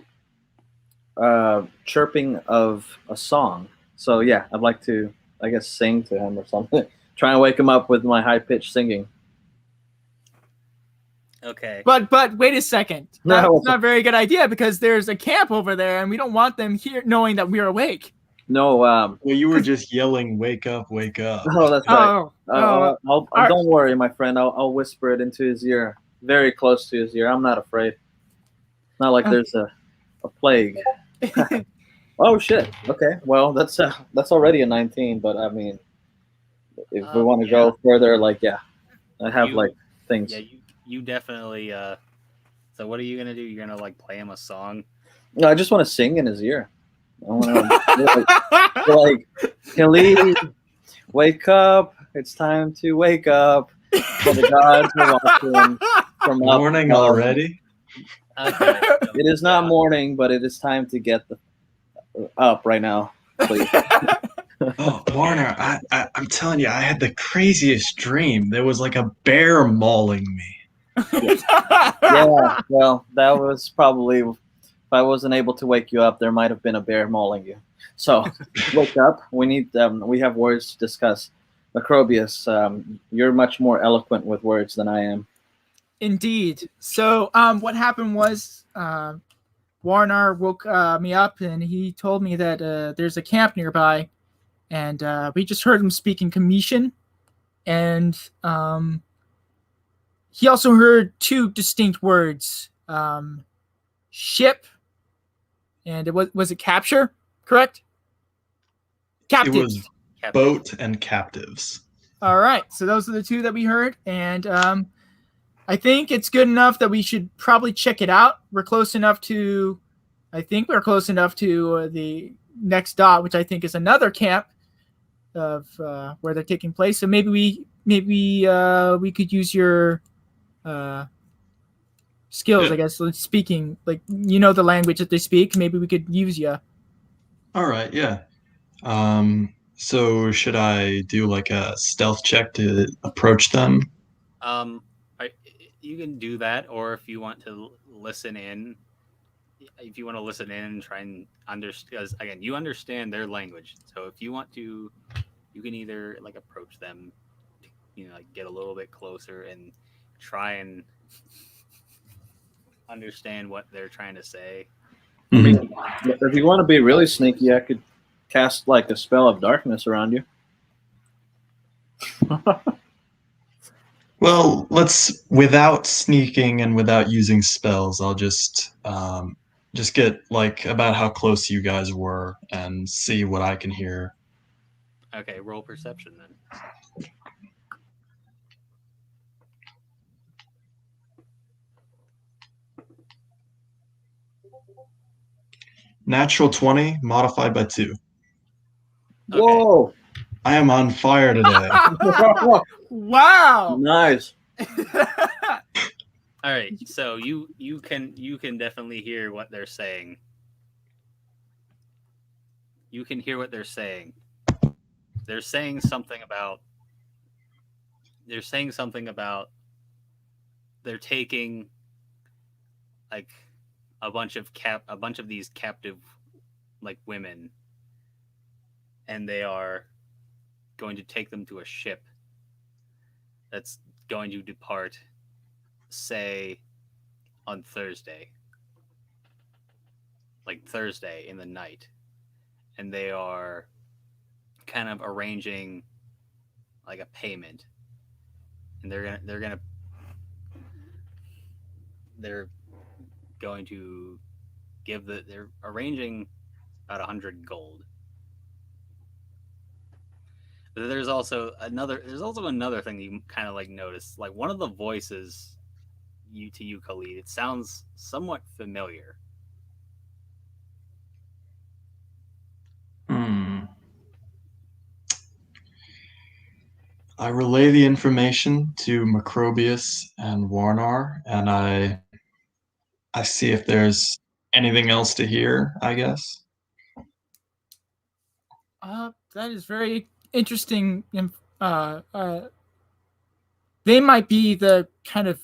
chirping of a song. So yeah, I'd like to, I guess, sing to him or something. Try and wake him up with my high-pitched singing. Okay. But wait a second. That's not a very good idea, because there's a camp over there, and we don't want them here knowing that we're awake. No. Well, you were just yelling, "Wake up, wake up." Oh, that's right. Don't worry, my friend. I'll whisper it into his ear, very close to his ear. I'm not afraid. Not like there's a plague. Oh shit. Okay. Well, that's already a 19. But I mean, if we want to go further, I have things. Yeah, you definitely. So what are you gonna do? You're gonna play him a song? No, I just want to sing in his ear. I want to Khalid, wake up! It's time to wake up. For the gods are watching from morning already. Okay. It is not morning, but it is time to get up right now, please. Oh, Warner, I'm telling you, I had the craziest dream. There was like a bear mauling me. Yeah, well, that was probably. If I wasn't able to wake you up, there might have been a bear mauling you. So, wake up. We have words to discuss. Macrobius, you're much more eloquent with words than I am. Indeed. So, what happened was, Warner woke me up, and he told me that there's a camp nearby, and we just heard him speak in Commission, and he also heard 2 distinct words, ship, and it was it capture, correct? Captives. It was boat and captives. All right, so those are the 2 that we heard, and I think it's good enough that we should probably check it out. I think we're close enough to the next dot, which I think is another camp of where they're taking place. So maybe we could use your skills, Yeah. I guess, speaking, the language that they speak. Maybe we could use you. All right, yeah. So should I do a stealth check to approach them? you can do that, or if you want to listen in, if you want to listen in and try and understand, because again, you understand their language. So if you want to, you can either like approach them, like get a little bit closer and try and understand what they're trying to say. I Mhm. mean, if you want to be really sneaky, I could cast like a spell of darkness around you. Well, without sneaking and without using spells, I'll just get like about how close you guys were and see what I can hear. Okay, roll perception then. Natural 20 modified by 2. Okay. Whoa! I am on fire today. Wow. Nice. All right, so you can definitely hear what they're saying. You can hear what they're saying. They're saying something about. They're saying something about. They're taking like a bunch of these captive like women, and they are going to take them to a ship that's going to depart, say, on Thursday. Like Thursday in the night. And they are kind of arranging like a payment. And they're going to they're arranging about 100 gold. But there's also another thing that you kind of like notice. Like one of the voices to you, Khalid, it sounds somewhat familiar. I relay the information to Macrobius and Warnar, and I see if there's anything else to hear, I guess. That is very interesting. They might be the kind of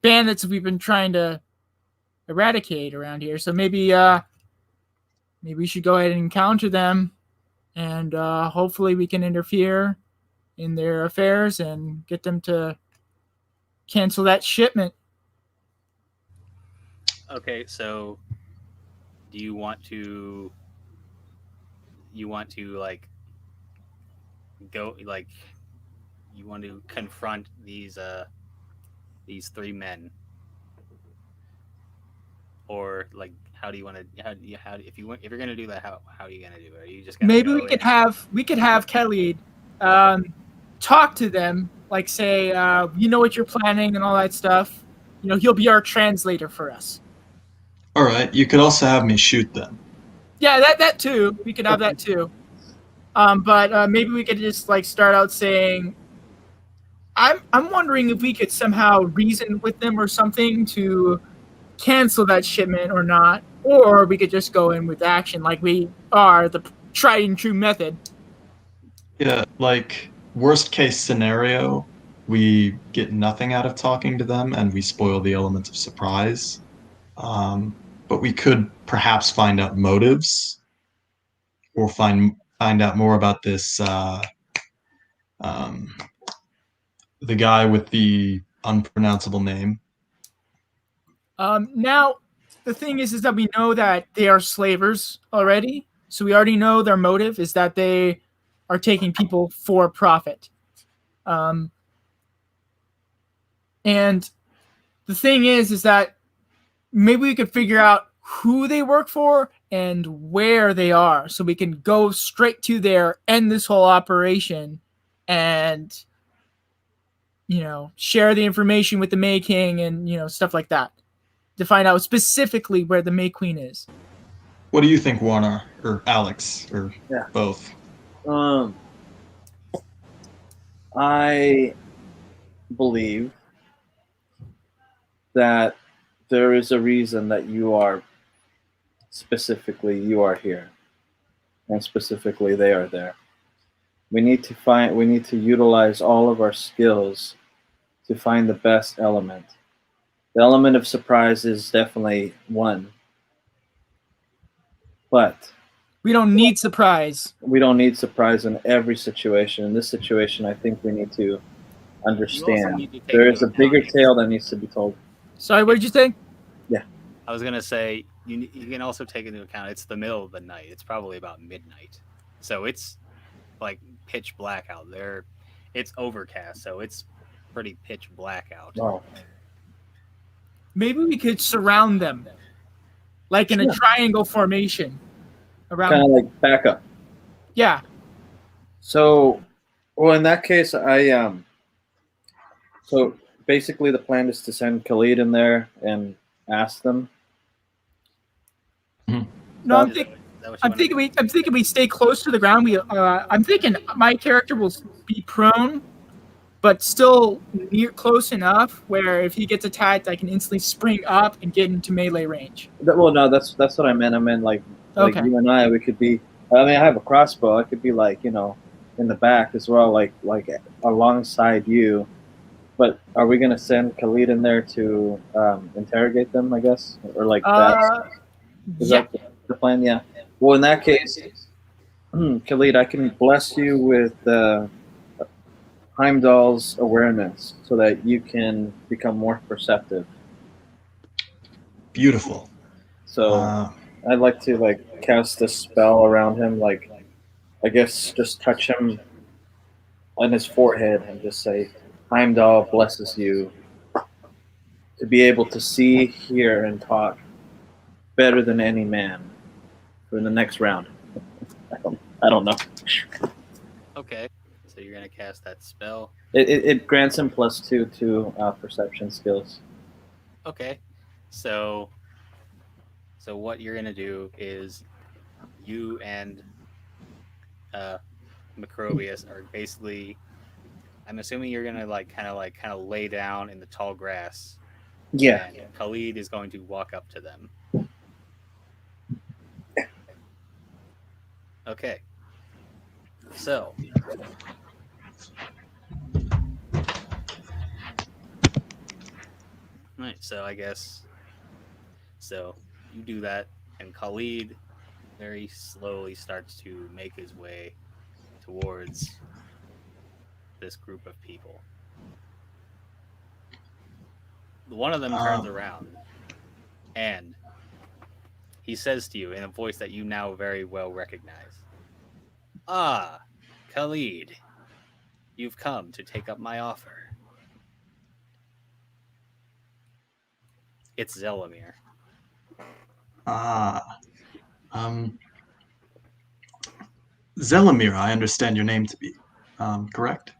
bandits we've been trying to eradicate around here. So maybe we should go ahead and encounter them, and hopefully we can interfere in their affairs and get them to cancel that shipment. Okay, so do you want to like go like you want to confront these three men, or like how do you want to if you're gonna do that, how are you gonna do it? Are you just gonna Maybe go we could have Kelly talk to them, like say you know what you're planning and all that stuff. He'll be our translator for us. All right, you could also have me shoot them. Yeah, that too. We could have that too. But maybe we could just like start out saying, I'm wondering if we could somehow reason with them or something to cancel that shipment or not, or we could just go in with action like we are the tried and true method. Yeah, like worst case scenario, we get nothing out of talking to them and we spoil the element of surprise. But we could perhaps find out motives or find out more about this the guy with the unpronounceable name. Now, the thing is that we know that they are slavers already, so we already know their motive is that they are taking people for profit. And the thing is that maybe we could figure out who they work for and where they are, so we can go straight to there, end this whole operation, and share the information with the May King and stuff like that to find out specifically where the May Queen is. What do you think, Warner or Alex or both? I believe that there is a reason that you are here, and specifically they are there. We need to utilize all of our skills to find the best element. The element of surprise is definitely one, but We don't need surprise. we don't need surprise in every situation. In this situation, I think we need to You also understand need to take there into is a account bigger it's- tale that needs to be told. Sorry, what did you say? I was gonna say you can also take into account it's the middle of the night. It's probably about midnight, so it's like pitch black out there. It's overcast, so it's pretty pitch black out. Wow. Maybe we could surround them, like in a Sure. triangle formation around. Kind of like backup. Yeah. So, well, in that case, so basically the plan is to send Khalid in there and ask them. No, I'm Is thinking. that what you I'm wanna thinking do? I'm thinking we stay close to the ground. I'm thinking my character will be prone, but still close enough where if he gets attacked, I can instantly spring up and get into melee range. Well, no, that's what I meant. I meant like Okay. you and I, we could be. I mean, I have a crossbow. I could be like in the back as well, like alongside you. But are we gonna send Khalid in there to interrogate them? I guess, or like that. Is Yeah. that the plan? Yeah. Well, in that case, Khalid, I can bless you with Heimdall's awareness so that you can become more perceptive. Beautiful. So I'd like to like cast a spell around him, like I guess just touch him on his forehead and just say, Heimdall blesses you to be able to see, hear, and talk better than any man for the next round. I don't know. Okay, so you're gonna cast that spell. It grants him +2 to perception skills. Okay, so what you're gonna do is you and Macrobius are basically. I'm assuming you're gonna kind of lay down in the tall grass. Yeah. And Khalid is going to walk up to them. Okay. So. Right, so I guess. So you do that, and Khalid very slowly starts to make his way towards this group of people. One of them turns around, and he says to you in a voice that you now very well recognize, "Ah, Khalid, you've come to take up my offer." It's Zelamir. Zelamir, I understand your name to be. Correct?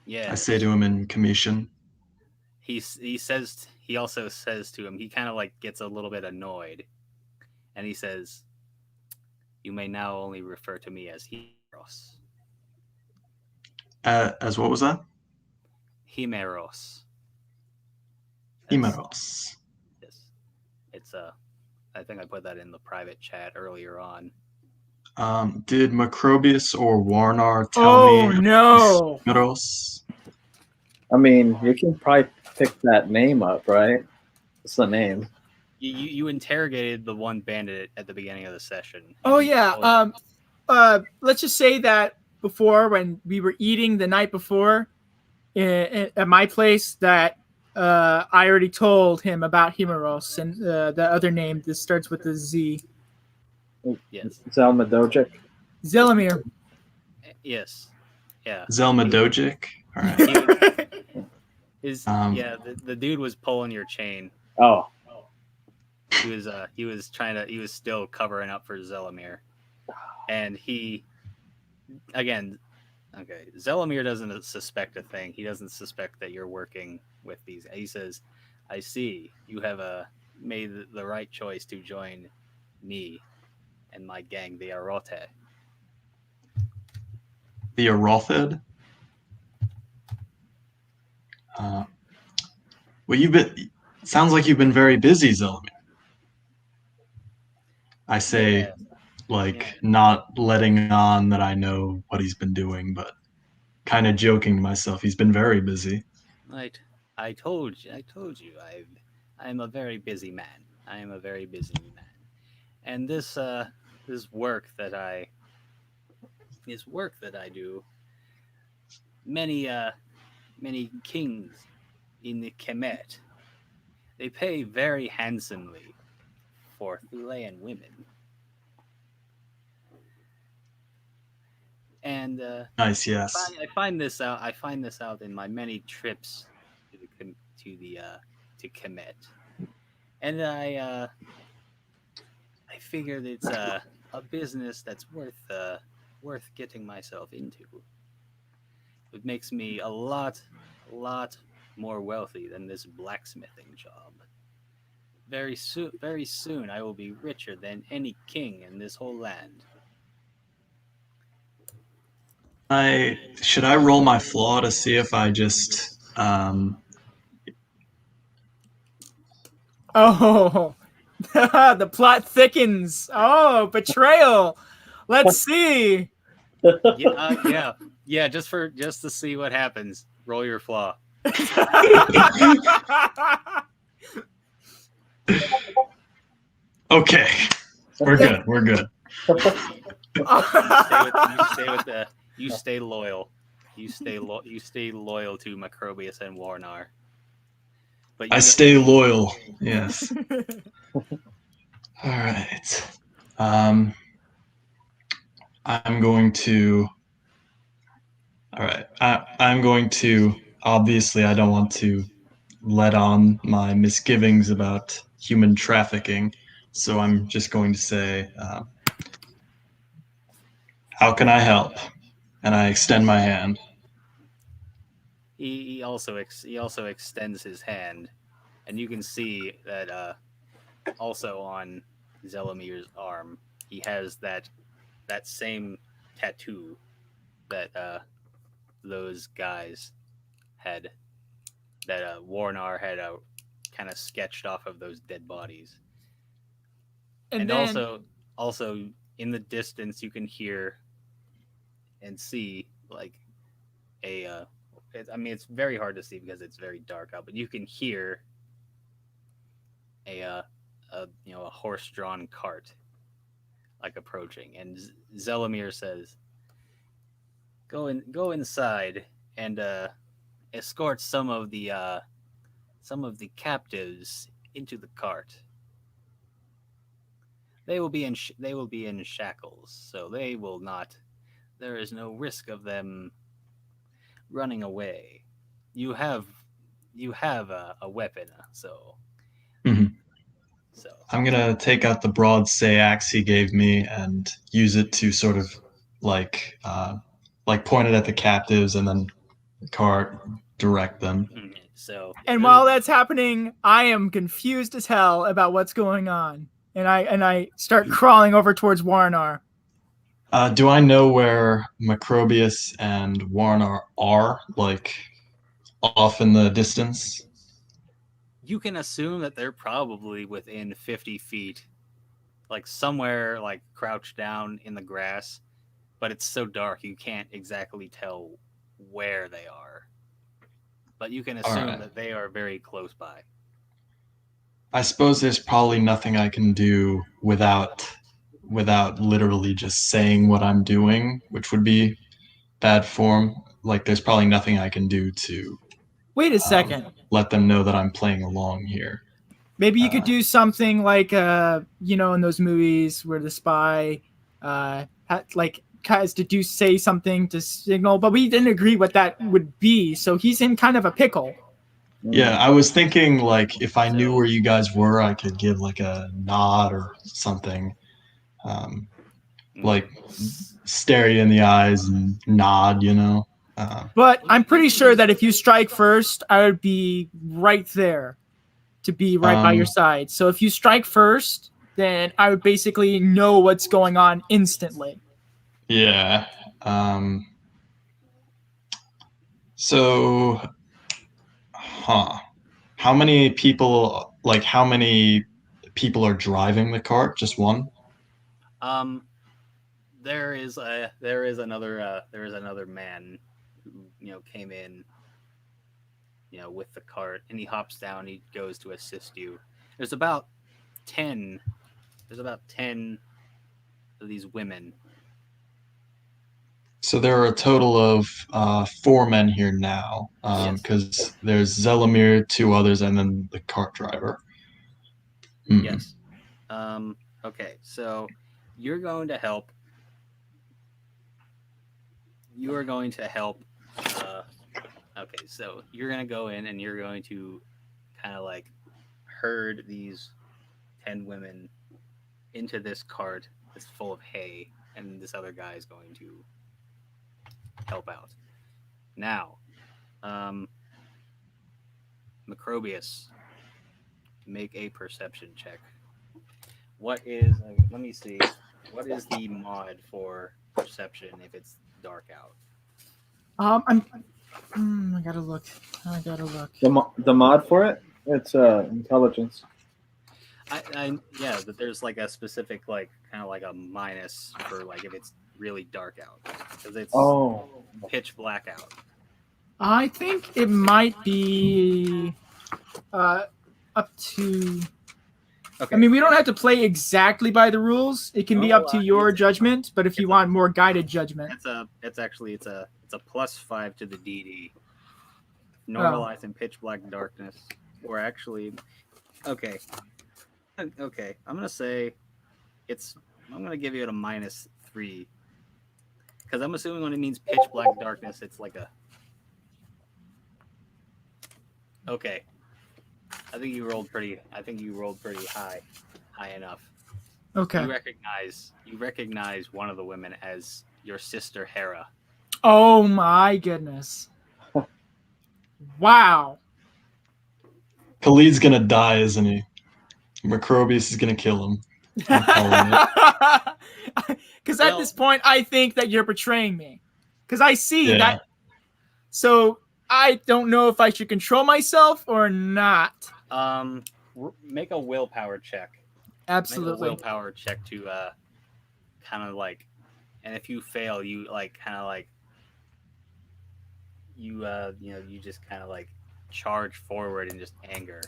Yeah. I say to him in Commission. He also says to him, he kind of like gets a little bit annoyed, and he says, "You may now only refer to me as Himeros." As what was that? Himeros. Himeros. Yes. It's I think I put that in the private chat earlier on. Did Macrobius or Warnar tell me? Oh no! Himeros? I mean, you can probably pick that name up, right? It's the name. You interrogated the one bandit at the beginning of the session. Oh yeah. Let's just say that before, when we were eating the night before at my place, that I already told him about Himeros and the other name that starts with a Z. Yes. Zalmadojic. Zelamir. Yes. Yeah. Zelmadojic? All right. The dude was pulling your chain. Oh. He was still covering up for Zelamir. And Zelamir doesn't suspect a thing. He doesn't suspect that you're working with these. He says, "I see you have made the right choice to join me and my gang, the Arote." The Arothed? Well, sounds like you've been very busy, Zelamir. I say, Yeah. like not letting on that I know what he's been doing, but kind of joking to myself. He's been very busy. Right. I told you, I'm a very busy man. I am a very busy man. And this work that I do, many many kings in the Kemet, they pay very handsomely for Thulean women. And Nice, yes. I find this out. I find this out in my many trips to to Kemet, and I figured it's a business that's worth getting myself into. It makes me a lot more wealthy than this blacksmithing job. Very soon, I will be richer than any king in this whole land. Should I roll my flaw to see if I just Oh, the plot thickens. Oh, betrayal. Let's see. Yeah. Just to see what happens. Roll your flaw. okay. We're good. We're good. You stay loyal. You stay loyal to Macrobius and Warnar. But I stay loyal. Yes. All right. I'm going to. All right. I'm going to. Obviously, I don't want to let on my misgivings about human trafficking, so I'm just going to say, "How can I help?" And I extend my hand. He also extends his hand, and you can see that also on Zelamir's arm, he has that same tattoo that those guys had, that Warnar had kind of sketched off of those dead bodies. And then, also in the distance, you can hear and see like I mean, it's very hard to see because it's very dark out, but you can hear a horse-drawn cart like approaching, and Zelamir says, "Go inside and escort some of the captives into the cart. They will be in shackles, so they will not. There is no risk of them running away. You have a weapon, so." Mhm. So I'm gonna take out the broadsword axe he gave me and use it to sort of like point it at the captives and then the cart direct them. So and while that's happening, I am confused as hell about what's going on, and I start crawling over towards Warnar. Do I know where Macrobius and Warnar are, like off in the distance? you can assume that they're probably within 50 feet, like somewhere like crouched down in the grass, but it's so dark you can't exactly tell where they are. But you can assume that they are very close by. I suppose there's probably nothing I can do without literally just saying what I'm doing, which would be bad form. Like there's probably nothing I can do to Wait a second. Let them know that I'm playing along here. Maybe you could do something like in those movies where the spy has to say something to signal, but we didn't agree what that would be, so he's in kind of a pickle. Yeah, I was thinking like if I knew where you guys were, I could give like a nod or something, like stare you in the eyes and nod, But I'm pretty sure that if you strike first, I would be right there to be right by your side. So if you strike first, then I would basically know what's going on instantly. Yeah. So, how many people are driving the cart? Just one? there is another man who came in with the cart, and he hops down. He goes to assist you. There's about 10. There's about 10 of these women. So there are a total of 4 men here now, Yes. because there's Zelamir, 2 others, and then the cart driver. Hmm. Yes. Okay, so you're going to help. You are going to help. Okay, so you're going to go in and you're going to kind of like herd these 10 women into this cart that's full of hay, and this other guy is going to help out. Now, Macrobius, make a perception check. What is, let me see, what is the mod for perception if it's dark out? I gotta look. The mod for it, it's intelligence. Yeah, but there's like a specific like kind of like a minus for like if it's really dark out because it's pitch black out. I think it might be up to. Okay. I mean, we don't have to play exactly by the rules. It can be up to your judgment, but if you want more guided judgment, it's a +5 to the DD. Normalized in pitch black darkness, or actually, okay. I'm gonna say I'm gonna give you it a -3 because I'm assuming when it means pitch black darkness, it's like a. Okay, I think you rolled pretty high enough. okay. You recognize one of the women as your sister Hera. Oh my goodness! Wow. Khalid's gonna die, isn't he? Macrobius is gonna kill him. Because at this point, I think that you're betraying me. Because I see that. So I don't know if I should control myself or not. Make a willpower check. Absolutely. Make a willpower check to kind of like, and if you fail, you like kind of like you just kind of like charge forward in just anger.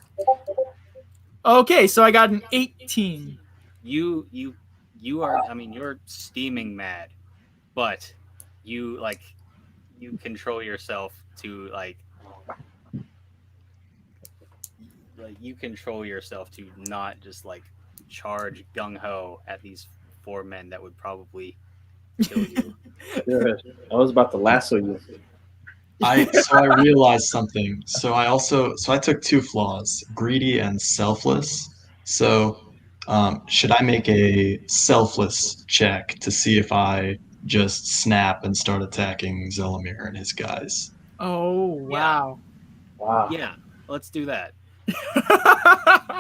Okay, so I got an 18. You are, I mean, you're steaming mad, but you control yourself to you control yourself to not just like charge gung ho at these 4 men that would probably kill you. I was about to lasso you. I realized something. So I took 2 flaws, greedy and selfless. So should I make a selfless check to see if I just snap and start attacking Zelamir and his guys? Oh, wow. Wow. Yeah, let's do that.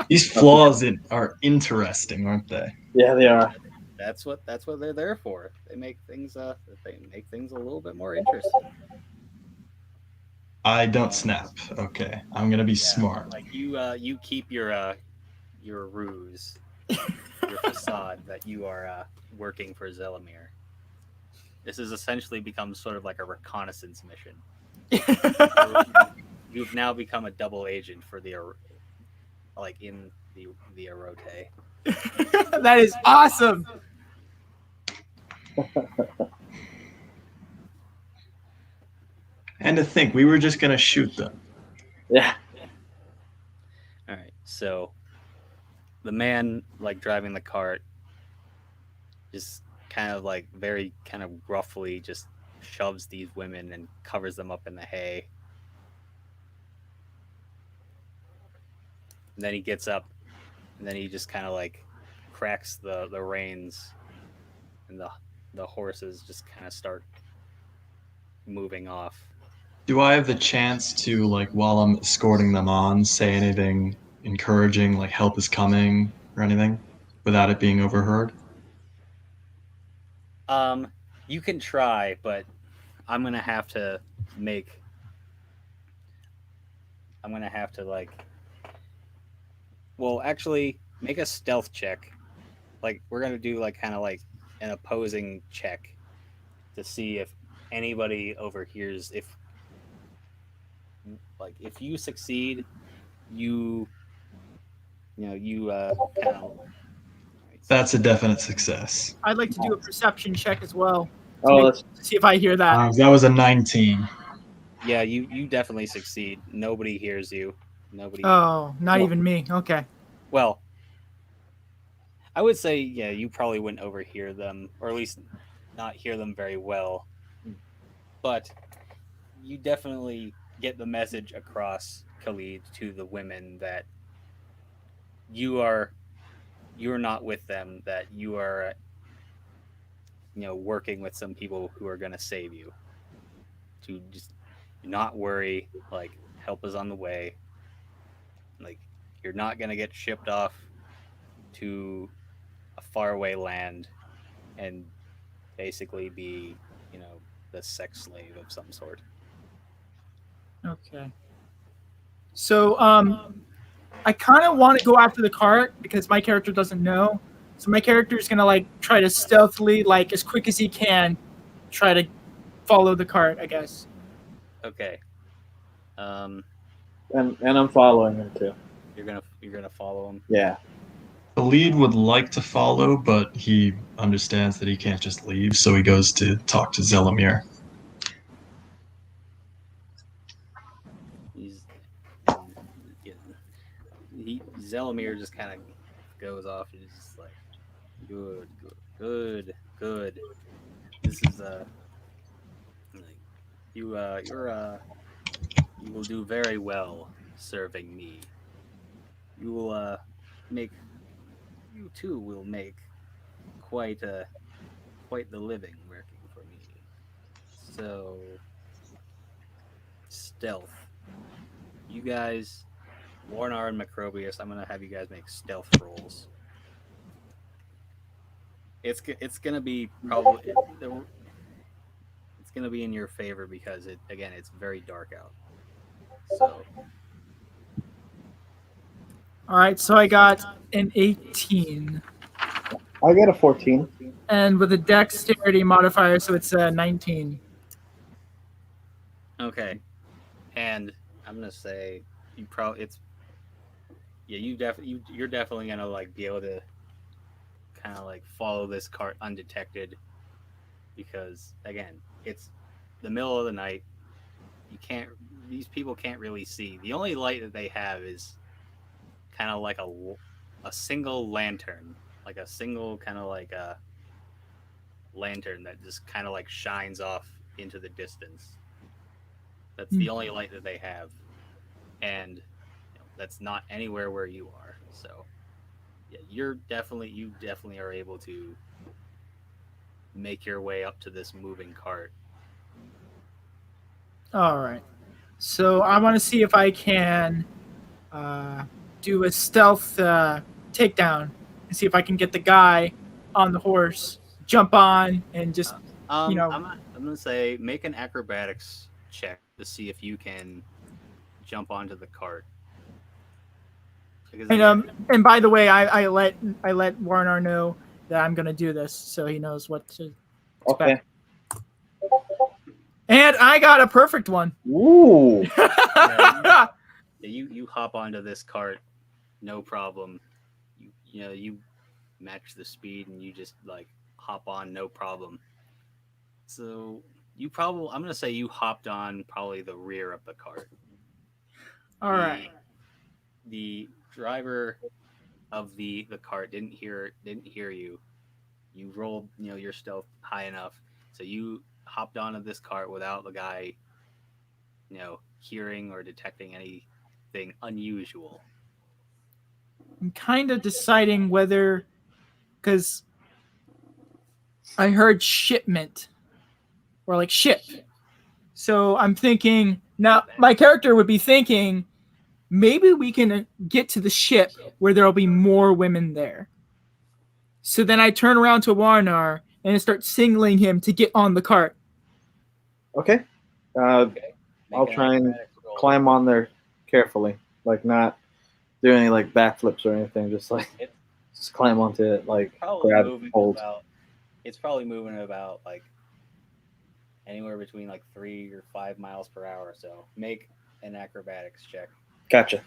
These flaws are interesting, aren't they? Yeah, they are. That's what they're there for. They make things a little bit more interesting. I don't snap. Okay, I'm gonna be smart. Like you keep your ruse, your facade that you are working for Zelamir. This has essentially become sort of like a reconnaissance mission. You've now become a double agent for the in the Erote. That is awesome. And to think, we were just gonna shoot them. Yeah. All right, so the man like driving the cart just kind of like very kind of roughly just shoves these women and covers them up in the hay. And then he gets up and then he just kind of like cracks the reins and the horses just kind of start moving off. Do I have the chance to, like, while I'm escorting them on, say anything encouraging, like help is coming or anything, without it being overheard? You can try, but I'm gonna have to like. Well, actually, make a stealth check. Like we're gonna do like kind of like an opposing check to see if anybody overhears. If you succeed, you kind of. That's a definite success. I'd like to do a perception check as well Oh, to see if I hear that. That was a 19. Yeah, you definitely succeed. Nobody hears you. Nobody. Oh, not even me. Okay. Well, I would say, yeah, you probably wouldn't overhear them, or at least not hear them very well. But you definitely get the message across, Khalid, to the women that you're not with them, that you are, working with some people who are going to save you. To just not worry, like, help is on the way. Like, you're not going to get shipped off to a faraway land and basically be, the sex slave of some sort. Okay. So, I kind of want to go after the cart because my character doesn't know. So my character is gonna like try to stealthily, like as quick as he can, try to follow the cart. I guess. Okay. And I'm following him too. You're gonna follow him. Yeah. The lead would like to follow, but he understands that he can't just leave, so he goes to talk to Zelimir. Zelimir just kind of goes off. He's just like, good. This is like, you will do very well serving me. You will you too will make quite the living working for me. So stealth. You guys, Warnar and Macrobius, I'm gonna have you guys make stealth rolls. It's gonna be probably it's gonna be in your favor because it's very dark out. So All right. So I got an 18, I got a 14. and with a dexterity modifier, so it's a 19. okay, and I'm gonna say you're definitely gonna like be able to kind of like follow this cart undetected because again it's the middle of the night. These people can't really see. The only light that they have is kind of like a single lantern, like a single kind of like a lantern that just kind of like shines off into the distance. That's the only light that they have, and that's not anywhere where you are. So yeah, you definitely are able to make your way up to this moving cart. All right. So I want to see if I can do a stealth takedown and see if I can get the guy on the horse, jump on, and just I'm gonna say make an acrobatics check to see if you can jump onto the cart. Because and by the way, I let Warnar know that I'm gonna do this, so he knows what to expect. Okay. And I got a perfect one. Ooh. you hop onto this cart, no problem. You match the speed and you just like hop on, no problem. So I'm gonna say you hopped on probably the rear of the cart. All right. The driver of the cart didn't hear you. You rolled your stealth high enough, so you hopped onto this cart without the guy hearing or detecting anything unusual. I'm kind of deciding whether, because I heard shipment or like ship, so I'm thinking now my character would be thinking maybe we can get to the ship where there'll be more women there. So then I turn around to Warnar and start signaling him to get on the cart. Okay. I'll try and climb on there carefully, like not do any like backflips or anything. Just climb onto it, like Probably grab moving hold. about it's probably moving at about like anywhere between like 3 or 5 miles per hour. So make an acrobatics check. Gotcha.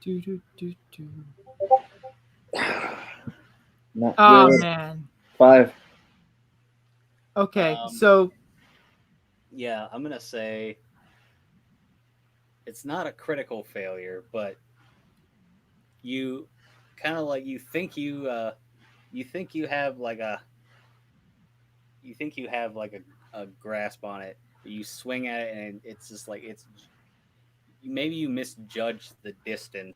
Do, do, do, do. Not Oh good. man. 5. Okay, Um, so Yeah, I'm gonna say it's not a critical failure, but you kind of like you think you have like a you think you have like a grasp on it. You swing at it and it's just like it's maybe you misjudge the distance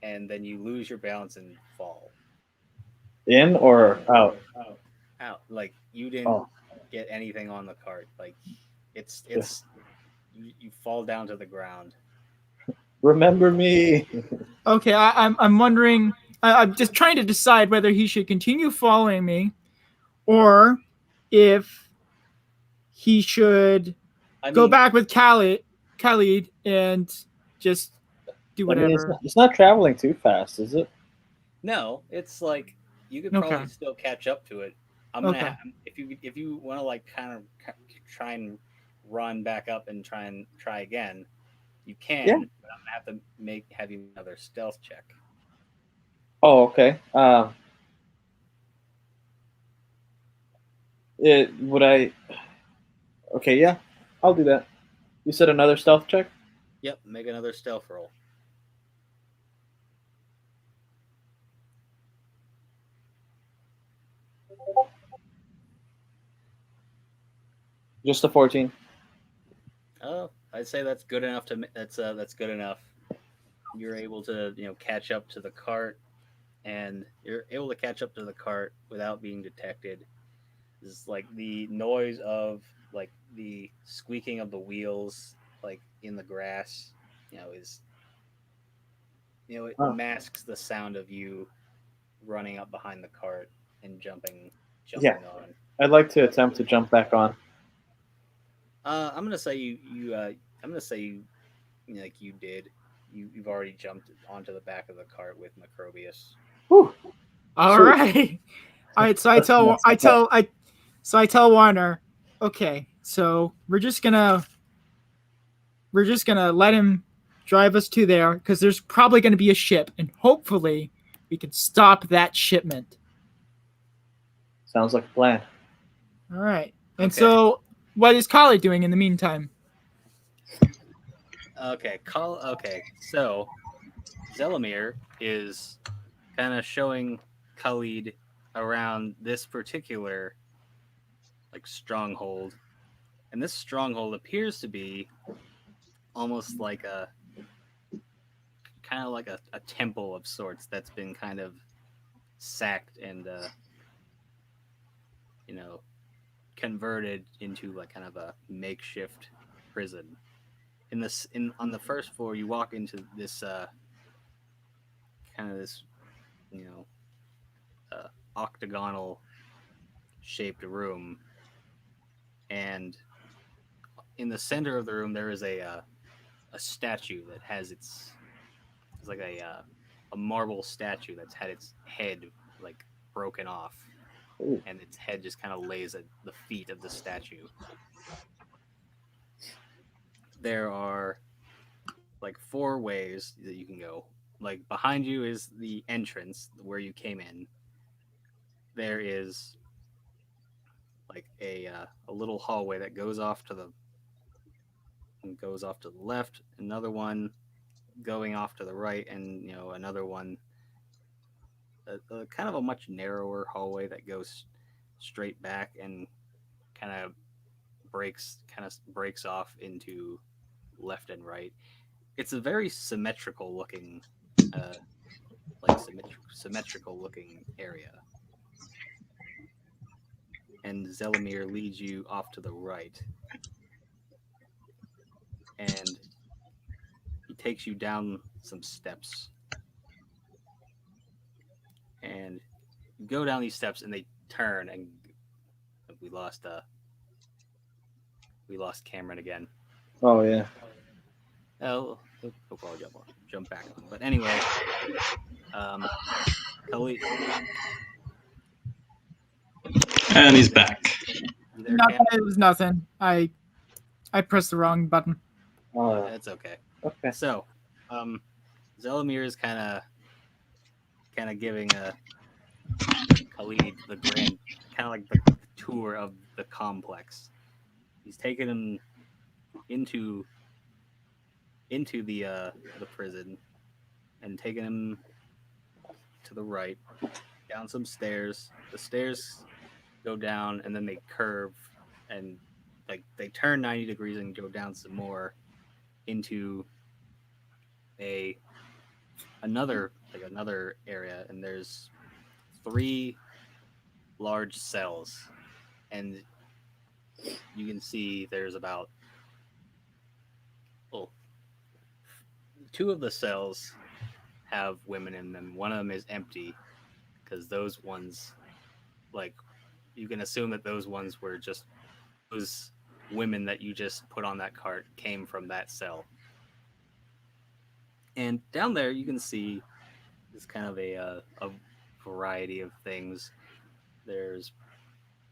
and then you lose your balance and fall In or out? out. Like you didn't Oh, get anything on the cart. Like yeah. it's you fall down to the ground. Remember me. okay, I'm wondering. I'm just trying to decide whether he should continue following me, or if he should I go mean, back with Khalid, and just do I mean, whatever. it's not traveling too fast, is it? no, it's like you could Okay. probably still catch up to it. Okay. If you want to like kind of try and run back up and try again, you Yeah. can. But I'm gonna have to have you another stealth check. Oh, okay. Would I? Okay, yeah, I'll do that. You said another stealth check. Yep, make another stealth roll. Just a 14. Oh, I'd say that's good enough that's good enough. You're able to catch up to the cart, and you're able to catch up to the cart without being detected. Is like the noise of like the squeaking of the wheels like in the grass, is it Oh, masks the sound of you running up behind the cart and yeah. jumping on. I'd like to attempt to jump back on. I'm gonna say I'm gonna say like you did. You've already jumped onto the back of the cart with Macrobius. Whew. All Sweet. right. All right. So That's not bad. I tell Warner. Okay. So we're just gonna let him drive us to there because there's probably gonna be a ship, and hopefully we can stop that shipment. Sounds like a plan. All right. And Okay. so, what is Kali doing in the meantime? Okay. So Zelamir is kind of showing Khalid around this particular like stronghold, and this stronghold appears to be almost like a kind of like a temple of sorts that's been kind of sacked and you know converted into like kind of a makeshift prison. In this in on the first floor, you walk into this kind of this you know octagonal shaped room, and in the center of the room there is a statue that has it's like a marble statue that's had its head like broken off, Ooh. and its head just kind of lays at the feet of the statue. There are like four ways that you can go. Like behind you is the entrance where you came in. There is like a little hallway that goes off to the left. Another one going off to the right, and another one, a kind of a much narrower hallway that goes straight back and kind of breaks off into left and right. It's a very symmetrical looking, uh, symmetrical looking area. And Zelamir leads you off to the right, and he takes you down some steps, and you go down these steps, and they turn, and we lost We lost Cameron again. Oh yeah. Oh, he'll probably jump back on. But anyway, Khalid, And he's back. you there, Nothing. Cam? It was nothing. I pressed the wrong button. Oh, That's okay. okay. So, Zelimir is kind of giving Khalid the grand, kind of like the tour of the complex. He's taking him into the prison and taking him to the right, down some stairs. The stairs go down and then they curve and like they turn 90 degrees and go down some more into another area, and there's 3 large cells, and you can see there's about 2 of the cells have women in them. One of them is empty because those ones, like, you can assume that those ones were just those women that you just put on that cart came from that cell. And down there you can see this kind of a variety of things. There's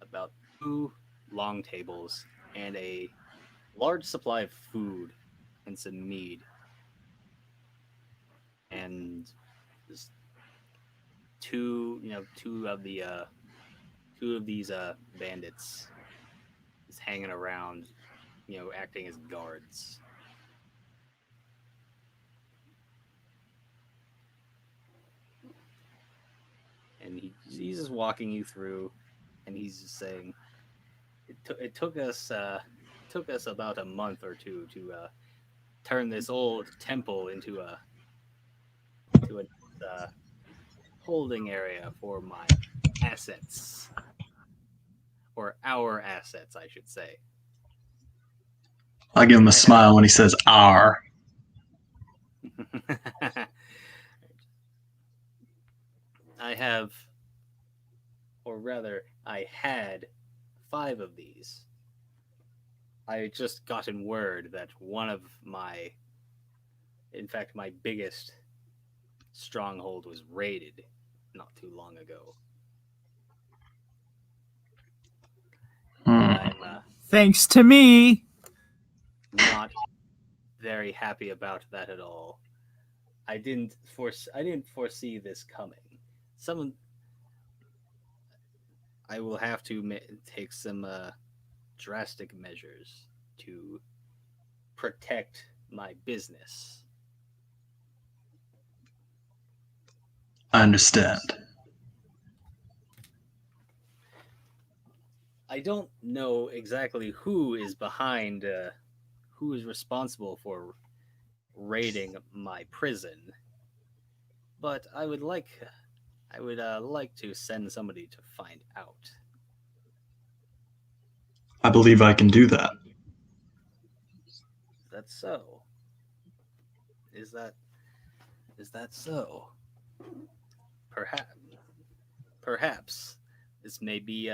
about 2 long tables and a large supply of food and some mead. And there's two of these bandits is hanging around, acting as guards. And he's just walking you through, and he's just saying, it took us about a month or 2 to turn this old temple into a holding area for my assets, or our assets, I should say. I give him a smile when he says "our." I have, or rather, I had 5 of these. I just gotten word that one of my biggest stronghold was raided not too long ago. I'm Thanks to me. not very happy about that at all. I didn't foresee this coming. I will have to take some drastic measures to protect my business. I understand. I don't know exactly who is responsible for raiding my prison, but I would like to send somebody to find out. I believe I can do that. That's so. Is that so? Perhaps this may be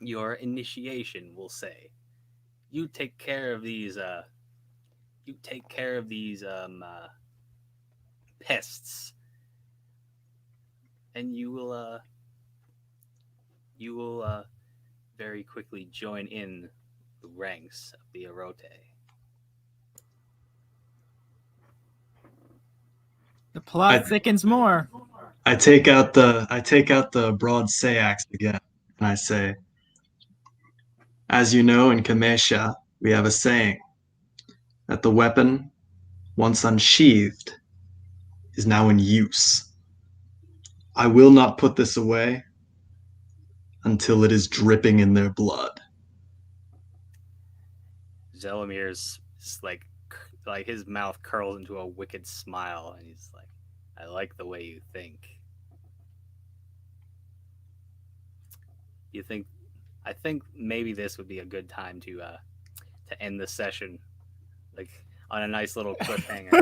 your initiation, we'll say. You take care of these pests, and you will very quickly join in the ranks of the Erote. The plot thickens more. I take out the broad sayax again, and I say, as you know, in Kamesha, we have a saying that the weapon, once unsheathed, is now in use. I will not put this away until it is dripping in their blood. Zelamir's just like his mouth curls into a wicked smile, and he's like, "I like the way you think. I think maybe this would be a good time to end the session, like on a nice little cliffhanger."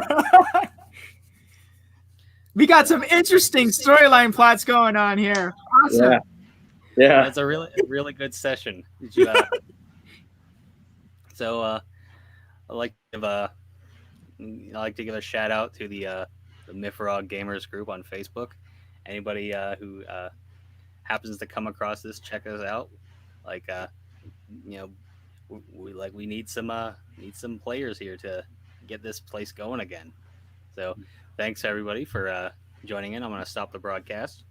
We got some interesting storyline plots going on here. Awesome. Yeah. That's a really good session. Did you So I'd like to give a shout out to the MYFAROG Gamers group on Facebook. Anybody who happens to come across this, check us out. Like you know, we need some players here to get this place going again. So thanks everybody for joining in. I'm gonna stop the broadcast.